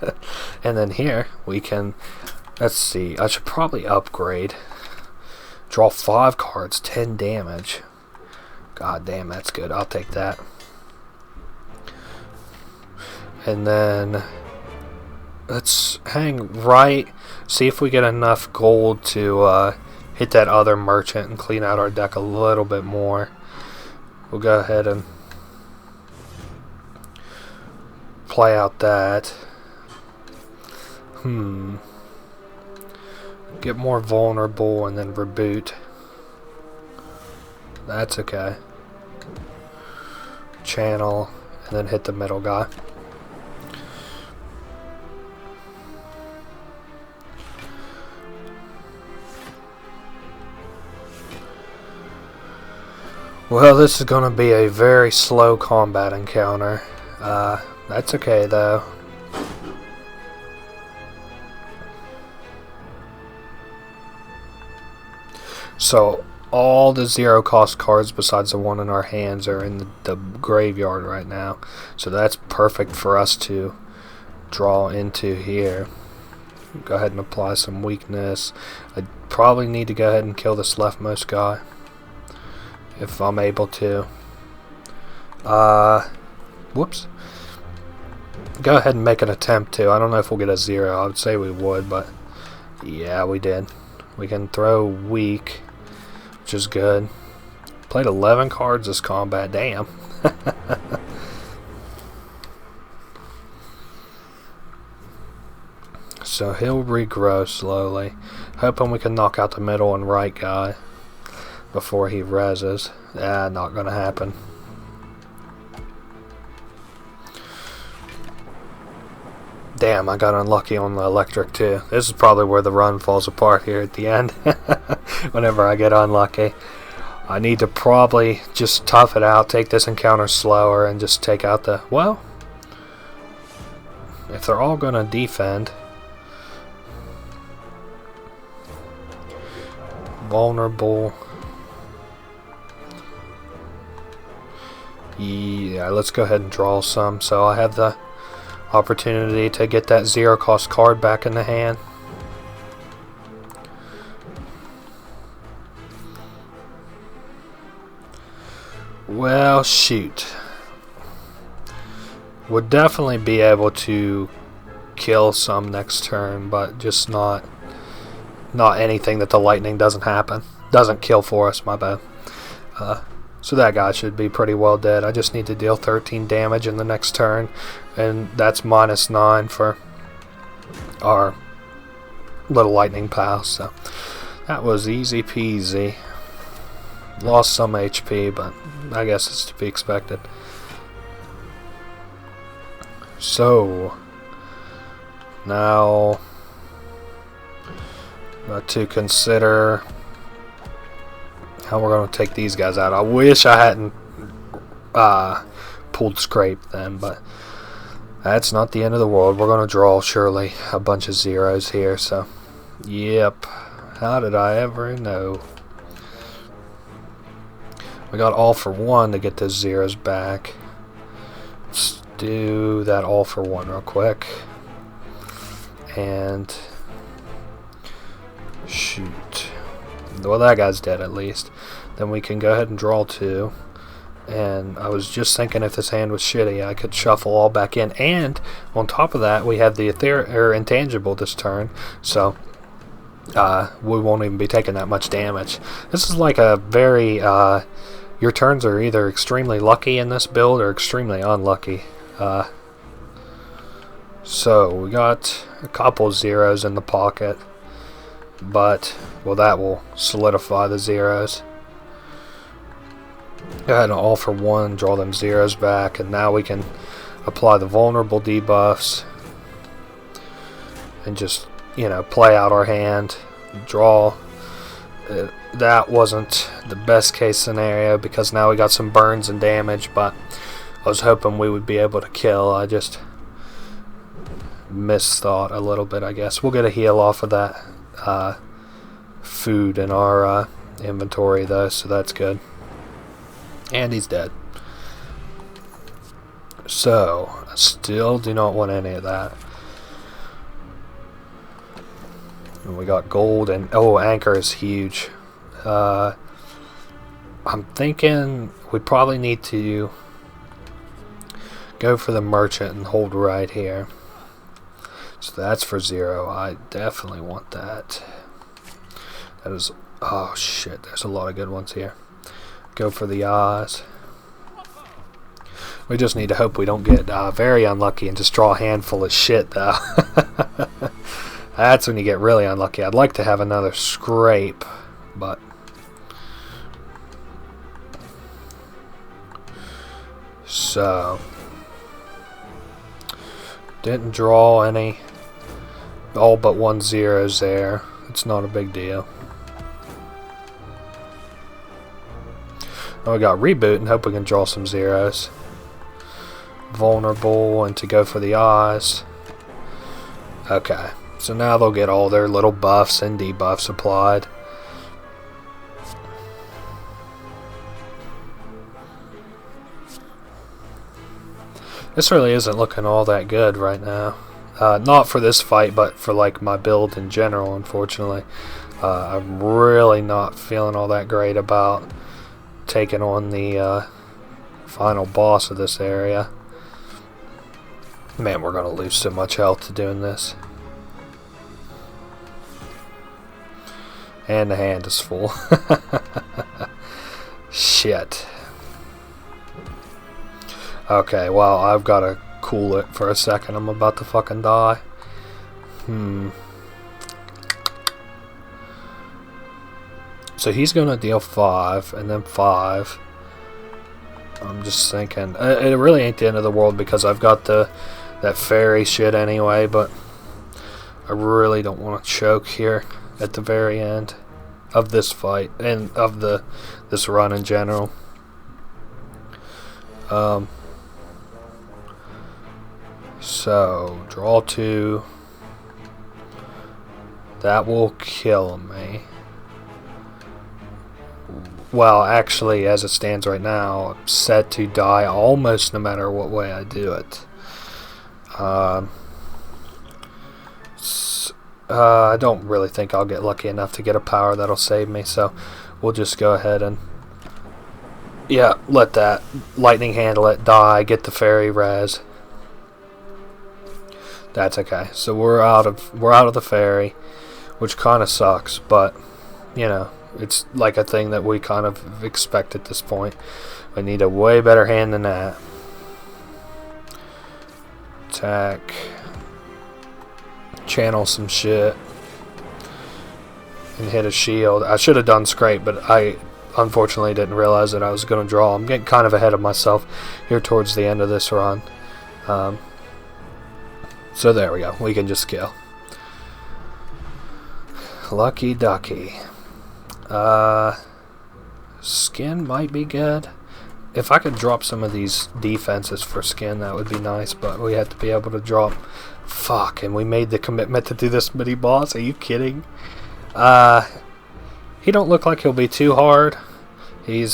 And then here we can, let's see, I should probably upgrade. Draw 5 cards, 10 damage. God damn, that's good. I'll take that. And then let's hang right. See if we get enough gold to hit that other merchant and clean out our deck a little bit more. We'll go ahead and play out that. Get more vulnerable and then reboot. That's okay. Channel and then hit the middle guy. Well, this is going to be a very slow combat encounter. That's okay, though. So, all the 0 cost cards besides the one in our hands are in the graveyard right now. So that's perfect for us to draw into here. Go ahead and apply some weakness. I probably need to go ahead and kill this leftmost guy, if I'm able to. Whoops. Go ahead and make an attempt to. I don't know if we'll get a 0. I would say we would, but yeah, we did. We can throw weak, which is good. Played 11 cards this combat. Damn. So he'll regrow slowly. Hoping we can knock out the middle and right guy before he reses. Not gonna happen. Damn, I got unlucky on the electric too. This is probably where the run falls apart here at the end. Whenever I get unlucky. I need to probably just tough it out, take this encounter slower, and just take out the... Well, if they're all gonna defend... Vulnerable... Yeah, let's go ahead and draw some, so I have the opportunity to get that 0 cost card back in the hand. Well, shoot. Would definitely be able to kill some next turn, but just not anything that the lightning doesn't kill for us. My bad. So that guy should be pretty well dead. I just need to deal 13 damage in the next turn, and that's -9 for our little lightning pal. So that was easy peasy. Lost some HP, but I guess it's to be expected. So now to consider how we're going to take these guys out. I wish I hadn't pulled scrape then, but that's not the end of the world. We're going to draw surely a bunch of zeros here. So yep, how did I ever know? We got all for one to get those zeros back. Let's do that all for one real quick. And shoot. Well, that guy's dead at least. Then we can go ahead and draw 2. And I was just thinking, if this hand was shitty, I could shuffle all back in. And on top of that, we have the intangible this turn. So we won't even be taking that much damage. This is like a very... your turns are either extremely lucky in this build or extremely unlucky. So we got a couple zeros in the pocket, but well, that will solidify the zeros. Go ahead and all for one, draw them zeros back, and now we can apply the vulnerable debuffs and just, you know, play out our hand, draw. That wasn't the best case scenario because now we got some burns and damage, but I was hoping we would be able to kill. I just misthought a little bit, I guess. We'll get a heal off of that food in our inventory though, so that's good. And he's dead. So I still do not want any of that. And we got gold, and oh, anchor is huge. I'm thinking we probably need to go for the merchant and hold right here. So that's for 0. I definitely want that. That is, oh shit, there's a lot of good ones here. Go for the eyes. We just need to hope we don't get very unlucky and just draw a handful of shit though. That's when you get really unlucky. I'd like to have another scrape, but so didn't draw any. All but 1 zeros there. It's not a big deal. Oh, we got reboot and hope we can draw some zeros. Vulnerable and to go for the eyes. Okay, so now they'll get all their little buffs and debuffs applied. This really isn't looking all that good right now. Not for this fight, but for like my build in general, unfortunately. I'm really not feeling all that great about taking on the final boss of this area. Man, we're going to lose so much health to doing this. And the hand is full. Shit. Okay, well, I've got to cool it for a second. I'm about to fucking die. So he's going to deal 5 and then 5. I'm just thinking. It really ain't the end of the world because I've got that fairy shit anyway, but I really don't want to choke here at the very end of this fight and of this run in general. So draw 2. That will kill me. Well, actually, as it stands right now, I'm set to die almost no matter what way I do it. I don't really think I'll get lucky enough to get a power that'll save me, so we'll just go ahead and Yeah, let that lightning handle it, die, get the fairy res. That's okay. So we're out of the fairy, which kind of sucks, but you know, it's like a thing that we kind of expect at this point. We need a way better hand than that. Attack. Channel some shit. And hit a shield. I should have done scrape, but I unfortunately didn't realize that I was going to draw. I'm getting kind of ahead of myself here towards the end of this run. So there we go. We can just kill. Lucky ducky. Skin might be good. If I could drop some of these defenses for skin, that would be nice, but we have to be able to drop. Fuck, and we made the commitment to do this mini boss. Are you kidding? He don't look like he'll be too hard. He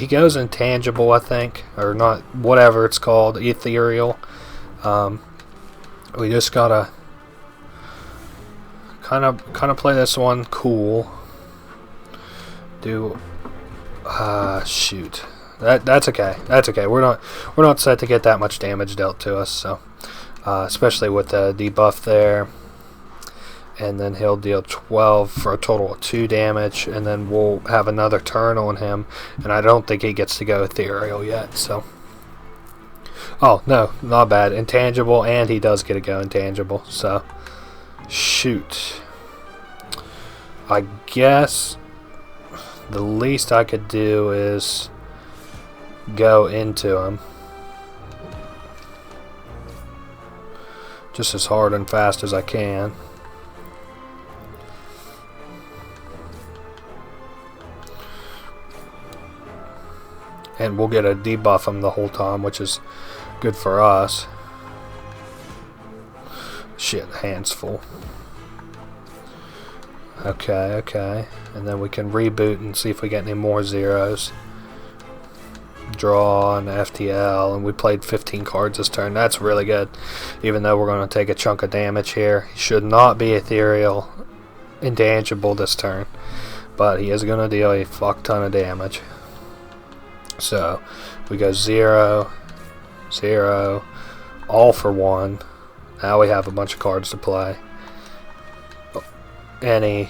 goes intangible, I think, or not, whatever it's called, ethereal. We just gotta kind of play this one cool. Do shoot. That's okay. That's okay. We're not set to get that much damage dealt to us, so especially with the debuff there. And then he'll deal 12 for a total of 2 damage, and then we'll have another turn on him, and I don't think he gets to go ethereal yet, so. Oh, no, not bad. Intangible, and he does get to go intangible, so. Shoot. I guess the least I could do is go into him. Just as hard and fast as I can. And we'll get a debuff him the whole time, which is good for us. Shit, hands full. Okay, okay. And then we can reboot and see if we get any more zeros. Draw and FTL, and we played 15 cards this turn. That's really good. Even though we're going to take a chunk of damage here. He should not be ethereal, intangible this turn. But he is going to deal a fuck ton of damage. So, we go 0, 0, all for 1. Now we have a bunch of cards to play. Any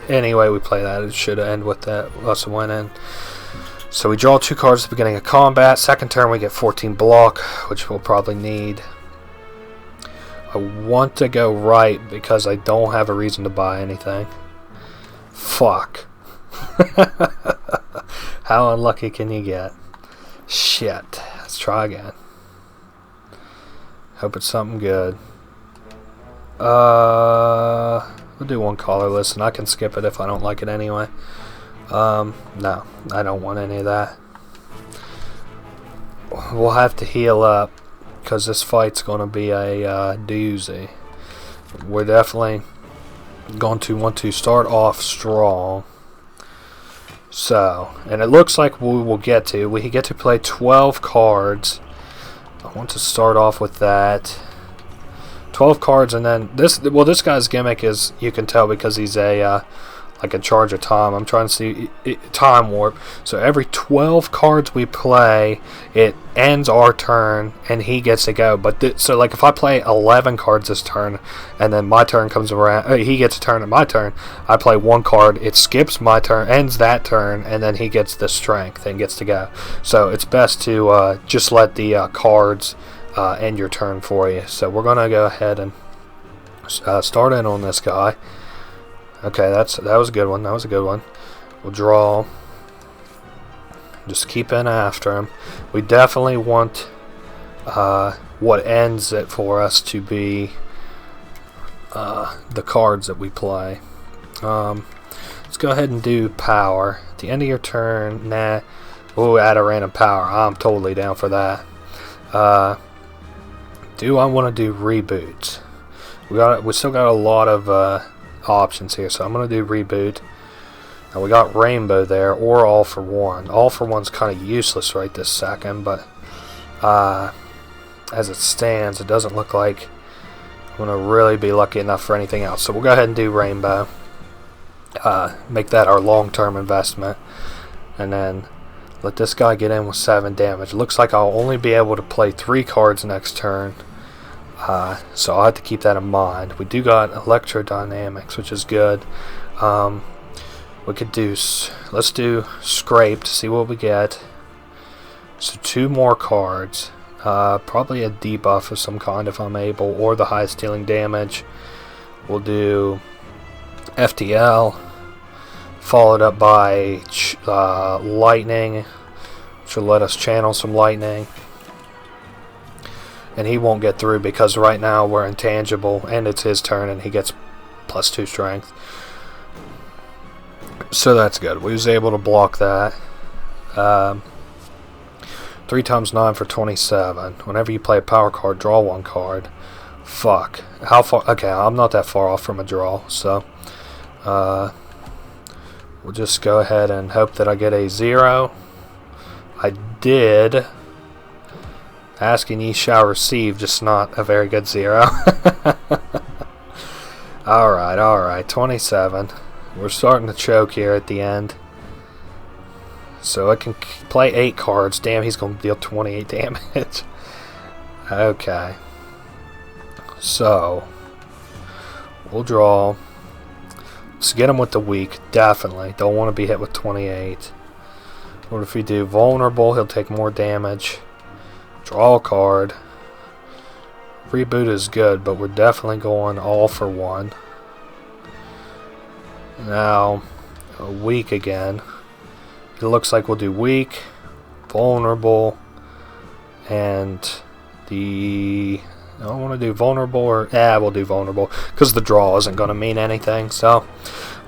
way we play that, it should end with that us winning. So we draw 2 cards at the beginning of combat. Second turn we get 14 block, which we'll probably need. I want to go right because I don't have a reason to buy anything. Fuck. How unlucky can you get? Shit. Let's try again. Hope it's something good. We'll do one colorless, and I can skip it if I don't like it anyway. No, I don't want any of that. We'll have to heal up, because this fight's going to be a doozy. We're definitely going to want to start off strong. So, and it looks like we get to play 12 cards. I want to start off with that. 12 cards, and then this guy's gimmick is, you can tell because he's a like in charge of time. I'm trying to see time warp. So every 12 cards we play, it ends our turn and he gets to go. But so like if I play 11 cards this turn and then my turn comes around, he gets a turn at my turn. I play 1 card, it skips my turn, ends that turn, and then he gets the strength and gets to go. So it's best to just let the cards end your turn for you. So we're gonna go ahead and start in on this guy. Okay, that was a good one. That was a good one. We'll draw. Just keep in after him. We definitely want what ends it for us to be the cards that we play. Let's go ahead and do power. At the end of your turn, nah. Ooh, add a random power. I'm totally down for that. Do I want to do reboot? We still got a lot of options here, so I'm going to do reboot. Now we got rainbow there, or all for one. All for one's kind of useless right this second, but as it stands, it doesn't look like I'm going to really be lucky enough for anything else. So we'll go ahead and do rainbow. Make that our long-term investment, and then Let this guy get in with 7 damage. Looks like I'll only be able to play 3 cards next turn. So I'll have to keep that in mind. We do got electrodynamics, which is good. We could do, let's do scrape to see what we get. So 2 more cards. Probably a debuff of some kind if I'm able, or the highest dealing damage. We'll do FTL, followed up by lightning, which will let us channel some lightning. And he won't get through because right now we're intangible, and it's his turn, and he gets +2 strength. So that's good. We was able to block that. 3 times 9 for 27. Whenever you play a power card, draw 1 card. Fuck. How far? Okay, I'm not that far off from a draw, so we'll just go ahead and hope that I get a 0. I did. Asking ye shall receive, just not a very good 0. Alright, 27. We're starting to choke here at the end. So I can play 8 cards. Damn, he's going to deal 28 damage. Okay. So, we'll draw. Let's get him with the weak, definitely. Don't want to be hit with 28. What if we do vulnerable? He'll take more damage. Draw a card. Reboot is good, but we're definitely going all for 1. Now, weak again. It looks like we'll do weak, vulnerable, and I don't want to do vulnerable, or we'll do vulnerable because the draw isn't going to mean anything. So,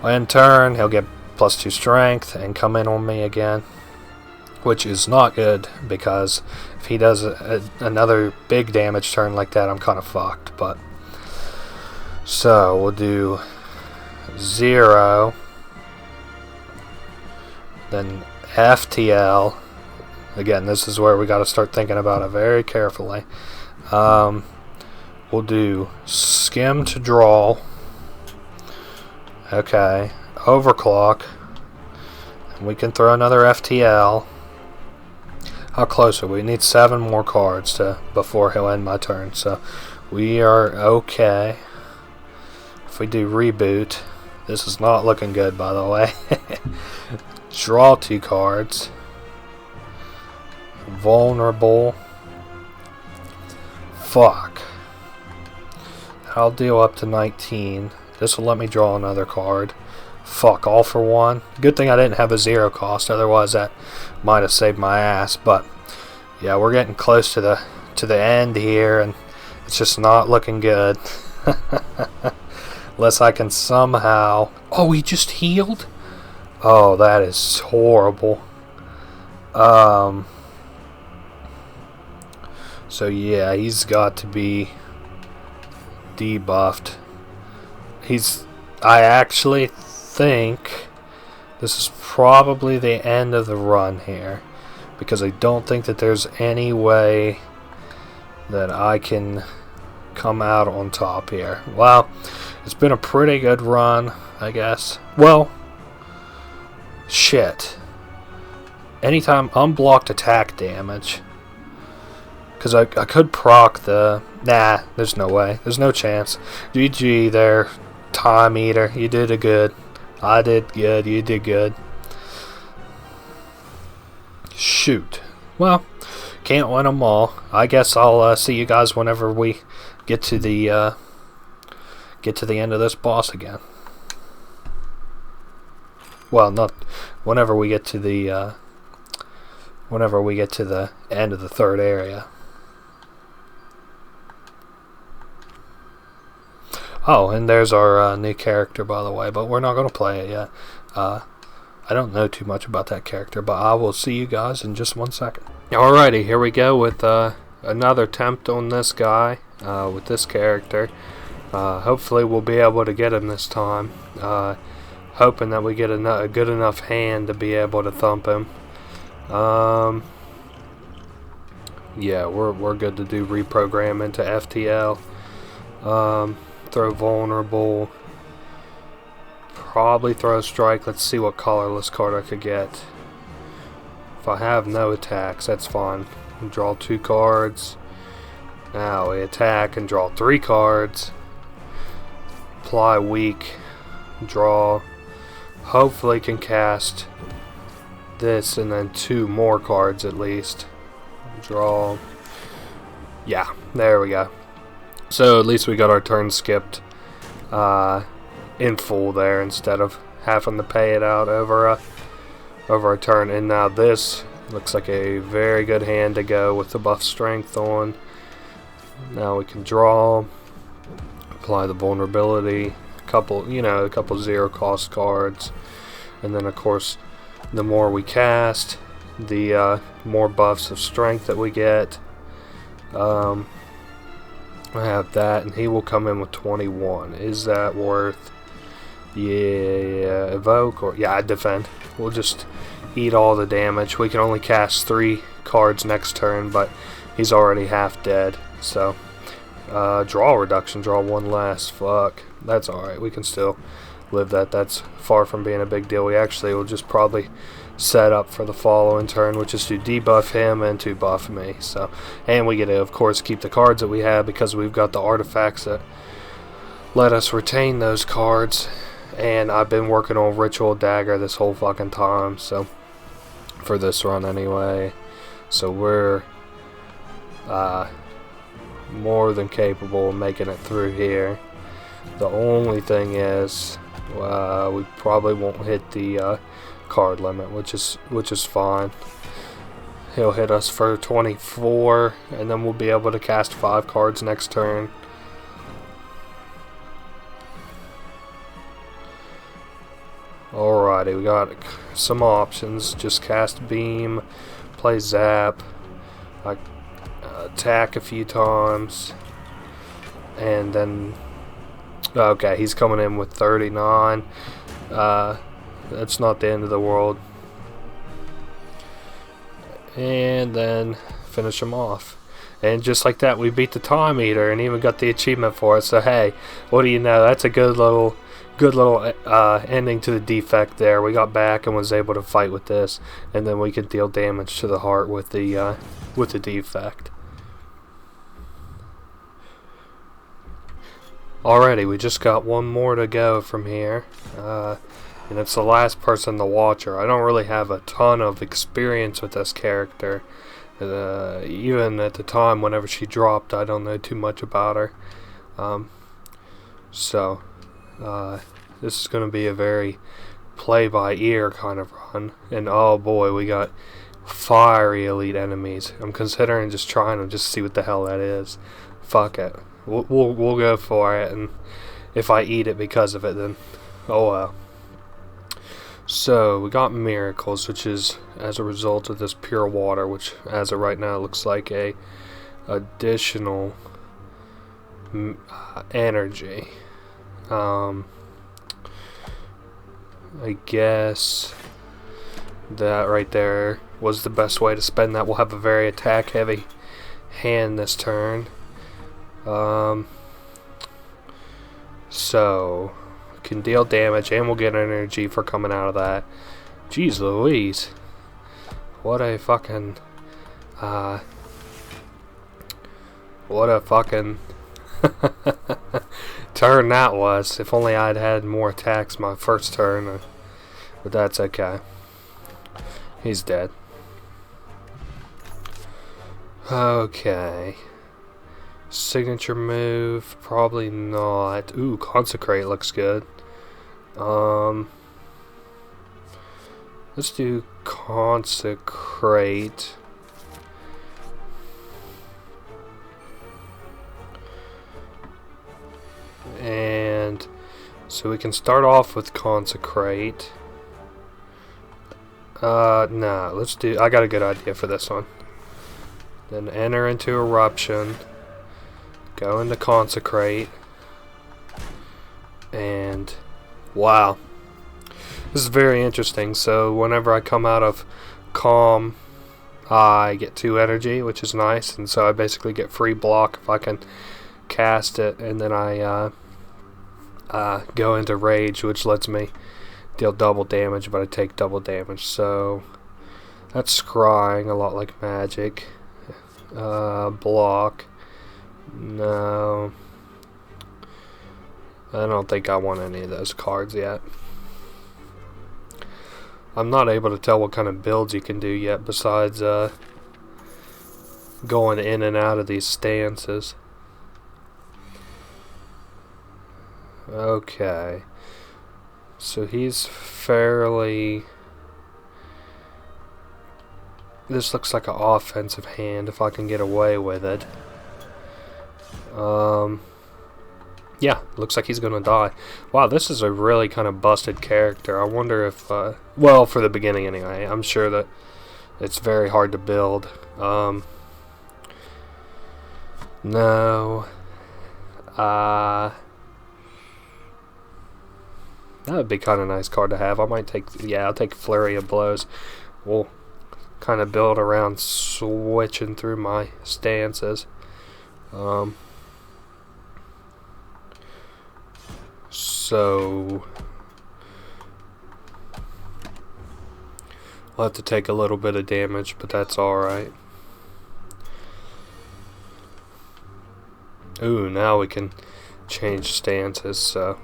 in turn, he'll get +2 strength and come in on me again, which is not good because if he does another big damage turn like that, I'm kind of fucked. But so we'll do 0, then FTL. Again, this is where we got to start thinking about it very carefully. We'll do skim to draw. Okay, overclock. And we can throw another FTL. How close are we? We need 7 more cards before he'll end my turn. So we are okay. If we do reboot, this is not looking good, by the way. Draw 2 cards. Vulnerable. Fuck. I'll deal up to 19. This will let me draw another card. Fuck, all for 1. Good thing I didn't have a 0 cost, otherwise that might have saved my ass. But yeah, we're getting close to the end here, and it's just not looking good. Unless I can somehow. Oh, he just healed? Oh, that is horrible. So yeah, he's got to be debuffed. I actually think this is probably the end of the run here, because I don't think that there's any way that I can come out on top here. Well, it's been a pretty good run, I guess. Well, shit. Anytime unblocked attack damage, because I could proc the... Nah, there's no way. There's no chance. GG there, Time Eater. You did a good. I did good. You did good. Shoot. Well, can't win them all. I guess I'll see you guys whenever we get to the end of this boss again. Well, not whenever we get to the end of the 3rd area. Oh, and there's our new character, by the way, but we're not going to play it yet. I don't know too much about that character, but I will see you guys in just 1 second. Alrighty, here we go with another attempt on this guy, with this character. Hopefully we'll be able to get him this time. Hoping that we get a good enough hand to be able to thump him. Yeah, we're good to do reprogram into FTL. Throw vulnerable. Probably throw strike. Let's see what colorless card I could get. If I have no attacks, that's fine. Draw 2 cards. Now we attack and draw 3 cards. Apply weak. Draw. Hopefully can cast this and then 2 more cards at least. Draw. Yeah, there we go. So at least we got our turn skipped in full there instead of having to pay it out over a turn. And now this looks like a very good hand to go with the buff strength on. Now we can draw, apply the vulnerability, a couple 0 cost cards, and then of course the more we cast, the more buffs of strength that we get. I have that, and he will come in with 21. Is that worth? Yeah, evoke or yeah, defend. We'll just eat all the damage. We can only cast 3 cards next turn, but he's already half dead. So draw reduction, draw 1 less. Fuck, that's alright. We can still live that. That's far from being a big deal. We actually will just probably set up for the following turn, which is to debuff him and to buff me. So, and we get to of course keep the cards that we have because we've got the artifacts that let us retain those cards. And I've been working on Ritual Dagger this whole fucking time, so for this run anyway. So we're more than capable of making it through here. The only thing is we probably won't hit the card limit, which is fine. He'll hit us for 24, and then we'll be able to cast 5 cards next turn. Alrighty, we got some options. Just cast beam, play zap, attack a few times, and then okay, he's coming in with 39. That's not the end of the world. And then finish him off. And just like that, we beat the Time Eater and even got the achievement for it. So hey, what do you know? That's a good little ending to the defect there. We got back and was able to fight with this, and then we can deal damage to the heart with the defect. Alrighty, we just got one more to go from here, and it's the last person, the Watcher. I don't really have a ton of experience with this character. Even at the time, whenever she dropped, I don't know too much about her. This is going to be a very play-by-ear kind of run. And oh boy, we got fiery elite enemies. I'm considering just trying to just see what the hell that is. Fuck it. We'll go for it, and if I eat it because of it, then oh well. So we got miracles, which is as a result of this pure water, which as of right now looks like a additional energy. I guess that right there was the best way to spend that. We'll have a very attack heavy hand this turn. So we can deal damage and we'll get energy for coming out of that. Jeez Louise, what a fucking turn that was. If only I'd had more attacks my first turn, but that's okay. He's dead. Okay. Signature move, probably not. Ooh, Consecrate looks good. Let's do Consecrate. And so we can start off with Consecrate. Nah, let's do, I got a good idea for this one. Then enter into Eruption. Go into Consecrate. And wow. This is very interesting. So whenever I come out of Calm, I get 2 energy, which is nice. And so I basically get free block if I can cast it. And then I go into Rage, which lets me deal double damage, but I take double damage. So That's scrying, a lot like magic. Block. No. I don't think I want any of those cards yet. I'm not able to tell what kind of builds you can do yet besides going in and out of these stances. Okay. So he's fairly... This looks like an offensive hand if I can get away with it. Yeah, looks like he's gonna die. Wow, this is a really kind of busted character. I wonder if, well, for the beginning anyway. I'm sure that it's very hard to build. No. That would be kind of a nice card to have. I might take, yeah, I'll take Flurry of Blows. We'll kind of build around switching through my stances. So I'll have to take a little bit of damage, but that's alright. Ooh, now we can change stances, so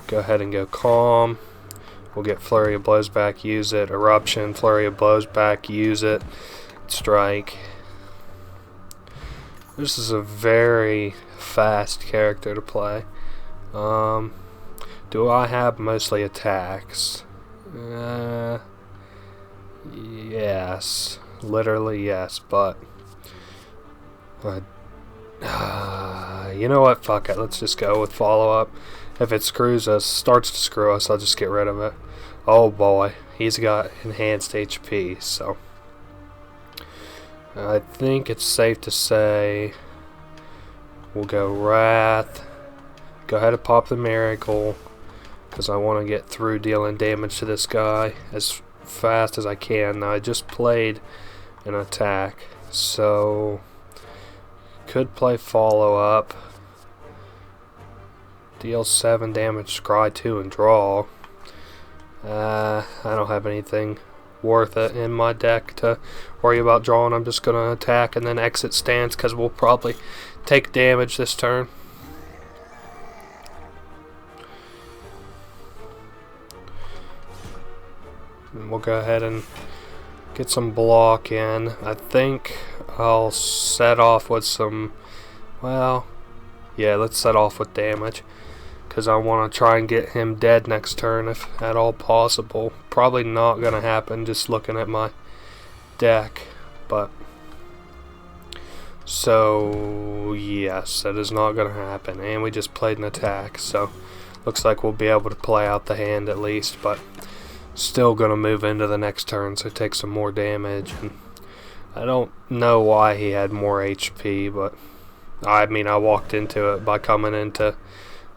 go ahead and go Calm. We'll get Flurry of Blows back, use it. Eruption, Flurry of Blows back, use it. Strike. This is a very fast character to play. Do I have mostly attacks? Yes. Literally yes, but... you know what? Fuck it. Let's just go with follow-up. If it screws us, starts to screw us, I'll just get rid of it. Oh boy. He's got enhanced HP, so... I think it's safe to say... We'll go Wrath. Go ahead and pop the Miracle, because I want to get through dealing damage to this guy as fast as I can. Now I just played an attack, so could play follow up, deal 7 damage, scry 2 and draw. I don't have anything worth it in my deck to worry about drawing. I'm just gonna attack and then exit stance, because we'll probably take damage this turn. And we'll go ahead and get some block in. I think I'll set off with some, well, yeah, let's set off with damage, because I want to try and get him dead next turn if at all possible. Probably not going to happen just looking at my deck, but so yes, that is not going to happen. And we just played an attack, so looks like we'll be able to play out the hand at least, but still gonna move into the next turn, so take some more damage. And I don't know why he had more HP, but I mean, I walked into it by coming into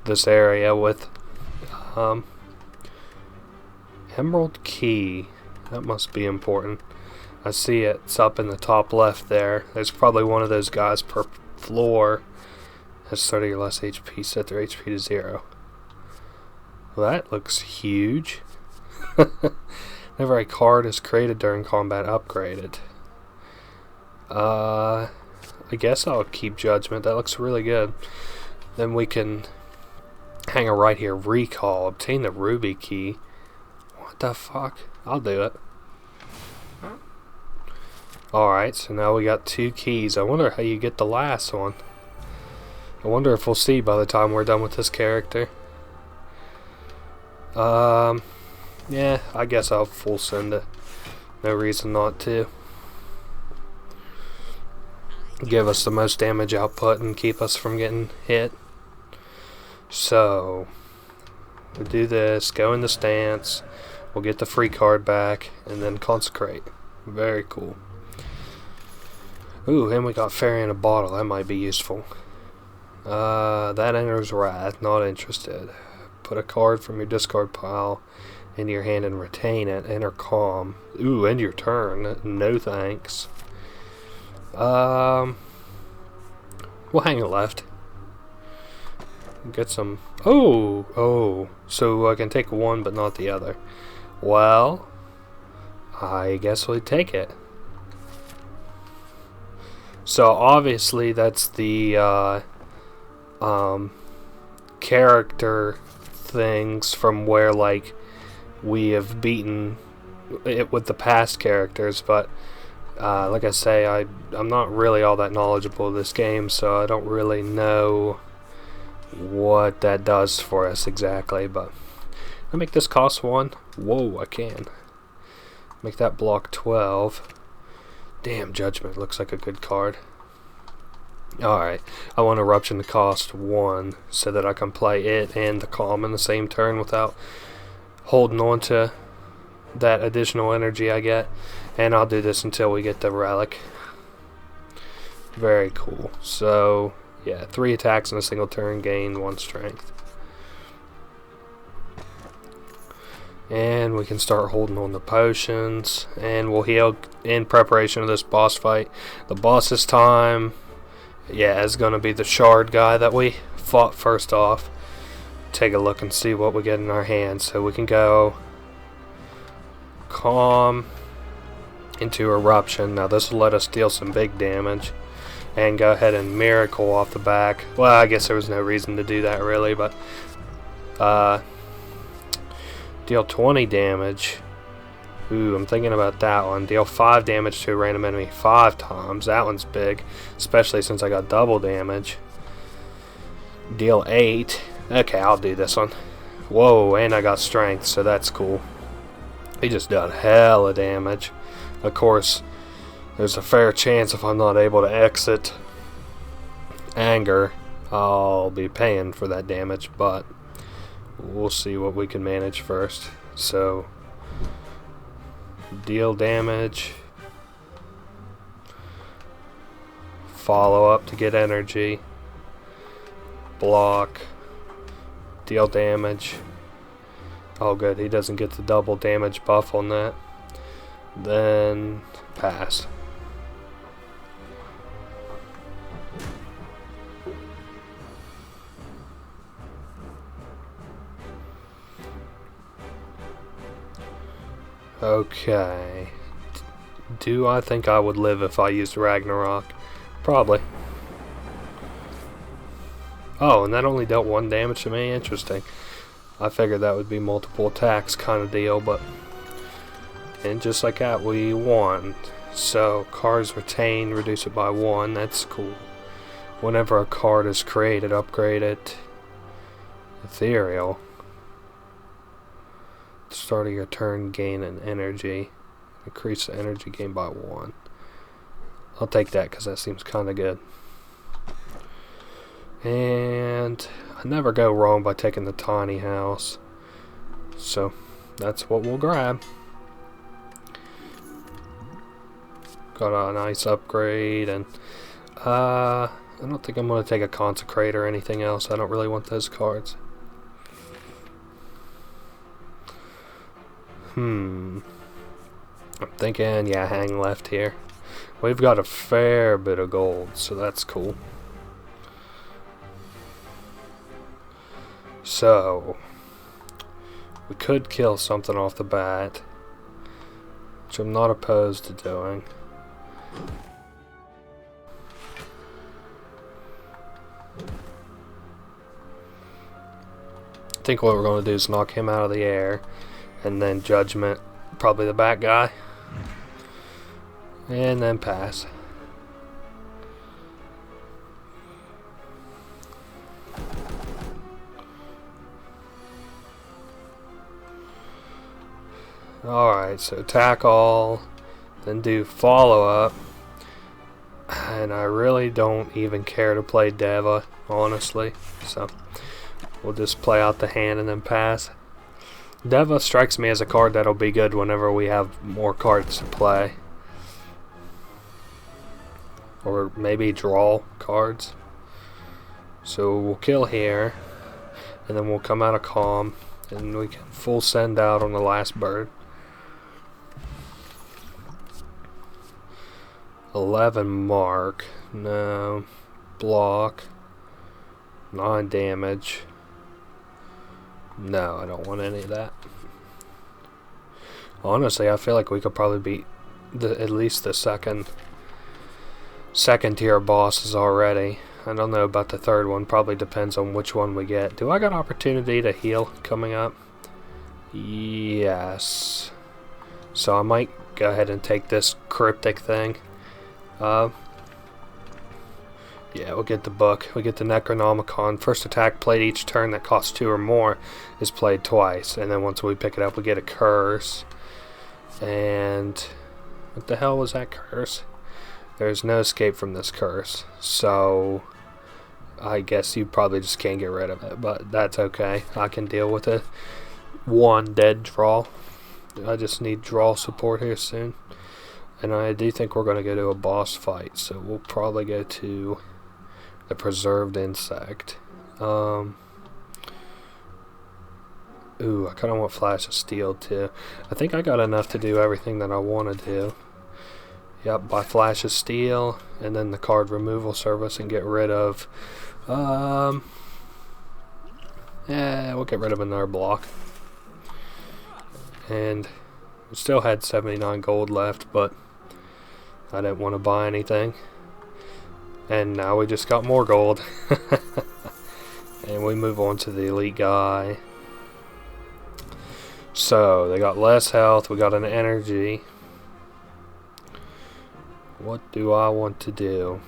this area with Emerald Key. That must be important. I see it's up in the top left there. There's probably one of those guys per floor. Has 30 or less HP, set their HP to 0. Well, that looks huge. Whenever a card is created during combat, upgraded. I guess I'll keep Judgment. That looks really good. Then we can hang a right here. Recall. Obtain the Ruby Key. What the fuck? I'll do it. Alright, so now we got 2 keys. I wonder how you get the last one. I wonder if we'll see by the time we're done with this character. Yeah, I guess I'll full send it. No reason not to. Give us the most damage output and keep us from getting hit. So, we'll do this, go in the stance, we'll get the free card back, and then consecrate. Very cool. Ooh, and we got Fairy in a Bottle. That might be useful. That enters Wrath. Not interested. Put a card from your discard pile into your hand and retain it. Enter Calm. Ooh, end your turn. No thanks. We'll hang it left. Get some... Oh! So I can take one but not the other. Well, I guess we take it. So obviously that's the character things from where like we have beaten it with the past characters, but like I say, I'm not really all that knowledgeable of this game, so I don't really know what that does for us exactly. But I make this cost 1. Whoa, I can make that block 12. Damn, Judgment looks like a good card. Alright, I want Eruption to cost 1 so that I can play it and the Calm in the same turn without holding on to that additional energy I get. And I'll do this until we get the relic. Very cool. So, yeah, 3 attacks in a single turn, gain 1 strength. And we can start holding on the potions, and we'll heal in preparation of this boss fight. The boss this time, yeah, is going to be the shard guy that we fought first off. Take a look and see what we get in our hands. So we can go Calm into Eruption. Now this will let us deal some big damage, and go ahead and Miracle off the back. Well, I guess there was no reason to do that really, but deal 20 damage. Ooh, I'm thinking about that one. Deal 5 damage to a random enemy 5 times. That one's big, especially since I got double damage. Deal 8. Okay, I'll do this one. Whoa, and I got strength, so that's cool. He just done hella damage. Of course, there's a fair chance if I'm not able to exit Anger, I'll be paying for that damage, but we'll see what we can manage first. So, deal damage, follow up to get energy, block, deal damage. Oh good, he doesn't get the double damage buff on that. Then pass. Okay. Do I think I would live if I used Ragnarok? Probably. Oh, and that only dealt 1 damage to me? Interesting. I figured that would be multiple attacks kind of deal, but... And just like that, we won. So, cards retained, reduce it by 1. That's cool. Whenever a card is created, upgrade it. Ethereal. Start of your turn, gain an energy. Increase the energy gain by 1. I'll take that because that seems kind of good. And I never go wrong by taking the tiny house. So that's what we'll grab. Got a nice upgrade, and I don't think I'm going to take a consecrate or anything else. I don't really want those cards. I'm thinking, yeah, hang left here. We've got a fair bit of gold, so that's cool. So, we could kill something off the bat, which I'm not opposed to doing. I think what we're going to do is knock him out of the air, and then Judgment, probably the back guy, and then pass. Alright, so attack all, then do follow up, and I really don't even care to play Deva, honestly, so we'll just play out the hand and then pass. Deva strikes me as a card that'll be good whenever we have more cards to play. Or maybe draw cards. So we'll kill here, and then we'll come out of Calm, and we can full send out on the last bird. 11 mark. No. Block. 9 damage. No, I don't want any of that. Honestly, I feel like we could probably beat at least the second tier bosses already. I don't know about the third one. Probably depends on which one we get. Do I got opportunity to heal coming up? Yes. So I might go ahead and take this cryptic thing. Yeah, we'll get the book. We get the Necronomicon. First attack played each turn that costs 2 or more is played twice. And then once we pick it up, we get a curse. And what the hell was that curse? There's no escape from this curse. So I guess you probably just can't get rid of it. But that's okay. I can deal with it. 1 dead draw. I just need draw support here soon. And I do think we're going to go to a boss fight. So we'll probably go to the Preserved Insect. Ooh, I kind of want Flash of Steel too. I think I got enough to do everything that I want to do. Yep, by Flash of Steel, and then the card removal service, and get rid of... yeah, we'll get rid of another block. And we still had 79 gold left, but I didn't want to buy anything. And now we just got more gold. And we move on to the elite guy. So, they got less health, we got an energy. What do I want to do?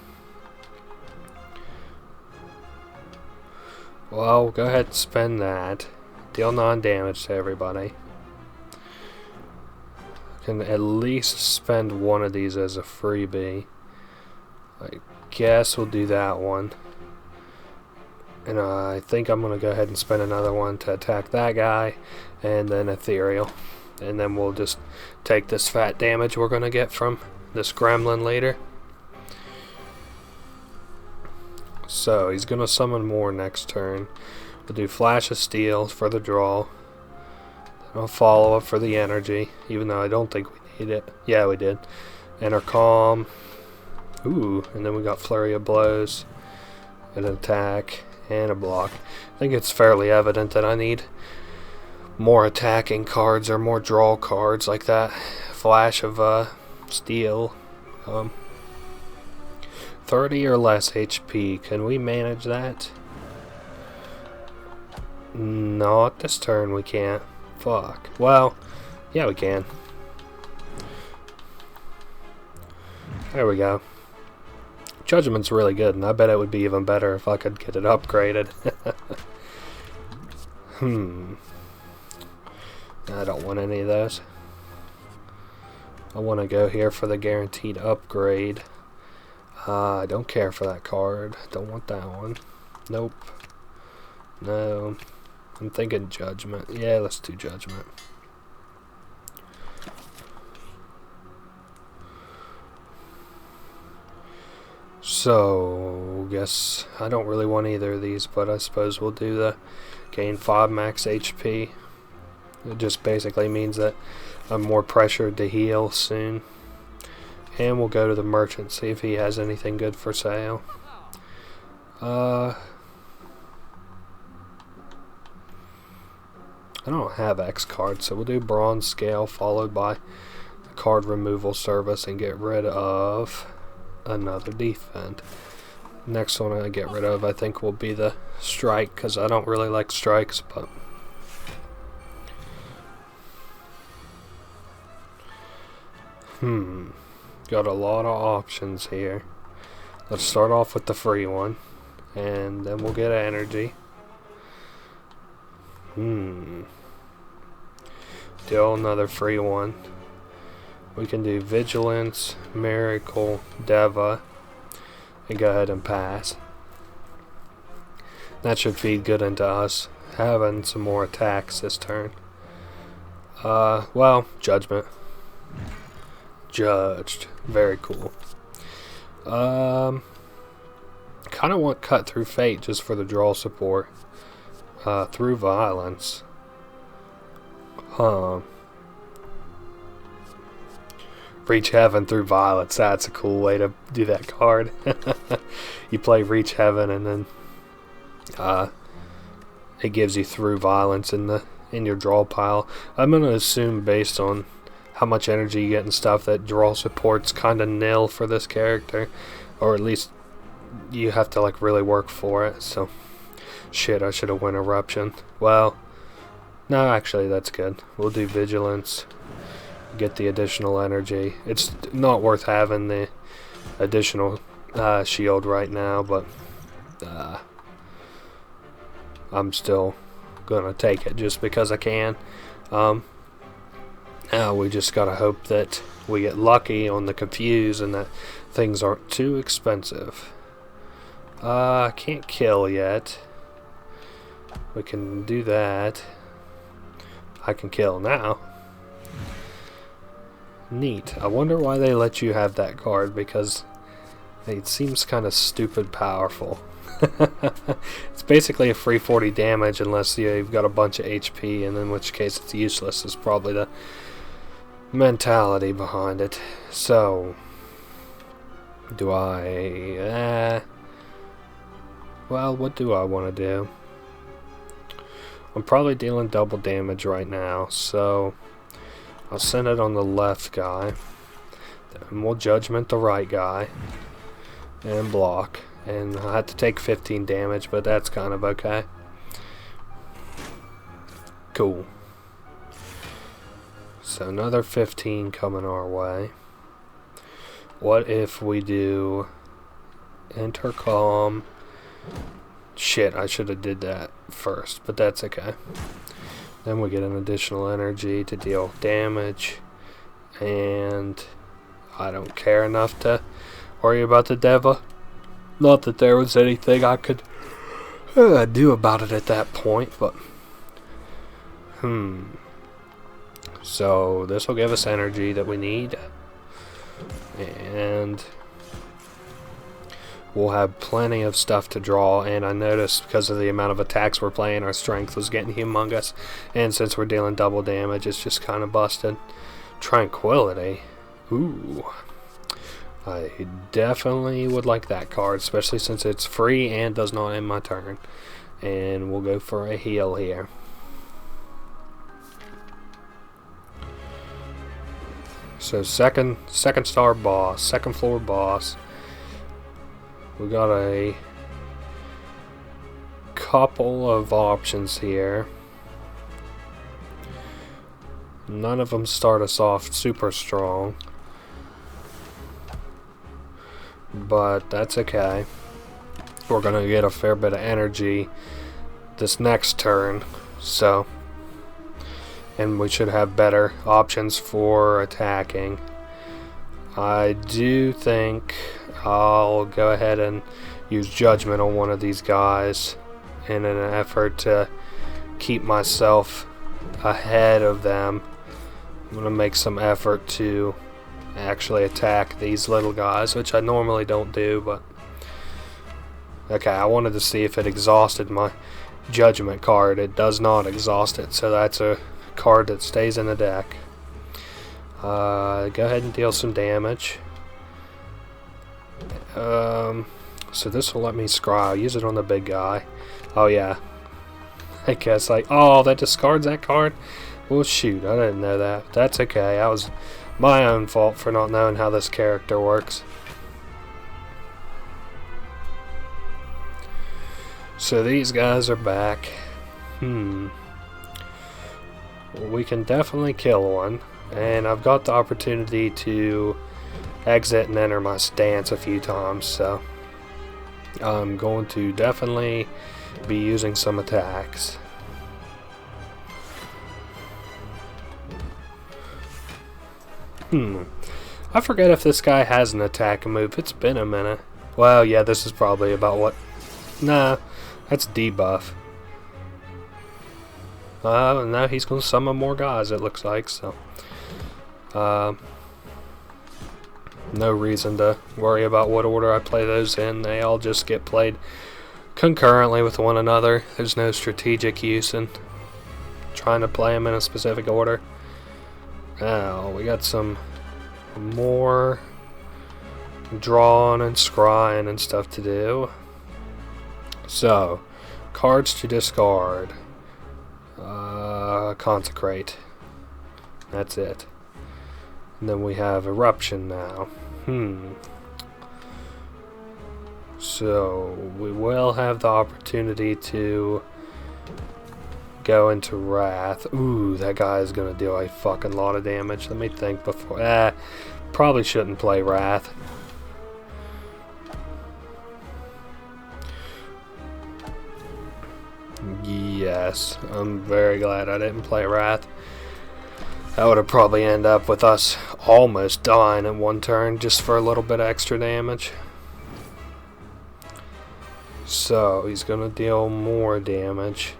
Well, go ahead and spend that. Deal 9 damage to everybody. Can at least spend one of these as a freebie. I guess we'll do that one. And I think I'm going to go ahead and spend another one to attack that guy. And then Ethereal. And then we'll just take this fat damage we're going to get from this gremlin later. So he's going to summon more next turn. We'll do Flash of Steel for the draw. Then I'll follow up for the energy. Even though I don't think we need it. Yeah, we did. Enter Calm. Ooh, and then we got Flurry of Blows. An attack. And a block. I think it's fairly evident that I need more attacking cards or more draw cards like that. Flash of Steel. 30 or less HP. Can we manage that? Not this turn we can't. Fuck. Well, yeah we can. There we go. Judgment's really good, and I bet it would be even better if I could get it upgraded. I don't want any of those. I want to go here for the guaranteed upgrade. I don't care for that card. Don't want that one. Nope. No. I'm thinking Judgment. Yeah, let's do Judgment. So, guess I don't really want either of these, but I suppose we'll do the gain 5 max HP. It just basically means that I'm more pressured to heal soon. And we'll go to the merchant, see if he has anything good for sale. I don't have X cards, so we'll do Bronze Scale followed by the card removal service and get rid of another defend. Next one I get rid of I think will be the strike, because I don't really like strikes, but got a lot of options here. Let's start off with the free one, and then we'll get energy. Deal another free one. We can do Vigilance, Miracle, Deva, and go ahead and pass. That should feed good into us having some more attacks this turn. Well, Judgment. Judged. Very cool. Kind of want Cut Through Fate just for the draw support. Through Violence. Reach Heaven through Violence. That's a cool way to do that card. You play Reach Heaven and then it gives you Through Violence in your draw pile. I'm gonna assume based on how much energy you get and stuff, that draw support's kind of nil for this character, or at least you have to like really work for it. So shit, I should have went eruption. Well, no, actually that's good. We'll do vigilance, get the additional energy. It's not worth having the additional shield right now, but I'm still gonna take it just because I can. Now we just gotta hope that we get lucky on the confuse and that things aren't too expensive. I can't kill yet. We can do that. I can kill now. Neat. I wonder why they let you have that card, because it seems kind of stupid powerful. It's basically a free 40 damage unless you've got a bunch of HP, and in which case it's useless is probably the mentality behind it. So do I well, what do I want to do? I'm probably dealing double damage right now, so I'll send it on the left guy, then we'll judgment the right guy and block. And I had to take 15 damage, but that's kind of okay. Cool. So another 15 coming our way. What if we do intercom? Shit, I should have did that first, but that's okay. Then we get an additional energy to deal damage, and I don't care enough to worry about the Deva. Not that there was anything I could do about it at that point, but so this will give us energy that we need, and we'll have plenty of stuff to draw. And I noticed because of the amount of attacks we're playing, our strength was getting humongous, and since we're dealing double damage, it's just kind of busted. Tranquility. Ooh, I definitely would like that card, especially since it's free and does not end my turn. And we'll go for a heal here. So second star boss, second floor boss. We got a couple of options here. None of them start us off super strong, but that's okay. We're gonna get a fair bit of energy this next turn, so, and we should have better options for attacking. I do think I'll go ahead and use judgment on one of these guys in an effort to keep myself ahead of them. I'm gonna make some effort to actually attack these little guys, which I normally don't do, but okay, I wanted to see if it exhausted my judgment card. It does not exhaust it, so that's a card that stays in the deck. Go ahead and deal some damage. So this will let me scry. I'll use it on the big guy. Oh yeah, I guess like, oh, that discards that card. Well, shoot, I didn't know that. That's okay. That was my own fault for not knowing how this character works. So these guys are back. We can definitely kill one, and I've got the opportunity to exit and enter my stance a few times, so I'm going to definitely be using some attacks. I forget if this guy has an attack move. It's been a minute. Well, yeah, this is probably about what... Nah, that's debuff. Now he's going to summon more guys, it looks like, so... no reason to worry about what order I play those in. They all just get played concurrently with one another. There's no strategic use in trying to play them in a specific order. Now, we got some more drawing and scrying and stuff to do. So, cards to discard. Consecrate. That's it. And then we have Eruption now. So we will have the opportunity to go into Wrath. Ooh, that guy is gonna deal a fucking lot of damage. Let me think before. Probably shouldn't play Wrath. Yes, I'm very glad I didn't play Wrath. That would have probably ended up with us almost dying in one turn just for a little bit of extra damage. So he's gonna deal more damage.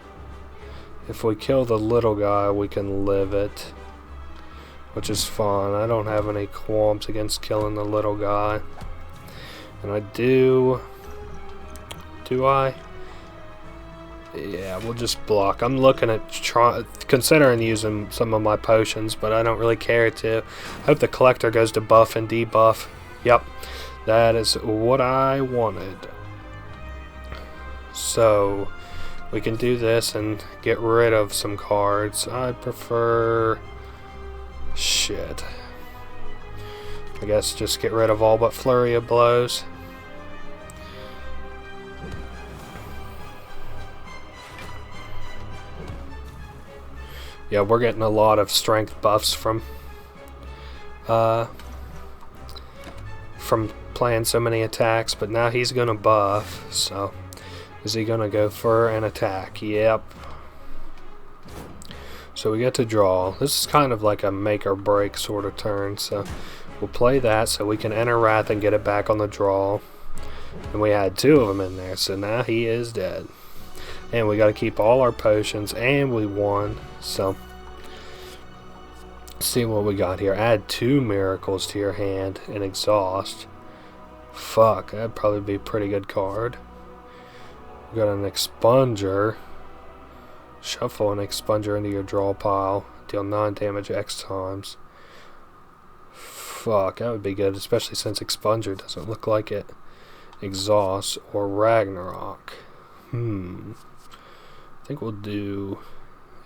If we kill the little guy, we can live it, which is fine. I don't have any qualms against killing the little guy. And I do I? Yeah, we'll just block. I'm looking at considering using some of my potions, but I don't really care to. Hope the collector goes to buff and debuff. Yep, that is what I wanted. So we can do this and get rid of some cards. I prefer shit. I guess just get rid of all but Flurry of Blows. Yeah, we're getting a lot of strength buffs from playing so many attacks, but now he's gonna buff, so is he gonna go for an attack? Yep. So we get to draw. This is kind of like a make or break sort of turn, so we'll play that so we can enter Wrath and get it back on the draw. And we had two of them in there, so now he is dead. And we got to keep all our potions, and we won. So, see what we got here. Add 2 miracles to your hand and exhaust. Fuck, that'd probably be a pretty good card. We got an expunger. Shuffle an expunger into your draw pile. Deal 9 damage X times. Fuck, that would be good, especially since expunger doesn't look like it. Exhaust or Ragnarok. I think we'll do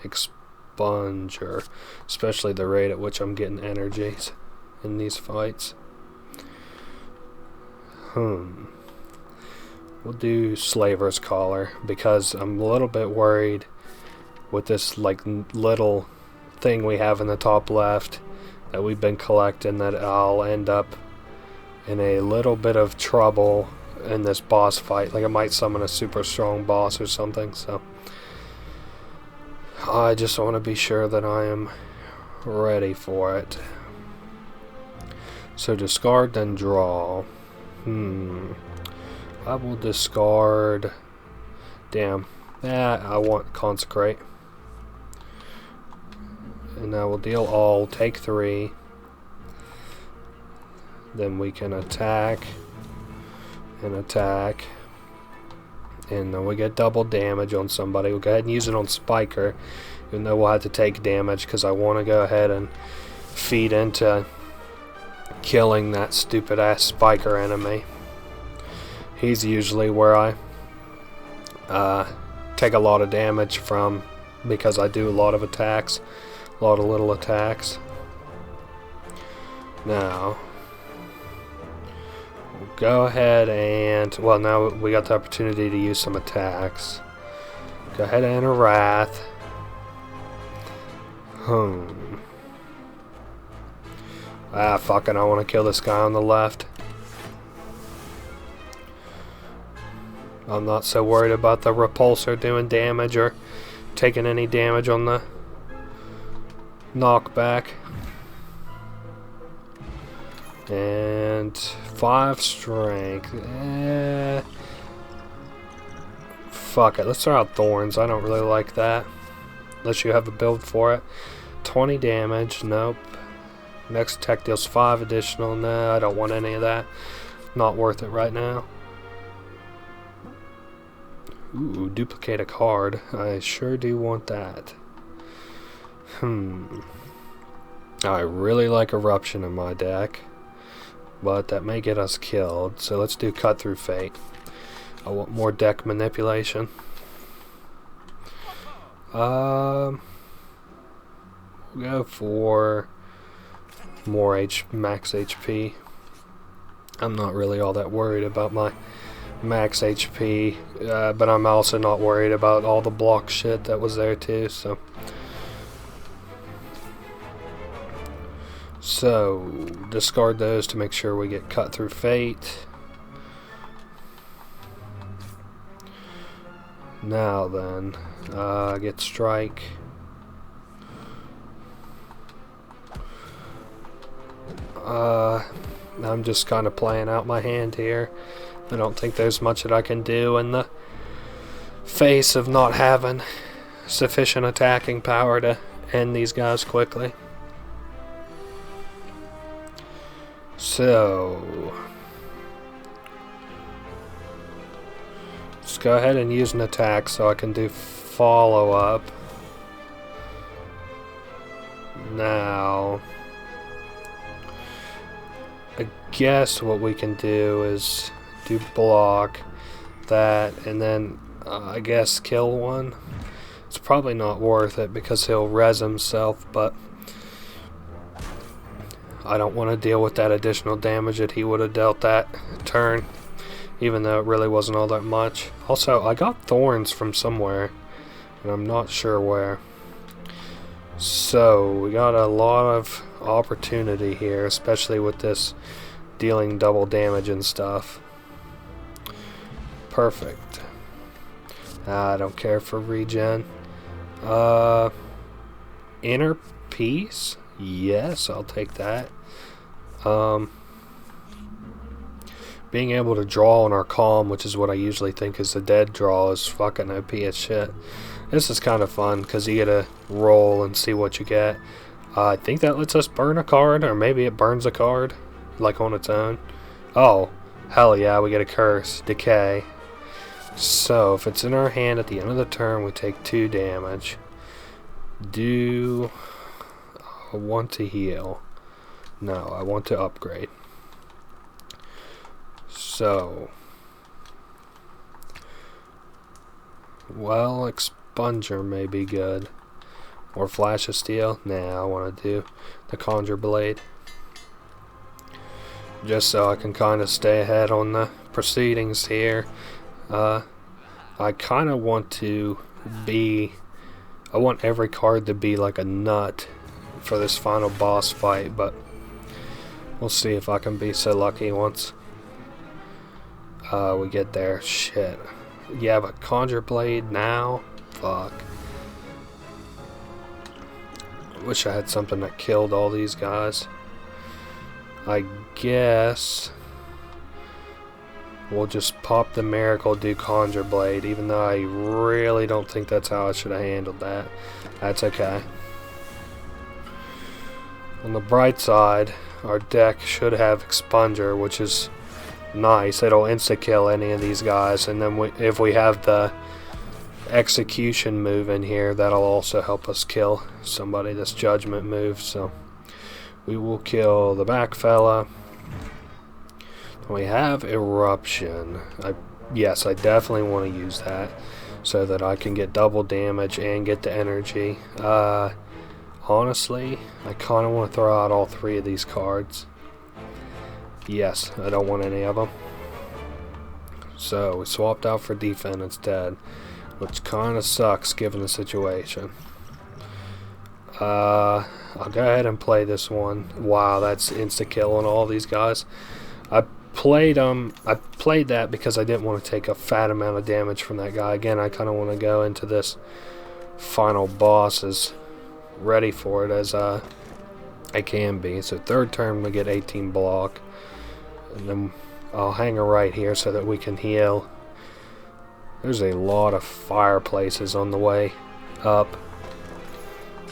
expunger, especially the rate at which I'm getting energies in these fights. We'll do Slaver's Collar because I'm a little bit worried with this like little thing we have in the top left that we've been collecting, that I'll end up in a little bit of trouble in this boss fight. Like I might summon a super strong boss or something, so I just want to be sure that I am ready for it. So discard, then draw. I will discard. Damn. I want Consecrate. And I will deal all, take 3. Then we can attack and attack. And then we get double damage on somebody. We'll go ahead and use it on Spiker, even though we'll have to take damage because I want to go ahead and feed into killing that stupid ass Spiker enemy. He's usually where I take a lot of damage from because I do a lot of attacks, a lot of little attacks. Now go ahead and, well, now we got the opportunity to use some attacks. Go ahead and enter Wrath. Fucking, I want to kill this guy on the left. I'm not so worried about the repulsor doing damage or taking any damage on the knockback. And 5 strength. Fuck it, let's throw out Thorns. I don't really like that unless you have a build for it. 20 damage, nope. Next attack deals 5 additional. No, I don't want any of that. Not worth it right now. Ooh, duplicate a card. I sure do want that. I really like Eruption in my deck, but that may get us killed, so let's do Cut Through Fate. I want more deck manipulation. We'll go for more max HP. I'm not really all that worried about my max HP, but I'm also not worried about all the block shit that was there too, so discard those to make sure we get cut through fate. Now then, get strike. I'm just kind of playing out my hand here. I don't think there's much that I can do in the face of not having sufficient attacking power to end these guys quickly. So let's go ahead and use an attack so I can do follow up. Now I guess what we can do is do block that and then I guess kill one. It's probably not worth it because he'll res himself, but I don't want to deal with that additional damage that he would have dealt that turn, even though it really wasn't all that much. Also, I got thorns from somewhere, and I'm not sure where. So, we got a lot of opportunity here, especially with this dealing double damage and stuff. Perfect. I don't care for regen. Inner peace? Yes, I'll take that. Being able to draw on our calm, which is what I usually think is the dead draw, is fucking OP as shit. This is kind of fun because you get to roll and see what you get. I think that lets us burn a card, or maybe it burns a card, like on its own. Oh, hell yeah, we get a curse, decay. So, if it's in our hand at the end of the turn, we take 2 damage. Do I want to heal? No, I want to upgrade. So, well, Expunger may be good. Or Flash of Steel? Nah, I want to do the Conjure Blade. Just so I can kind of stay ahead on the proceedings here. I kind of want to be... I want every card to be like a nut for this final boss fight, but we'll see if I can be so lucky once we get there. Shit. Yeah, but Conjure Blade now? Fuck. Wish I had something that killed all these guys. I guess we'll just pop the Miracle, do Conjure Blade, even though I really don't think that's how I should have handled that. That's okay. On the bright side, our deck should have Expunger, which is nice. It'll insta-kill any of these guys, and then if we have the execution move in here, that'll also help us kill somebody, this judgment move. So we will kill the back fella. We have Eruption. Yes, I definitely want to use that so that I can get double damage and get the energy. Honestly, I kind of want to throw out all 3 of these cards. Yes, I don't want any of them. So we swapped out for defense instead, which kind of sucks given the situation. I'll go ahead and play this one. Wow, that's insta-kill on all these guys. I played that because I didn't want to take a fat amount of damage from that guy. Again, I kind of want to go into this final boss as ready for it as I can be. So third turn we get 18 block, and then I'll hang her right here so that we can heal. There's a lot of fireplaces on the way up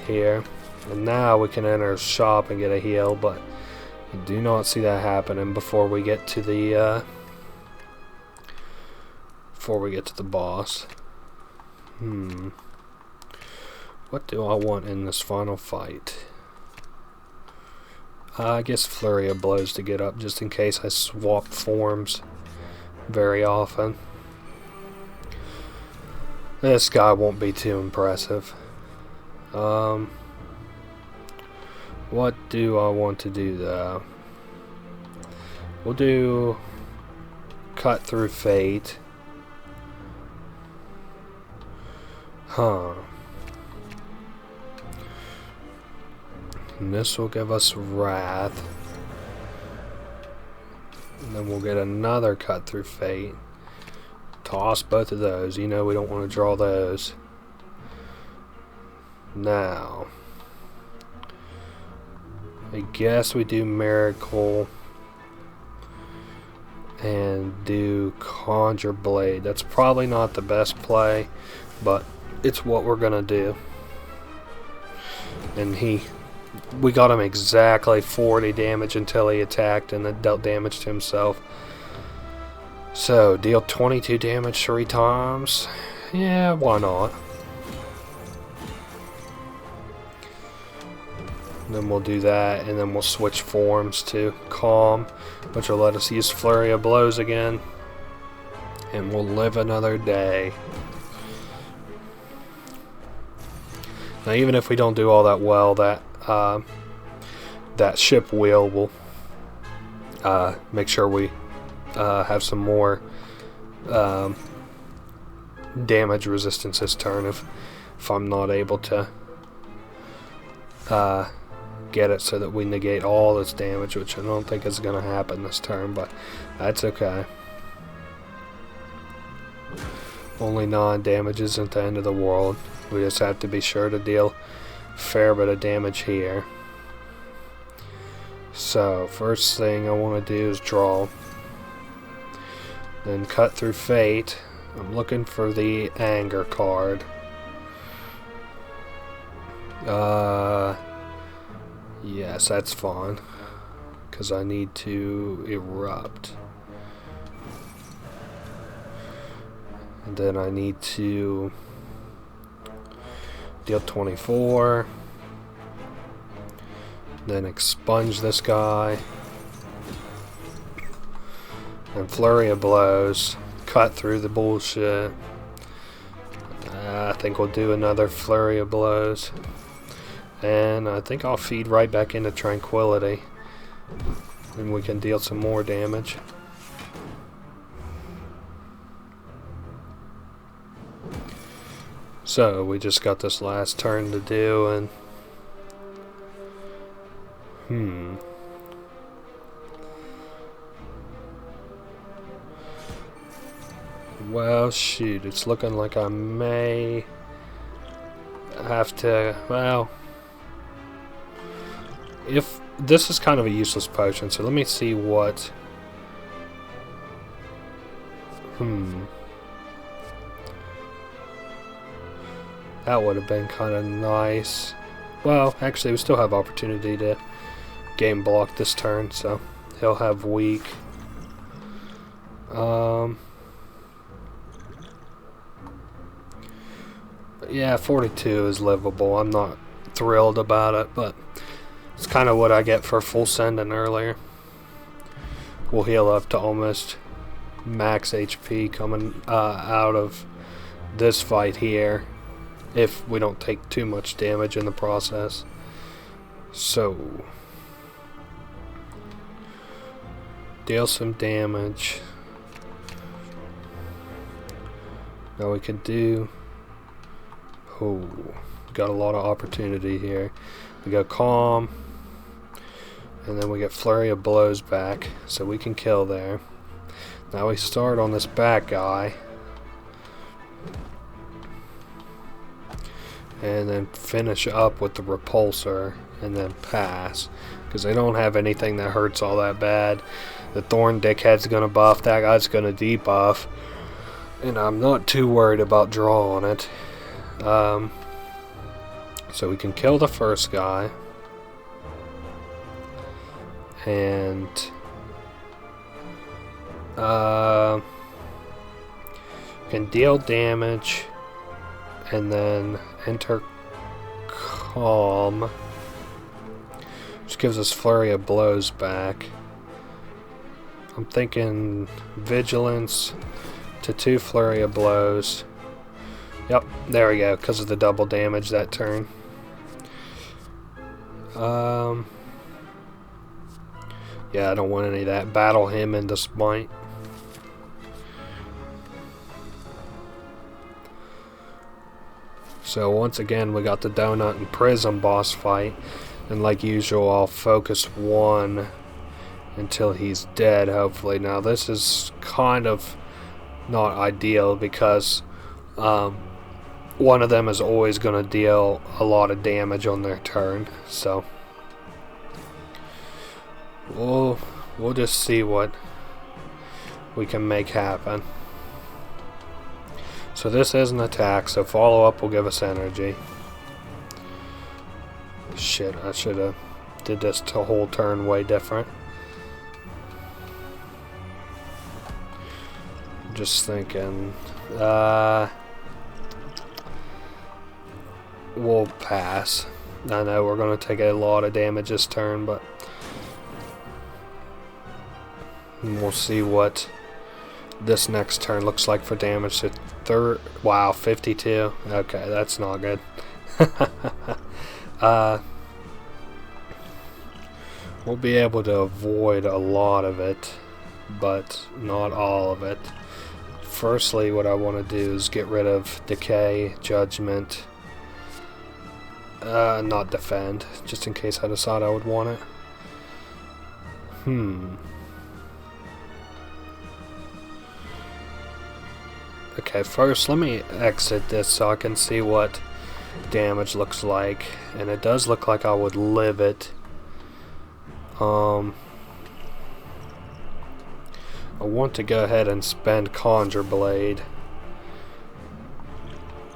here, and now we can enter a shop and get a heal, but I do not see that happening before we get to the boss. What do I want in this final fight? I guess Flurry of Blows to get up just in case I swap forms very often. This guy won't be too impressive. What do I want to do though? We'll do Cut Through Fate. Huh. And this will give us Wrath. And then we'll get another Cut Through Fate. Toss both of those. You know we don't want to draw those. Now, I guess we do Miracle and do Conjure Blade. That's probably not the best play, but it's what we're gonna do. And we got him exactly 40 damage until he attacked and then dealt damage to himself. So, deal 22 damage 3 times. Yeah, why not? Then we'll do that, and then we'll switch forms to Calm, which will let us use Flurry of Blows again. And we'll live another day. Now, even if we don't do all that well, that ship wheel will make sure we have some more damage resistance this turn if I'm not able to get it so that we negate all this damage, which I don't think is going to happen this turn, but that's okay. Only 9 damage isn't the end of the world. We just have to be sure to deal a fair bit of damage here. So, first thing I want to do is draw. Then Cut Through Fate. I'm looking for the Anger card. Yes, that's fine. Because I need to erupt. And then I need to deal 24. Then expunge this guy. And Flurry of Blows. Cut through the bullshit. I think we'll do another Flurry of Blows. And I think I'll feed right back into Tranquility. And we can deal some more damage. So, we just got this last turn to do, and well, shoot, it's looking like I may have to, well, if this is kind of a useless potion, so let me see what, that would have been kind of nice. Well, actually, we still have opportunity to game block this turn, so he'll have weak. Yeah, 42 is livable. I'm not thrilled about it, but it's kind of what I get for full sending earlier. We'll heal up to almost max HP coming out of this fight here, if we don't take too much damage in the process. So, deal some damage. Now we can do, got a lot of opportunity here. We go Calm, and then we get Flurry of Blows back, so we can kill there. Now we start on this back guy, and then finish up with the Repulsor, and then pass, because they don't have anything that hurts all that bad. The Thorn Dickhead's gonna buff, that guy's gonna debuff, and I'm not too worried about drawing it. So we can kill the first guy, and can deal damage, and then enter Calm, which gives us Flurry of Blows back. I'm thinking Vigilance to 2 Flurry of Blows. Yep, there we go, because of the double damage that turn. Yeah, I don't want any of that. Battle him into smite. So once again, we got the Donut and Prism boss fight. And like usual, I'll focus one until he's dead, hopefully. Now this is kind of not ideal because one of them is always going to deal a lot of damage on their turn. So we'll just see what we can make happen. So this is an attack, so follow up will give us energy. Shit, I should have did this to whole turn way different. Just thinking, we'll pass. I know we're going to take a lot of damage this turn, but we'll see what this next turn looks like for damage to third. Wow, 52. Okay, that's not good. We'll be able to avoid a lot of it, but not all of it. Firstly, what I want to do is get rid of Decay, Judgment, not Defend, just in case I decide I would want it. Okay, first let me exit this so I can see what damage looks like, and it does look like I would live it. I want to go ahead and spend Conjure Blade,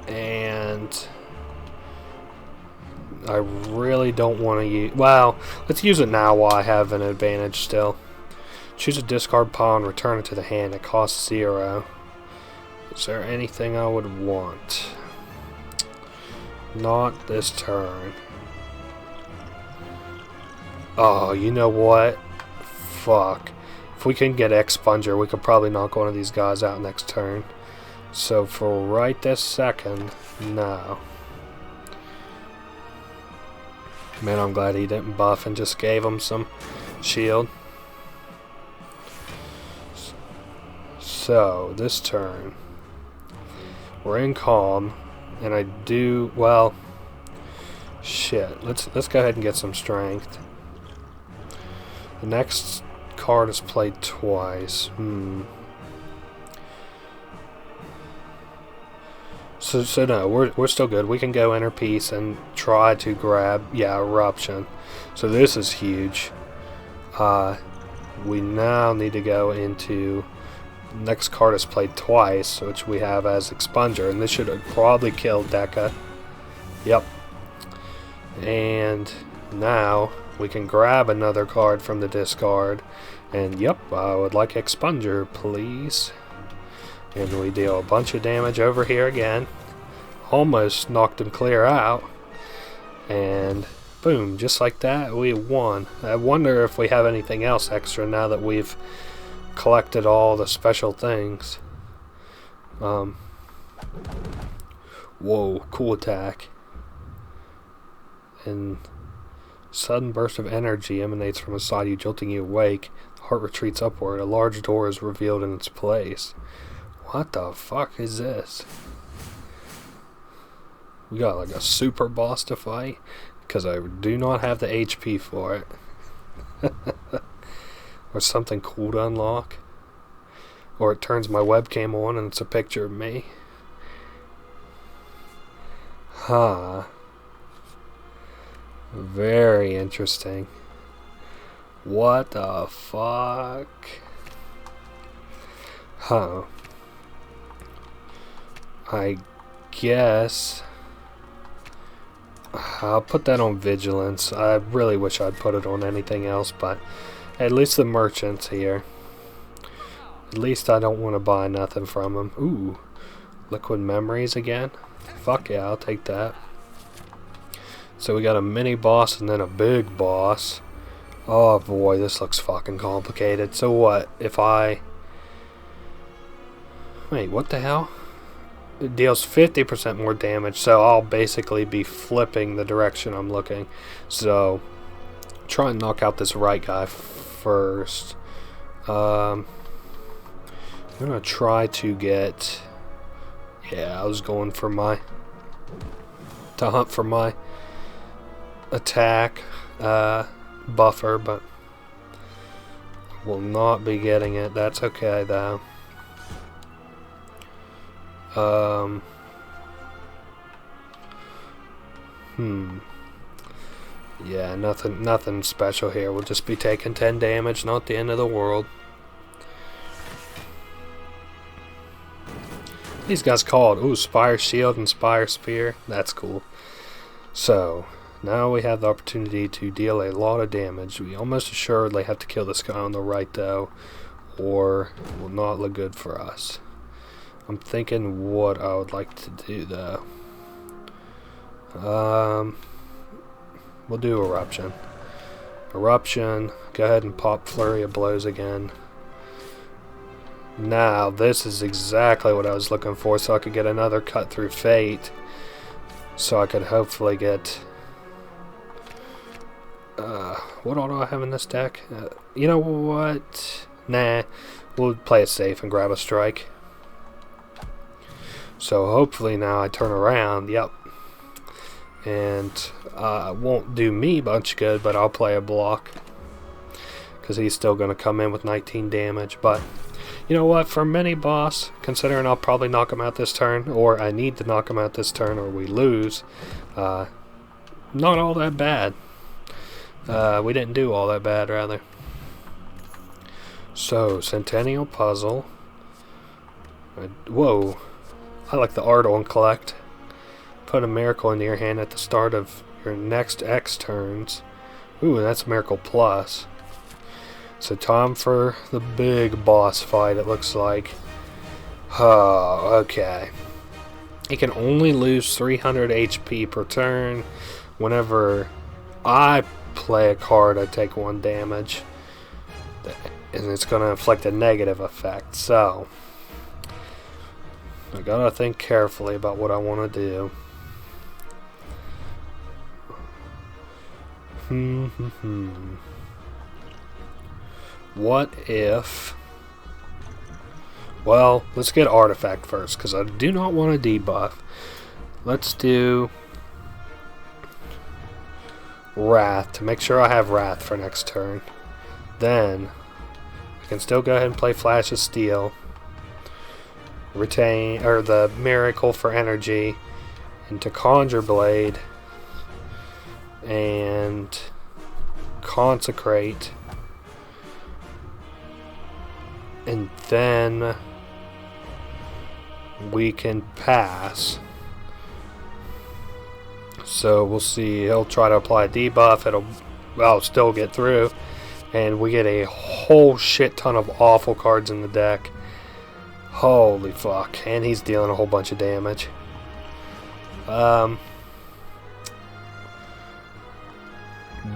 and I really don't want to use. Well, let's use it now while I have an advantage still. Choose a discard pile and return it to the hand. It costs 0. Is there anything I would want? Not this turn. Oh, you know what? Fuck. If we can get Expunger, we could probably knock one of these guys out next turn. So for right this second, no. Man, I'm glad he didn't buff and just gave him some shield. So, this turn, we're in Calm, and I do, well, shit, let's go ahead and get some Strength. The next card is played twice. So no, we're still good. We can go Inner Peace and try to grab, yeah, Eruption. So this is huge. We now need to go into next card is played twice, which we have as Expunger, and this should have probably killed Deca. Yep. And now we can grab another card from the discard, and yep, I would like Expunger, please. And we deal a bunch of damage over here again. Almost knocked him clear out. And boom, just like that, we won. I wonder if we have anything else extra now that we've collected all the special things. Whoa, cool attack. And sudden burst of energy emanates from inside you, jolting you awake. The heart retreats upward. A large door is revealed in its place. What the fuck is this? We got like a super boss to fight? Because I do not have the HP for it. Or something cool to unlock. Or it turns my webcam on and it's a picture of me. Huh. Very interesting. What the fuck? Huh. I guess I'll put that on Vigilance. I really wish I'd put it on anything else, but at least the merchant's here. At least I don't want to buy nothing from him. Ooh, Liquid Memories again? Fuck yeah, I'll take that. So we got a mini boss and then a big boss. Oh boy, this looks fucking complicated. So what, if I... Wait, what the hell? it deals 50% more damage, so I'll basically be flipping the direction I'm looking. So try and knock out this right guy first. I'm gonna try to get, yeah, I was going for to hunt for my attack buffer, but will not be getting it. That's okay though. Yeah, nothing special here. We'll just be taking 10 damage, not the end of the world. These guys called, Spire Shield and Spire Spear. That's cool. So, now we have the opportunity to deal a lot of damage. We almost assuredly have to kill this guy on the right though, or it will not look good for us. I'm thinking what I would like to do though. We'll do Eruption. Eruption, go ahead and pop Flurry of Blows again. Now, this is exactly what I was looking for, so I could get another Cut Through Fate. So I could hopefully get... what all do I have in this deck? You know what? Nah, we'll play it safe and grab a strike. So hopefully now I turn around, yep. And it won't do me much good, but I'll play a block. Because he's still going to come in with 19 damage. But, you know what, for mini boss, considering I'll probably knock him out this turn, or I need to knock him out this turn, or we lose, not all that bad. We didn't do all that bad, rather. So, Centennial Puzzle. Whoa. I like the art on Collect. Put a Miracle into your hand at the start of your next X turns. Ooh, that's Miracle Plus. So time for the big boss fight, it looks like. Oh, okay. He can only lose 300 HP per turn. Whenever I play a card, I take 1 damage. And it's going to inflict a negative effect. So, I gotta think carefully about what I want to do. What if... Well, let's get Artifact first, because I do not want to debuff. Let's do Wrath, to make sure I have Wrath for next turn. Then, I can still go ahead and play Flash of Steel. Retain, or the Miracle for energy, into Conjure Blade, and Consecrate, and then we can pass. So we'll see. He'll try to apply a debuff. I'll still get through, and we get a whole shit ton of awful cards in the deck. Holy fuck. And he's dealing a whole bunch of damage.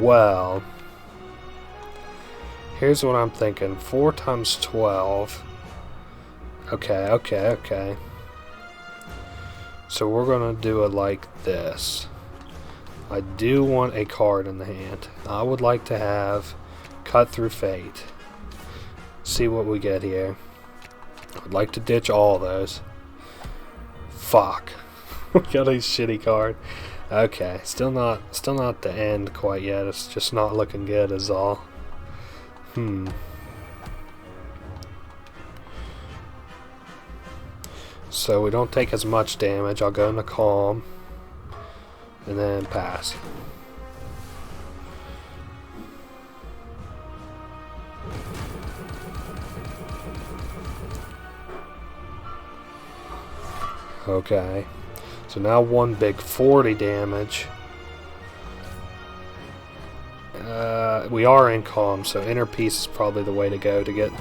Well, here's what I'm thinking. 4 times 12. Okay. So we're going to do it like this. I do want a card in the hand. I would like to have Cut Through Fate. See what we get here. I'd like to ditch all those. Fuck. We got a shitty card. Okay, still not the end quite yet. It's just not looking good is all. So we don't take as much damage. I'll go into Calm and then pass. Okay, so now one big 40 damage. We are in Calm, so Inner Peace is probably the way to go to get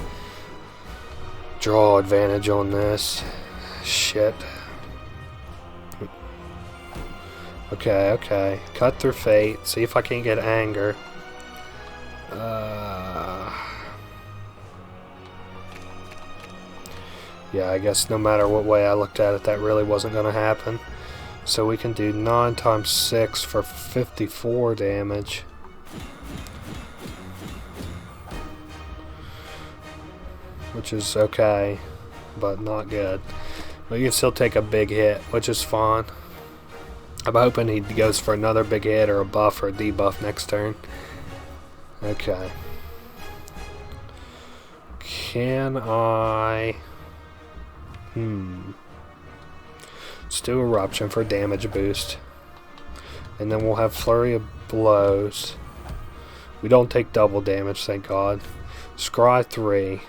draw advantage on this. Shit. Okay. Cut Through Fate. See if I can get Anger. Yeah, I guess no matter what way I looked at it, that really wasn't going to happen. So we can do 9 times 6 for 54 damage. Which is okay, but not good. But you can still take a big hit, which is fine. I'm hoping he goes for another big hit or a buff or a debuff next turn. Okay. Can I... Let's do Eruption for damage boost. And then we'll have Flurry of Blows. We don't take double damage, thank God. Scry 3.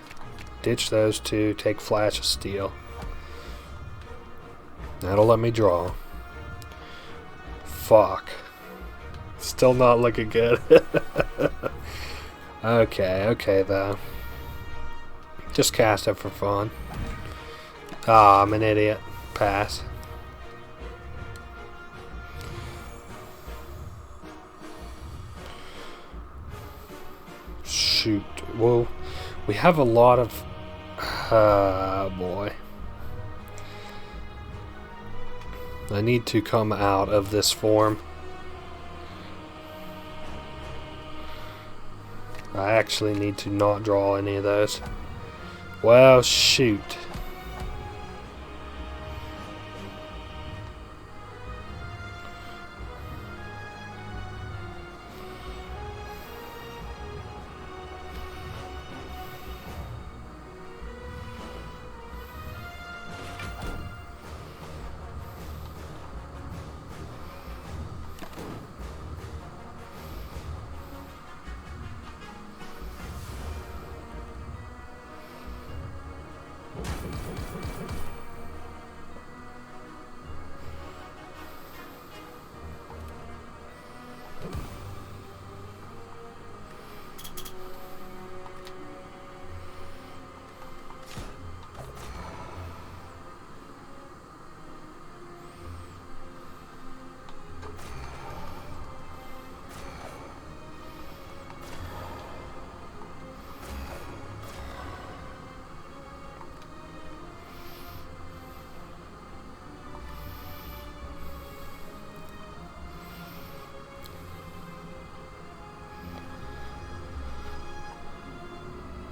Ditch those two, take Flash of Steel. That'll let me draw. Fuck. Still not looking good. Okay though. Just cast it for fun. Ah, I'm an idiot. Pass. Shoot. Well, we have a lot of... boy. I need to come out of this form. I actually need to not draw any of those. Well, shoot.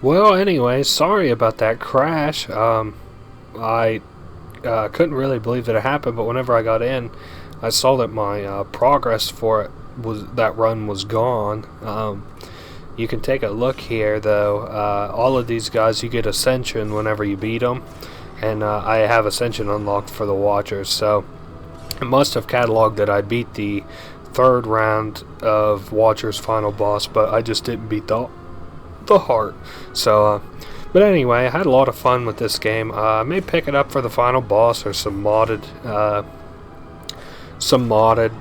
Well, anyway, sorry about that crash. I couldn't really believe that it happened, but whenever I got in, I saw that my progress for it that run was gone. You can take a look here, though. All of these guys, you get Ascension whenever you beat them, and I have Ascension unlocked for the Watchers, so it must have cataloged that I beat the 3rd round of Watcher's final boss, but I just didn't beat the heart. So, but anyway, I had a lot of fun with this game. I may pick it up for the final boss or some modded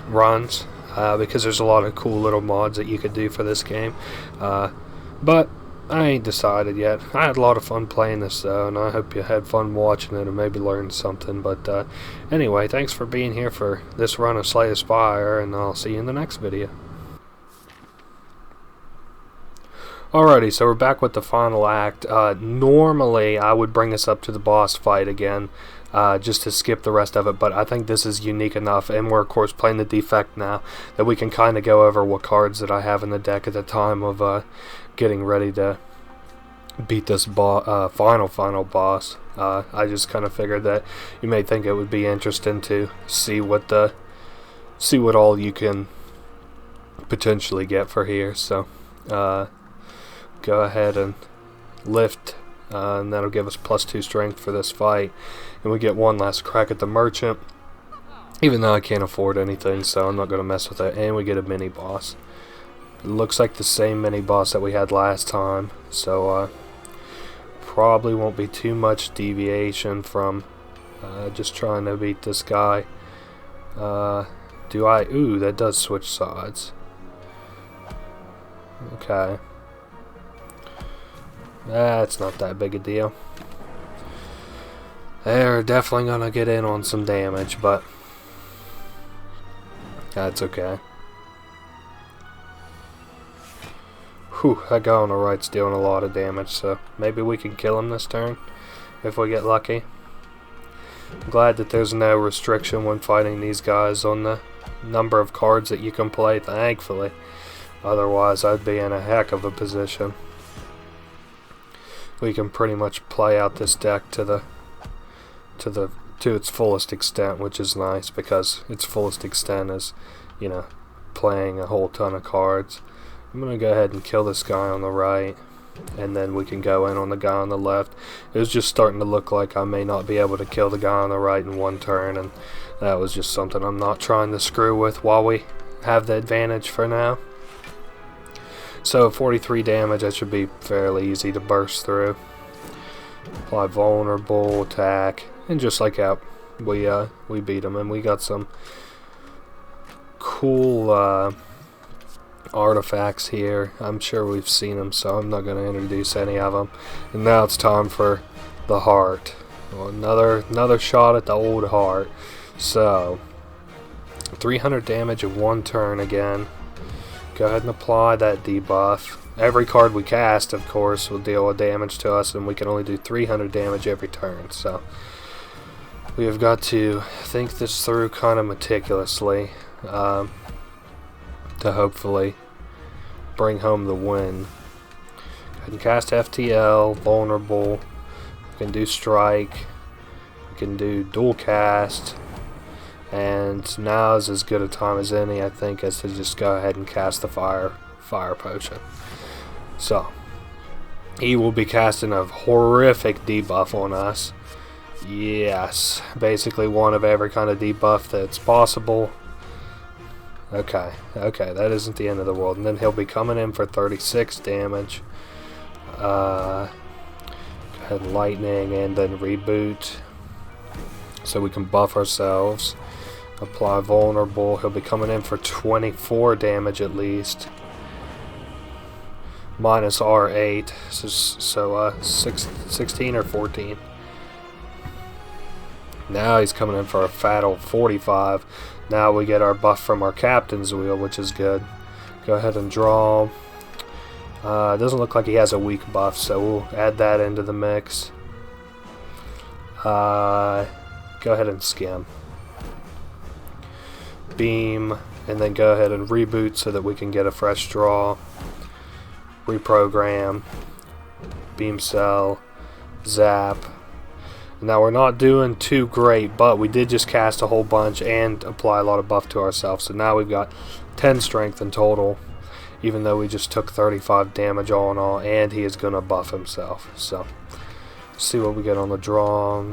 runs, because there's a lot of cool little mods that you could do for this game. But I ain't decided yet. I had a lot of fun playing this though, and I hope you had fun watching it and maybe learned something. But anyway, thanks for being here for this run of Slay the Spire, and I'll see you in the next video. Alrighty, so we're back with the final act. Normally, I would bring us up to the boss fight again, just to skip the rest of it, but I think this is unique enough, and we're of course playing the defect now, that we can kind of go over what cards that I have in the deck at the time of getting ready to beat this final boss. I just kind of figured that you may think it would be interesting to see what all you can potentially get for here. So go ahead and lift, and that'll give us +2 strength for this fight, and we get one last crack at the merchant, even though I can't afford anything, so I'm not going to mess with it. And we get a mini boss. It looks like the same mini boss that we had last time, so probably won't be too much deviation from just trying to beat this guy. Ooh, that does switch sides. Okay. That's not that big a deal. They're definitely gonna get in on some damage, but that's okay. Whew, that guy on the right's dealing a lot of damage, so maybe we can kill him this turn. if we get lucky. I'm glad that there's no restriction when fighting these guys on the number of cards that you can play, thankfully. Otherwise, I'd be in a heck of a position. We can pretty much play out this deck to its fullest extent, which is nice, because its fullest extent is, you know, playing a whole ton of cards. I'm gonna go ahead and kill this guy on the right, and then we can go in on the guy on the left. It was just starting to look like I may not be able to kill the guy on the right in one turn, and that was just something I'm not trying to screw with while we have the advantage for now. So 43 damage, that should be fairly easy to burst through. Apply vulnerable, attack, and just like that, we beat him, and we got some cool artifacts here. I'm sure we've seen them, so I'm not going to introduce any of them. And now it's time for the heart. Well, another shot at the old heart. So 300 damage in one turn again. Go ahead and apply that debuff. Every card we cast, of course, will deal with damage to us, and we can only do 300 damage every turn. So we have got to think this through kind of meticulously to hopefully bring home the win. Go ahead and cast FTL, vulnerable. We can do strike. We can do dual cast. And now is as good a time as any, I think, as to just go ahead and cast the fire potion. So he will be casting a horrific debuff on us. Yes, basically one of every kind of debuff that's possible. Okay, that isn't the end of the world. And then he'll be coming in for 36 damage. Go ahead and lightning, and then reboot, so we can buff ourselves. Apply vulnerable. He'll be coming in for 24 damage at least. Minus R8, so 16 or 14. Now he's coming in for a fatal 45. Now we get our buff from our captain's wheel, which is good. Go ahead and draw. It doesn't look like he has a weak buff, so we'll add that into the mix. Go ahead and skim. Beam, and then go ahead and reboot so that we can get a fresh draw. Reprogram. Beam cell. Zap. Now we're not doing too great, but we did just cast a whole bunch and apply a lot of buff to ourselves. So now we've got 10 strength in total, even though we just took 35 damage all in all, and he is going to buff himself. So let's see what we get on the draw.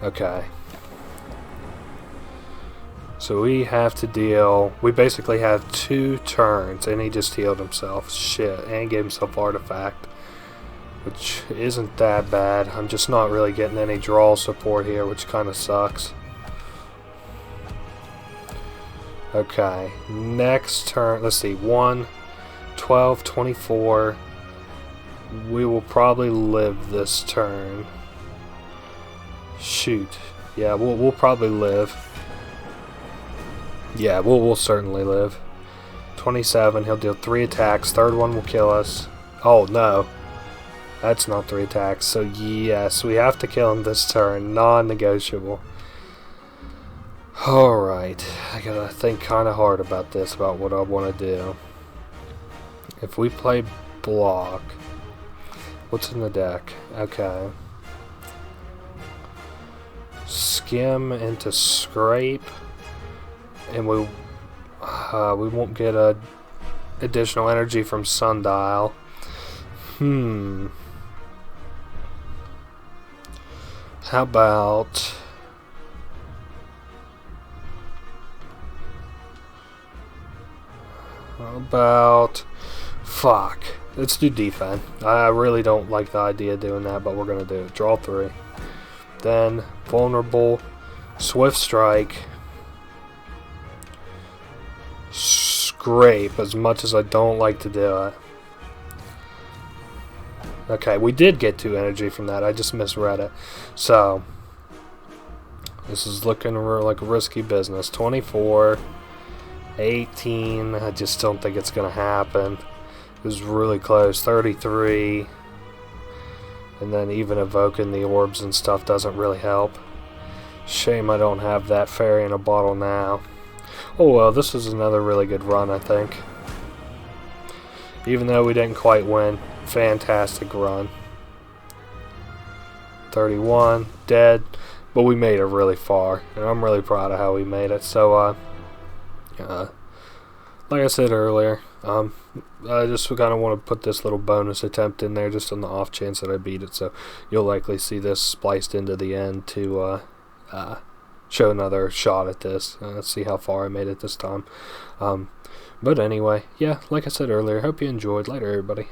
Okay. So we have to deal, we basically have 2 turns, and he just healed himself. Shit, and gave himself artifact, which isn't that bad. I'm just not really getting any draw support here, which kind of sucks. Okay, next turn, let's see, 1, 12, 24. We will probably live this turn. Shoot. Yeah, we'll probably live. Yeah, we'll certainly live. 27, he'll deal 3 attacks. Third one will kill us. Oh, no. That's not 3 attacks. So, yes, we have to kill him this turn. Non-negotiable. Alright. I gotta think kind of hard about this, about what I want to do. If we play block, what's in the deck? Okay. Skim into scrape. And we won't get a additional energy from Sundial. How about fuck. Let's do defense. I really don't like the idea of doing that, but we're gonna do it. Draw 3. Then vulnerable, swift strike. Scrape, as much as I don't like to do it. Okay, we did get 2 energy from that. I just misread it. So, this is looking like a risky business. 24, 18. I just don't think it's going to happen. was really close. 33. And then even evoking the orbs and stuff doesn't really help. Shame I don't have that fairy in a bottle now. Oh well, this is another really good run, I think. Even though we didn't quite win, fantastic run. 31, dead, but we made it really far, and I'm really proud of how we made it. So, like I said earlier, I just kind of want to put this little bonus attempt in there just on the off chance that I beat it, so you'll likely see this spliced into the end to show another shot at this. Let's see how far I made it this time. But anyway, yeah, like I said earlier, hope you enjoyed. Later, everybody.